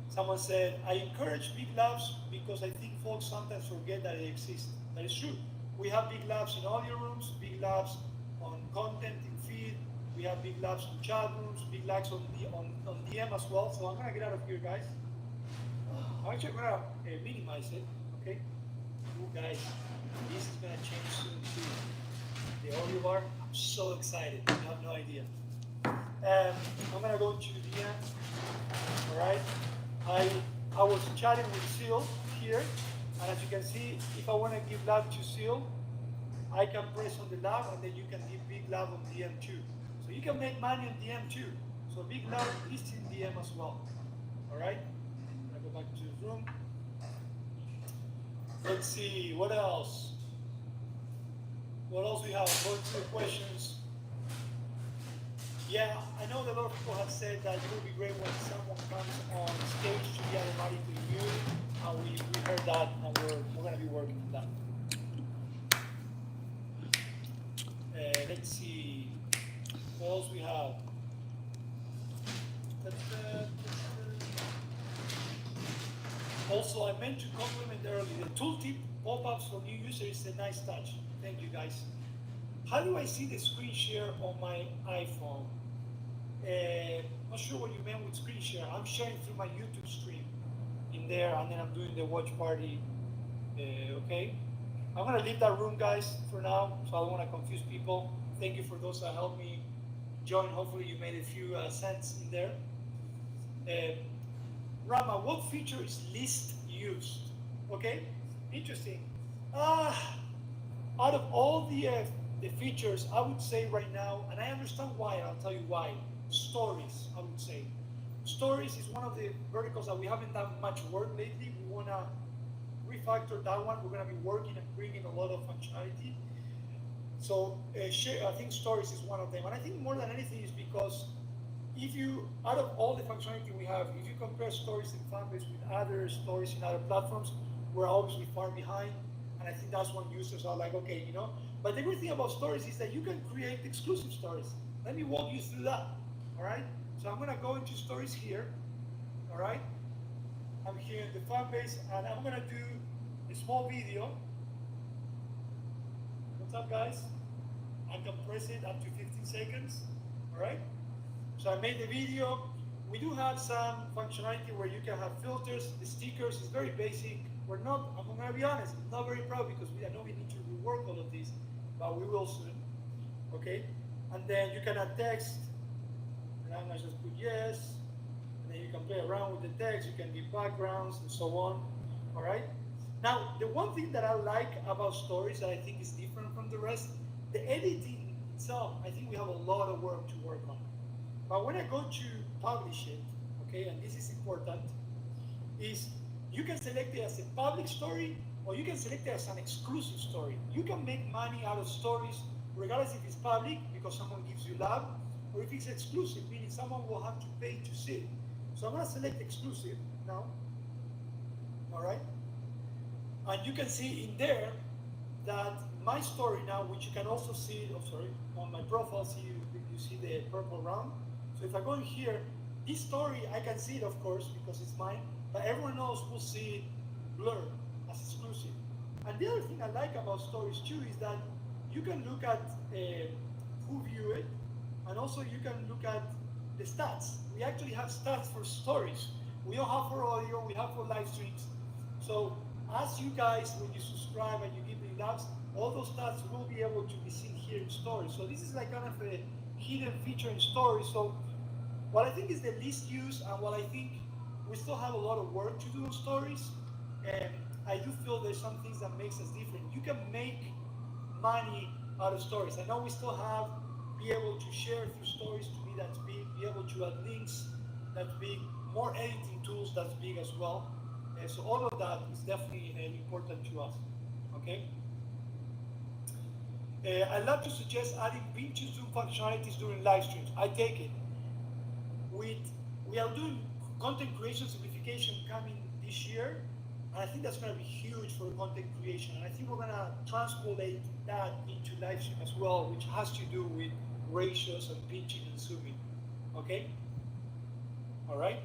Speaker 11: Someone said, I encourage big labs because I think folks sometimes forget that they exist. That is true. We have big labs in audio rooms, big labs on content in feed. We have big labs on chat rooms, big labs on DM as well. So I'm gonna get out of here, guys. I'm actually gonna minimize it, okay? Ooh, guys, this is gonna change soon too. The audio bar, I'm so excited. You have no idea. I'm gonna go to the end. All right. I was chatting with Seal here, and as you can see, if I want to give lab to Seal, I can press on the lab, and then you can give big lab on DM too. So you can make money on DM too. So big lab is in DM as well. All right. I'm gonna go back to the room. Let's see what else. What else we have? Going through the questions. Yeah, I know that a lot of people have said that it would be great when someone comes on stage to be automatically muted, and we heard that, and we're going to be working on that. Let's see, what else we have? Also, I meant to compliment earlier, the tooltip pop-ups for new users is a nice touch. Thank you, guys. How do I see the screen share on my iPhone? Not sure what you meant with screen share. I'm sharing through my YouTube stream in there, and then I'm doing the watch party. Okay, I'm gonna leave that room, guys, for now, so I don't want to confuse people. Thank you for those that helped me join. Hopefully, you made a few cents in there. Rama, what feature is least used? Okay, interesting. Out of all the features, I would say right now, and I understand why, I'll tell you why. Stories, I would say. Stories is one of the verticals that we haven't done much work lately. We want to refactor that one. We're going to be working and bringing a lot of functionality. So I think stories is one of them. And I think more than anything is because if you, out of all the functionality we have, if you compare stories in Fanbase with other stories in other platforms, we're obviously far behind. And I think that's when users are like, okay, you know. But the good thing about stories is that you can create exclusive stories. Let me walk you through that. All right. So I'm gonna go into stories here. All right. I'm here in the Fanbase, and I'm gonna do a small video. What's up, guys? I can press it up to 15 seconds. All right. So I made the video. We do have some functionality where you can have filters. The stickers is very basic. We're not, I'm gonna be honest, I'm not very proud because I know we need to rework all of this, but we will soon. Okay? And then you can add text, and I'm gonna just put yes, and then you can play around with the text, you can give backgrounds and so on. All right? Now, the one thing that I like about stories that I think is different from the rest, the editing itself, I think we have a lot of work to work on. But when I go to publish it, okay, and this is important, is you can select it as a public story, or you can select it as an exclusive story. You can make money out of stories, regardless if it's public, because someone gives you love, or if it's exclusive, meaning someone will have to pay to see it. So I'm gonna select exclusive now, all right? And you can see in there that my story now, which you can also see, on my profile, you see the purple round. So if I go in here, this story, I can see it, of course, because it's mine, but everyone else will see it blurred as exclusive. And the other thing I like about stories too is that you can look at who view it, and also you can look at the stats. We actually have stats for stories. We don't have for audio, we have for live streams. So as you guys, when you subscribe and you give me loves, all those stats will be able to be seen here in stories. So this is like kind of a hidden feature in stories. So what I think is the least used, and what I think we still have a lot of work to do in stories, and I do feel there's some things that makes us different. You can make money out of stories. I know we still have be able to share through stories to be that's big, be able to add links that's big, more editing tools that's big as well. And so all of that is definitely important to us. Okay. I'd love to suggest adding pinch to zoom functionalities during live streams. I take it. We are doing content creation simplification coming this year, and I think that's going to be huge for content creation. And I think we're going to transpolate that into live stream as well, which has to do with ratios and pinching and zooming. Okay? All right?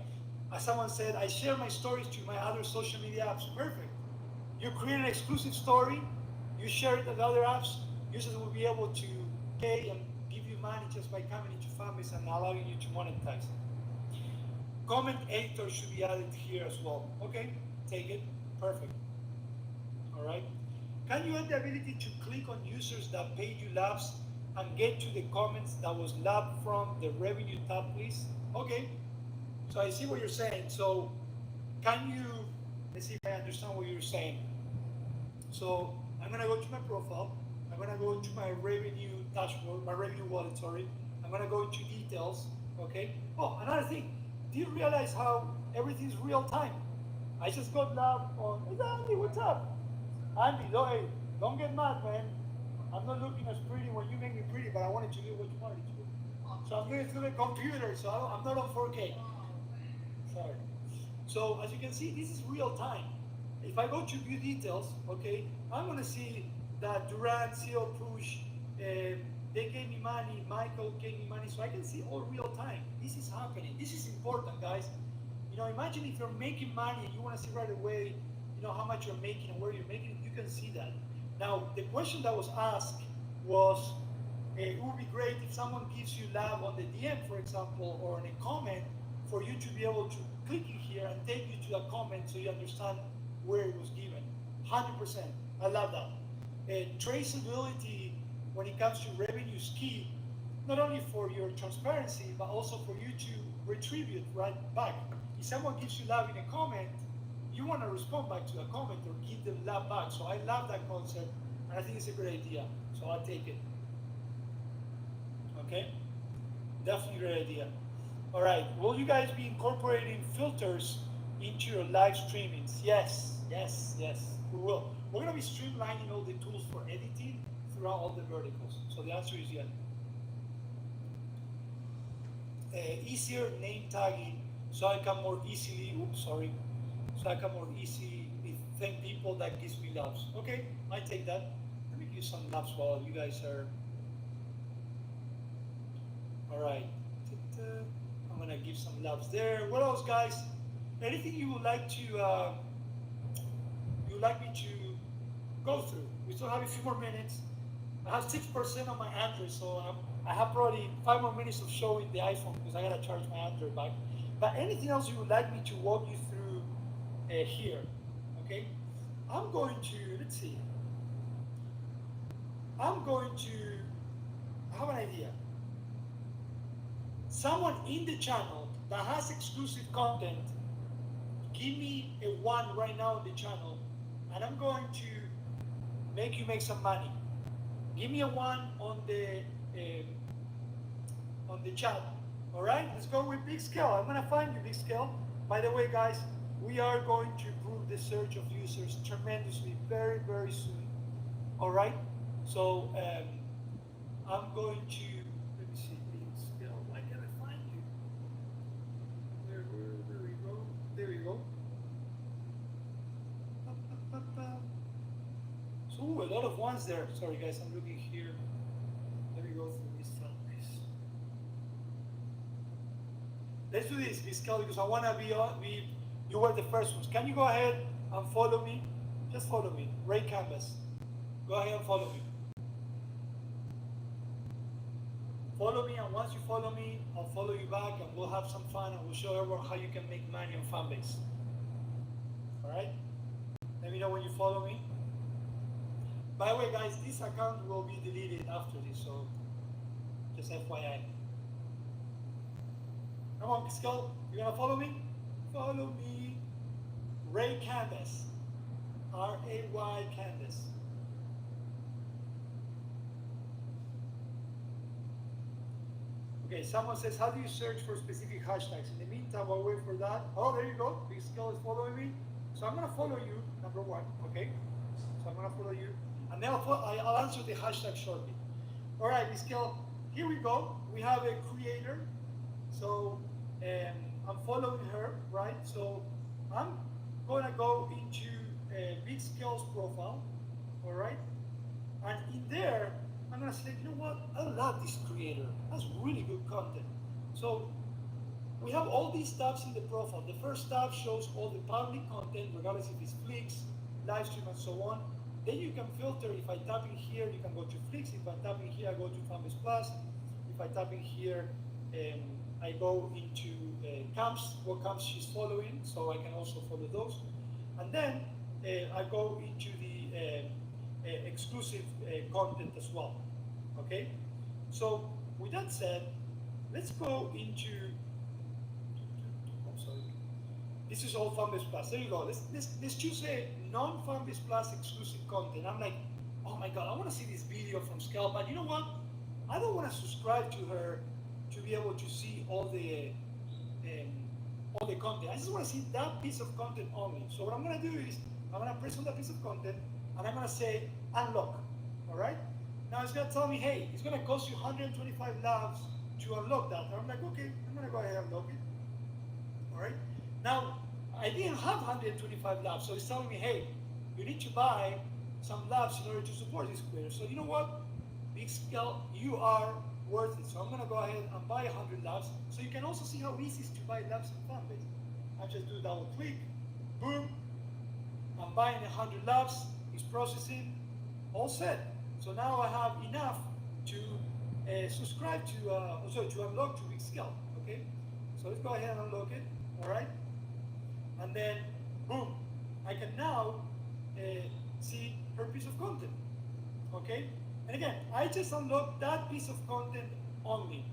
Speaker 11: As someone said, I share my stories to my other social media apps. Perfect. You create an exclusive story, you share it with other apps, users will be able to pay and give you money just by coming into Fanbase and allowing you to monetize. Comment editor should be added here as well. Okay, take it. Perfect. All right. Can you add the ability to click on users that paid you labs and get to the comments that was lab from the revenue tab, please? Okay. So I see what you're saying. So can you, let's see if I understand what you're saying. So I'm going to go to my profile. I'm going to go to my revenue dashboard, my revenue wallet, sorry. I'm going to go into details, okay? Oh, another thing. Do you realize how everything's real time? I just got love on, hey, Andy, what's up? Andy, don't get mad, man. I'm not looking as pretty when you make me pretty, but I wanted to do what you wanted to do. So I'm doing it through the computer, so I'm not on 4K. Sorry. So as you can see, this is real time. If I go to view details, okay, I'm going to see that Durant, CEO Push, they gave me money, Michael gave me money, so I can see all real time. This is happening. This is important, guys. You know, imagine if you're making money and you want to see right away, you know, how much you're making and where you're making it, you can see that. Now, the question that was asked was, it would be great if someone gives you love on the DM, for example, or in a comment, for you to be able to click in here and take you to a comment so you understand where it was given. 100%. I love that. Traceability when it comes to revenue is key, not only for your transparency, but also for you to retrieve it right back. If someone gives you love in a comment, you want to respond back to a comment or give them love back. So I love that concept, and I think it's a great idea. So I'll take it. Okay? Definitely a great idea. All right. Will you guys be incorporating filters into your live streamings? Yes, yes, yes. We will. We're going to be streamlining all the tools for editing throughout all the verticals. So the answer is yes. Easier name tagging so I can more easily, so I can more easily thank people that gives me loves. Okay, I take that. Let me give you some loves while you guys are. All right. I'm going to give some loves there. What else, guys? Anything you would like to, me to go through? We still have a few more minutes. I have 6% on my Android, so I have probably 5 more minutes of showing the iPhone because I gotta charge my Android back. But anything else you would like me to walk you through here? Okay, I'm going to, let's see. I have an idea. Someone in the channel that has exclusive content, give me a 1 right now in the channel, and I'm going to make you make some money. Give me a 1 on the chat. All right, let's go with Big Scale. I'm gonna find you, Big Scale. By the way, guys, we are going to improve the search of users tremendously very, very soon. All right, so I'm going to, let me see, Big Scale. Why can't I find you? There we go. There we go. So a lot of ones there. Sorry guys, I'm looking here. Let me go through this Fanbase. Let's do this, Vizcal, because I want to be, you were the first ones. Can you go ahead and follow me? Just follow me. Ray Canvas. Go ahead and follow me. Follow me, and once you follow me, I'll follow you back, and we'll have some fun, and we'll show everyone how you can make money on Fanbase. All right? Let me know when you follow me. By the way, guys, this account will be deleted after this, so just FYI. Come on, Skull, you gonna follow me? Follow me. Ray Canvas. R-A-Y Canvas. Okay, someone says, how do you search for specific hashtags? In the meantime, I'll wait for that. Oh, there you go. Big Skill is following me. So I'm going to follow you, number one, okay? So I'm going to follow you. And then I'll answer the hashtag shortly. All right, Big Skill, here we go. We have a creator. So I'm following her, right? So I'm going to go into Big Skill's profile, all right? And in there, I'm gonna say, you know what? I love this creator. That's really good content. So we have all these tabs in the profile. The first tab shows all the public content, regardless if it's Flicks, live stream, and so on. Then you can filter. If I tap in here, you can go to Flicks. If I tap in here, I go to Fanbase Plus. If I tap in here, I go into camps, what camps she's following, so I can also follow those. And then I go into the exclusive content as well. Okay, so with that said, let's go into. I'm sorry. This is all Fanbase Plus. There you go. Let's choose a non-Fanbase Plus exclusive content. I'm like, oh my god, I want to see this video from Scalp, but you know what? I don't want to subscribe to her to be able to see all the content. I just want to see that piece of content only. So what I'm going to do is I'm going to press on that piece of content and I'm going to say unlock. All right. Now it's going to tell me, hey, it's going to cost you 125 labs to unlock that. And I'm like, okay, I'm going to go ahead and unlock it. All right. Now I didn't have 125 labs, so it's telling me, hey, you need to buy some labs in order to support this creator. So you know what? Big Scale, you are worth it. So I'm going to go ahead and buy 100 labs. So you can also see how easy it is to buy labs in Fanbase. I just do double click, boom. I'm buying 100 labs. It's processing, all set. So now I have enough to subscribe to, to unlock to Big Scale. Okay. So let's go ahead and unlock it. All right. And then, boom, I can now see her piece of content. Okay. And again, I just unlocked that piece of content only.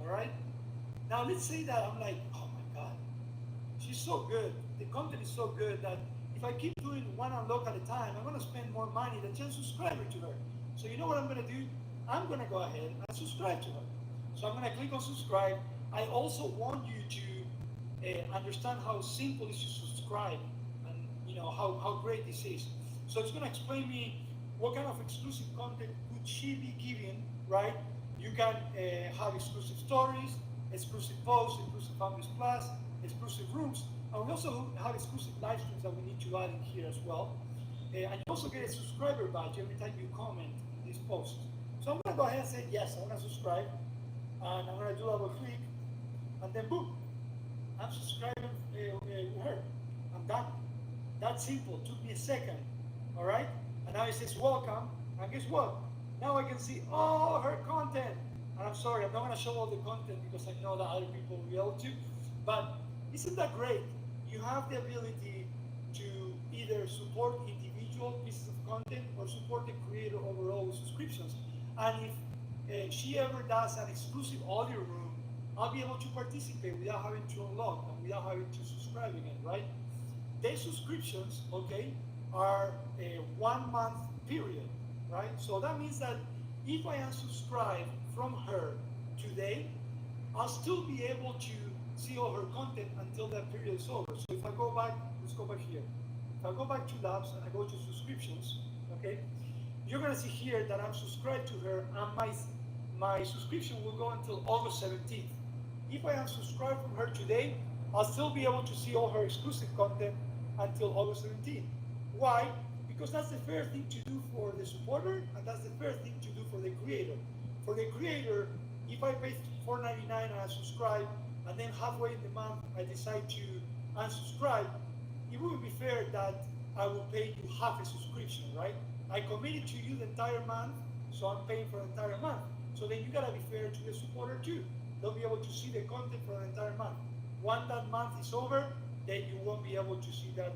Speaker 11: All right. Now let's say that I'm like, oh my God, she's so good. The content is so good that if I keep doing one unlock at a time, I'm going to spend more money than just subscribing to her. So you know what I'm going to do? I'm going to go ahead and subscribe to her. So I'm going to click on subscribe. I also want you to understand how simple it is to subscribe and you know how great this is. So it's going to explain me what kind of exclusive content could she be giving, right? You can have exclusive stories, exclusive posts, exclusive Fanbase Plus, exclusive rooms, and we also have exclusive live streams that we need to add in here as well. And you also get a subscriber badge every time you comment in this post. So I'm going to go ahead and say, yes, I want to subscribe. And I'm going to do double click. And then boom, I'm subscribing with her. I'm done. That's simple. Took me a second. All right? And now it says welcome. And guess what? Now I can see all her content. And I'm sorry, I'm not going to show all the content because I know that other people will be able to. But isn't that great? You have the ability to either support individual pieces of content or support the creator overall with subscriptions. And if she ever does an exclusive audio room, I'll be able to participate without having to unlock and without having to subscribe again, right? Their subscriptions, okay, are a 1 month period, right? So that means that if I unsubscribe from her today, I'll still be able to see all her content until that period is over. So if I go back, let's go back here. If I go back to labs and I go to subscriptions, okay, you're gonna see here that I'm subscribed to her and my subscription will go until August 17th. If I unsubscribe from her today, I'll still be able to see all her exclusive content until August 17th. Why? Because that's the fair thing to do for the supporter and that's the fair thing to do for the creator. For the creator, if I pay $4.99 and I subscribe, and then halfway in the month I decide to unsubscribe, it would be fair that I will pay you half a subscription, right? I committed to you the entire month, so I'm paying for the entire month. So then you gotta be fair to the supporter too. They'll be able to see the content for the entire month. Once that month is over, then you won't be able to see that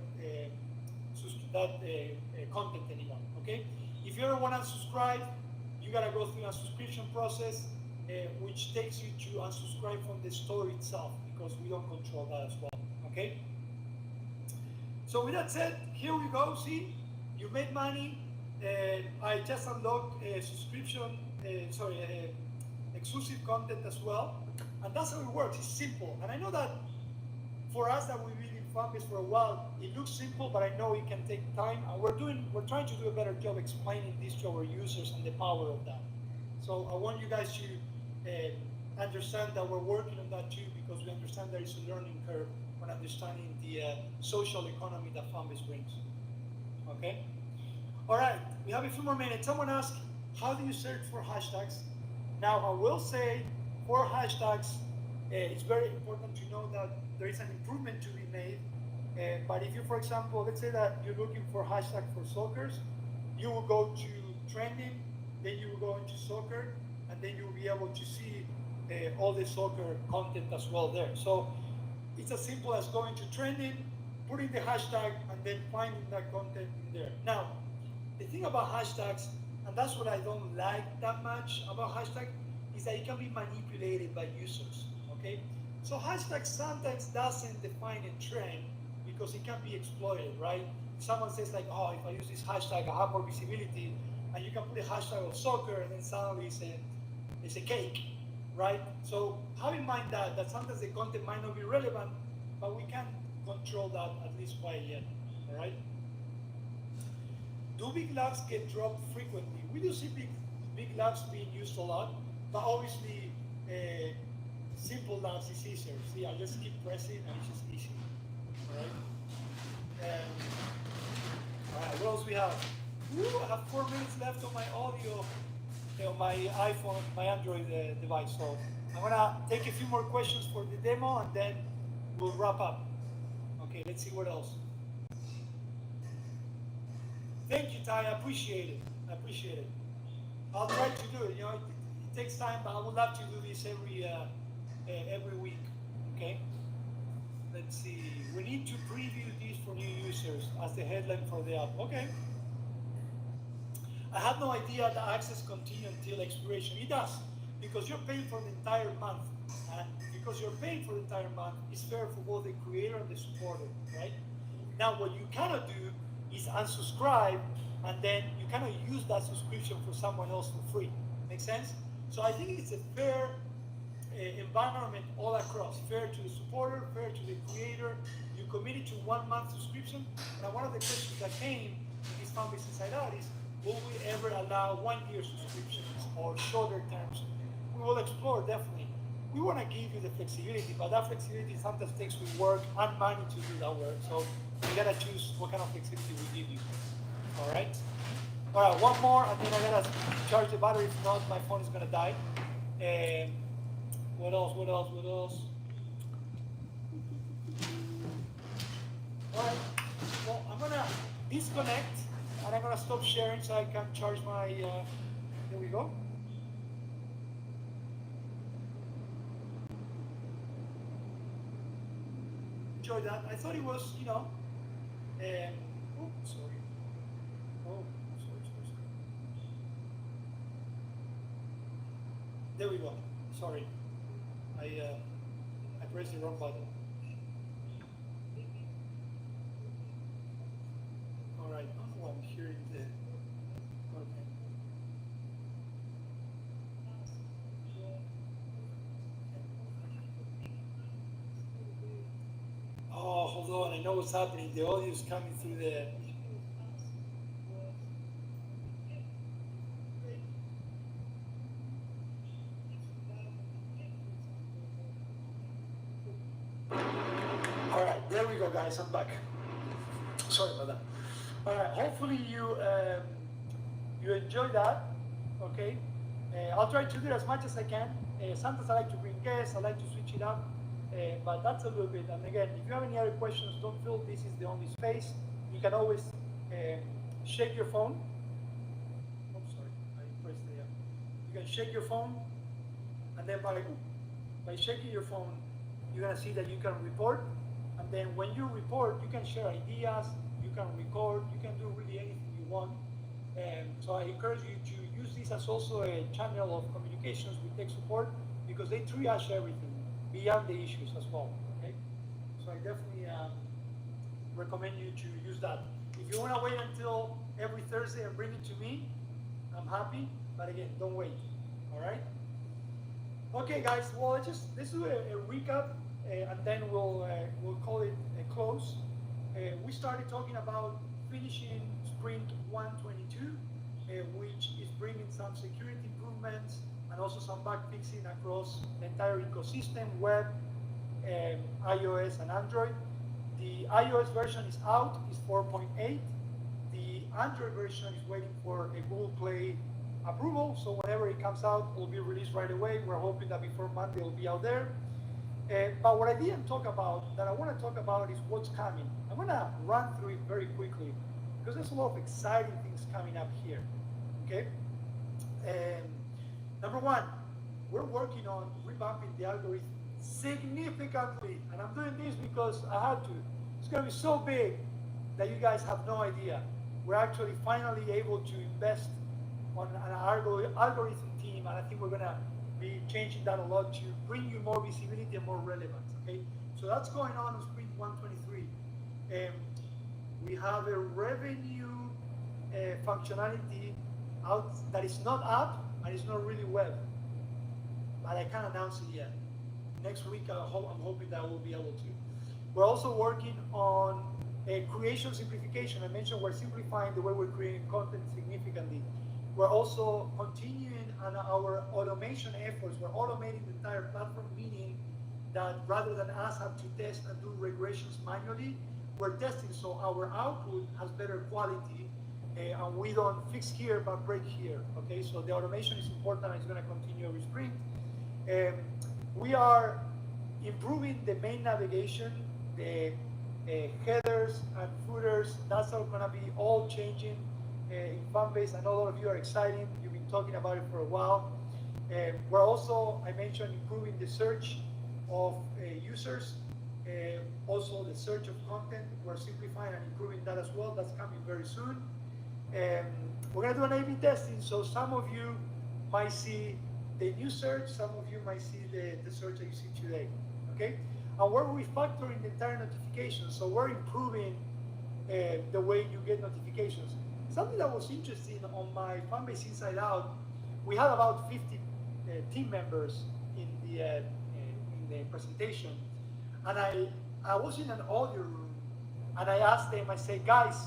Speaker 11: content anymore. Okay? If you ever want to unsubscribe, you gotta go through a subscription process, which takes you to unsubscribe from the store itself because we don't control that as well. Okay? So with that said, here we go. See, you made money. I just unlocked a subscription, exclusive content as well. And that's how it works. It's simple. And I know that for us that we've been in Fanbase for a while, it looks simple, but I know it can take time. And we're trying to do a better job explaining this to our users and the power of that. So I want you guys to understand that we're working on that too, because we understand there is a learning curve when understanding the social economy that Fanbase brings. Okay? All right, we have a few more minutes. Someone asked, how do you search for hashtags? Now, I will say for hashtags, it's very important to know that there is an improvement to be made. But if you, for example, let's say that you're looking for hashtag for soccer, you will go to trending, then you will go into soccer, and then you will be able to see all the soccer content as well there. So it's as simple as going to trending, putting the hashtag, and then finding that content in there. Now, the thing about hashtags, and that's what I don't like that much about hashtag, is that it can be manipulated by users, okay? So hashtag sometimes doesn't define a trend because it can be exploited, right? Someone says like, oh, if I use this hashtag, I have more visibility, and you can put a hashtag of soccer, and then suddenly it's a cake, right? So have in mind that sometimes the content might not be relevant, but we can control that at least quite yet, all right? Do big labs get dropped frequently? We do see big labs being used a lot, but obviously simple labs is easier. See, I just keep pressing and it's just easy, all right? All right, what else we have? I have 4 minutes left on my audio, on my iPhone, my Android device. So I'm gonna take a few more questions for the demo and then we'll wrap up. Okay, let's see what else. Thank you, Ty. I appreciate it. I appreciate it. I'll try to do it. You know, it takes time, but I would love to do this every week. Okay. Let's see. We need to preview these for new users as the headline for the app. Okay. I had no idea the access continues until expiration. It does, because you're paying for the entire month. And because you're paying for the entire month, it's fair for both the creator and the supporter, right? Now, what you cannot do is unsubscribe, and then you cannot use that subscription for someone else for free. Make sense? So I think it's a fair environment all across. Fair to the supporter, fair to the creator. You committed to 1 month subscription. Now, one of the questions that came in this Fanbase Inside Out is, will we ever allow 1 year subscriptions or shorter terms? We will explore, definitely. We want to give you the flexibility, but that flexibility sometimes takes with work and money to do that work. So you gotta choose what kind of flexibility we give you. All right? All right, one more, and then I gotta charge the battery. If not, my phone is gonna die. What else? All right, well, I'm gonna disconnect, and I'm gonna stop sharing so I can charge my, there we go. Enjoy that. I thought it was, you know, oh, sorry. Oh, sorry. There we go. Sorry. I pressed the wrong button. All right. Oh, I'm hearing the, okay. Oh, hold on, I know what's happening. The audio is coming through the... All right, there we go, guys. I'm back. Sorry about that. All right, hopefully you enjoyed that, okay? I'll try to do it as much as I can. Sometimes I like to bring guests, I like to switch it up. But that's a little bit. And again, if you have any other questions, don't feel this is the only space. You can always shake your phone. I'm sorry, I pressed the. You can shake your phone, and then by shaking your phone, you're gonna see that you can report. And then when you report, you can share ideas, you can record, you can do really anything you want. And so I encourage you to use this as also a channel of communications with tech support because they triage everything beyond the issues as well. Okay, so I definitely recommend you to use that. If you want to wait until every Thursday and bring it to me, I'm happy. But again, don't wait. All right. Okay, guys. Well, let's do a recap, and then we'll call it a close. We started talking about finishing Sprint 122, which is bringing some security improvements and also some bug fixing across the entire ecosystem, web, iOS, and Android. The iOS version is out, is 4.8. The Android version is waiting for a Google Play approval, so whenever it comes out, it will be released right away. We're hoping that before Monday it will be out there. But what I didn't talk about, that I want to talk about, is what's coming. I'm going to run through it very quickly because there's a lot of exciting things coming up here. Okay? Number one, we're working on revamping the algorithm significantly. And I'm doing this because I had to. It's going to be so big that you guys have no idea. We're actually finally able to invest on an algorithm team, and I think we're going to be changing that a lot to bring you more visibility and more relevance. Okay, so that's going on in Sprint 123. We have a revenue functionality out that is not app and it's not really web, but I can't announce it yet. Next week, I'm hoping that we'll be able to. We're also working on a creation simplification. I mentioned we're simplifying the way we're creating content significantly. We're also continuing on our automation efforts. We're automating the entire platform, meaning that rather than us have to test and do regressions manually, we're testing so our output has better quality and we don't fix here but break here. Okay, so the automation is important and it's going to continue every sprint. We are improving the main navigation, the headers and footers. That's all going to be all changing in Fanbase. I know a lot of you are excited. You've been talking about it for a while. We're also, I mentioned, improving the search of users, also the search of content. We're simplifying and improving that as well. That's coming very soon. We're going to do an A/B testing, so some of you might see the new search, some of you might see the search that you see today. Okay? And we're refactoring the entire notification, so we're improving the way you get notifications. Something that was interesting on my Fanbase Inside Out, we had about 50 team members in the presentation, and I was in an audio room, and I asked them, I said, guys,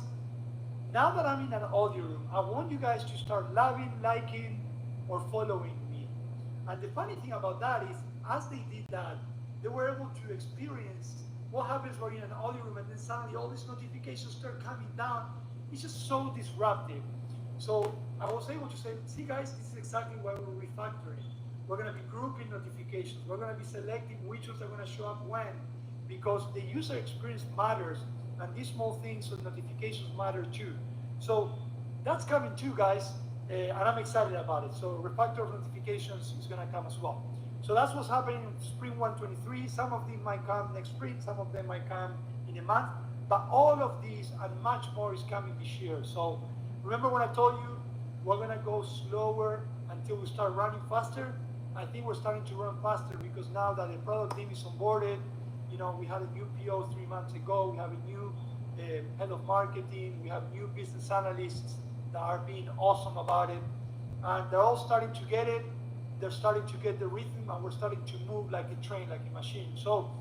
Speaker 11: now that I'm in an audio room, I want you guys to start loving, liking, or following me. And the funny thing about that is, as they did that, they were able to experience what happens when you're in an audio room and then suddenly all these notifications start coming down. It's just so disruptive. So I was able to say, see guys, this is exactly why we're refactoring. We're going to be grouping notifications. We're going to be selecting which ones are going to show up when, because the user experience matters, and these small things of notifications matter too. So that's coming too, guys, and I'm excited about it. So refactor of notifications is going to come as well. So that's what's happening in Spring 123. Some of them might come next spring, some of them might come in a month, but all of these and much more is coming this year. So remember when I told you we're going to go slower until we start running faster? I think we're starting to run faster because now that the product team is onboarded, you know, we had a new PO 3 months ago, we have a new head of marketing, we have new business analysts that are being awesome about it, and they're all starting to get it. They're starting to get the rhythm, and we're starting to move like a train, like a machine. So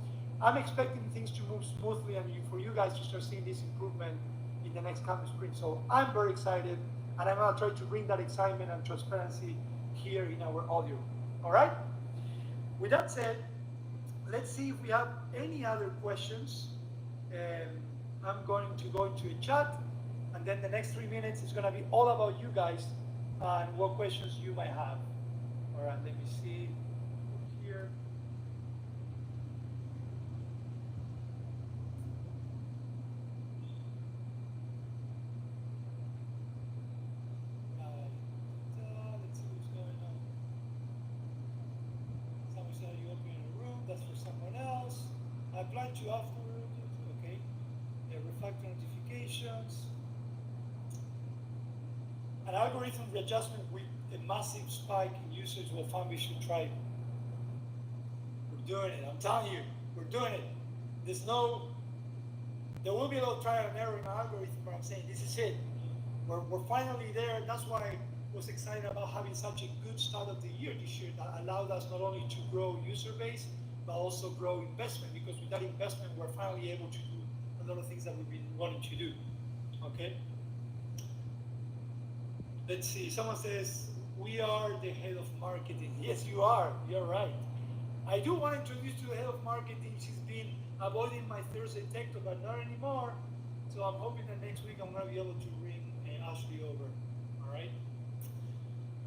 Speaker 11: I'm expecting things to move smoothly and for you guys to start seeing this improvement in the next coming sprint. So I'm very excited, and I'm going to try to bring that excitement and transparency here in our audio. All right? With that said, let's see if we have any other questions. I'm going to go into a chat, and then the next 3 minutes is going to be all about you guys and what questions you might have. All right, let me see here. subscriptions. An algorithm readjustment with a massive spike in usage. Well, Fanbase should try it. We're doing it. I'm telling you, we're doing it. There will be a little trial and error in our algorithm, but I'm saying this is it. We're finally there. That's why I was excited about having such a good start of the year this year. That allowed us not only to grow user base, but also grow investment, because with that investment, we're finally able to do a lot of things that we've been wanting to do. Okay? Let's see. Someone says, we are the head of marketing. Yes, you are. You're right. I do want to introduce you to the head of marketing. She's been avoiding my Thursday tech talk, but not anymore. So I'm hoping that next week I'm going to be able to bring Ashley over. All right?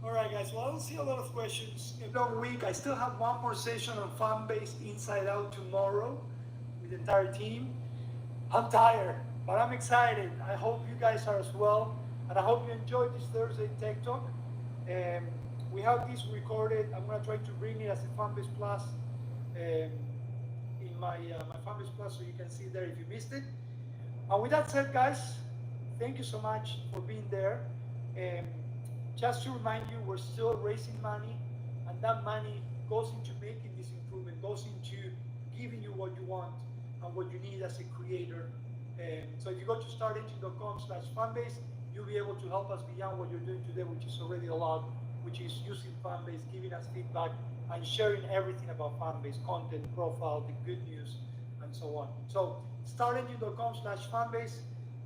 Speaker 11: All right, guys. Well, I don't see a lot of questions. A long week. I still have one more session on Fanbase Inside Out tomorrow with the entire team. I'm tired, but I'm excited. I hope you guys are as well. And I hope you enjoyed this Thursday Tech Talk. We have this recorded. I'm going to try to bring it as a Fanbase Plus in my Fanbase Plus, so you can see there if you missed it. And with that said, guys, thank you so much for being there. Just to remind you, we're still raising money, and that money goes into making this improvement, goes into giving you what you want and what you need as a creator. So if you go to startengine.com/Fanbase, you'll be able to help us beyond what you're doing today, which is already a lot, which is using Fanbase, giving us feedback, and sharing everything about Fanbase, content, profile, the good news, and so on. So startengine.com/Fanbase,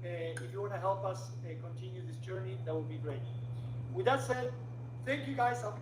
Speaker 11: if you want to help us continue this journey, that would be great. With that said, thank you guys. I'll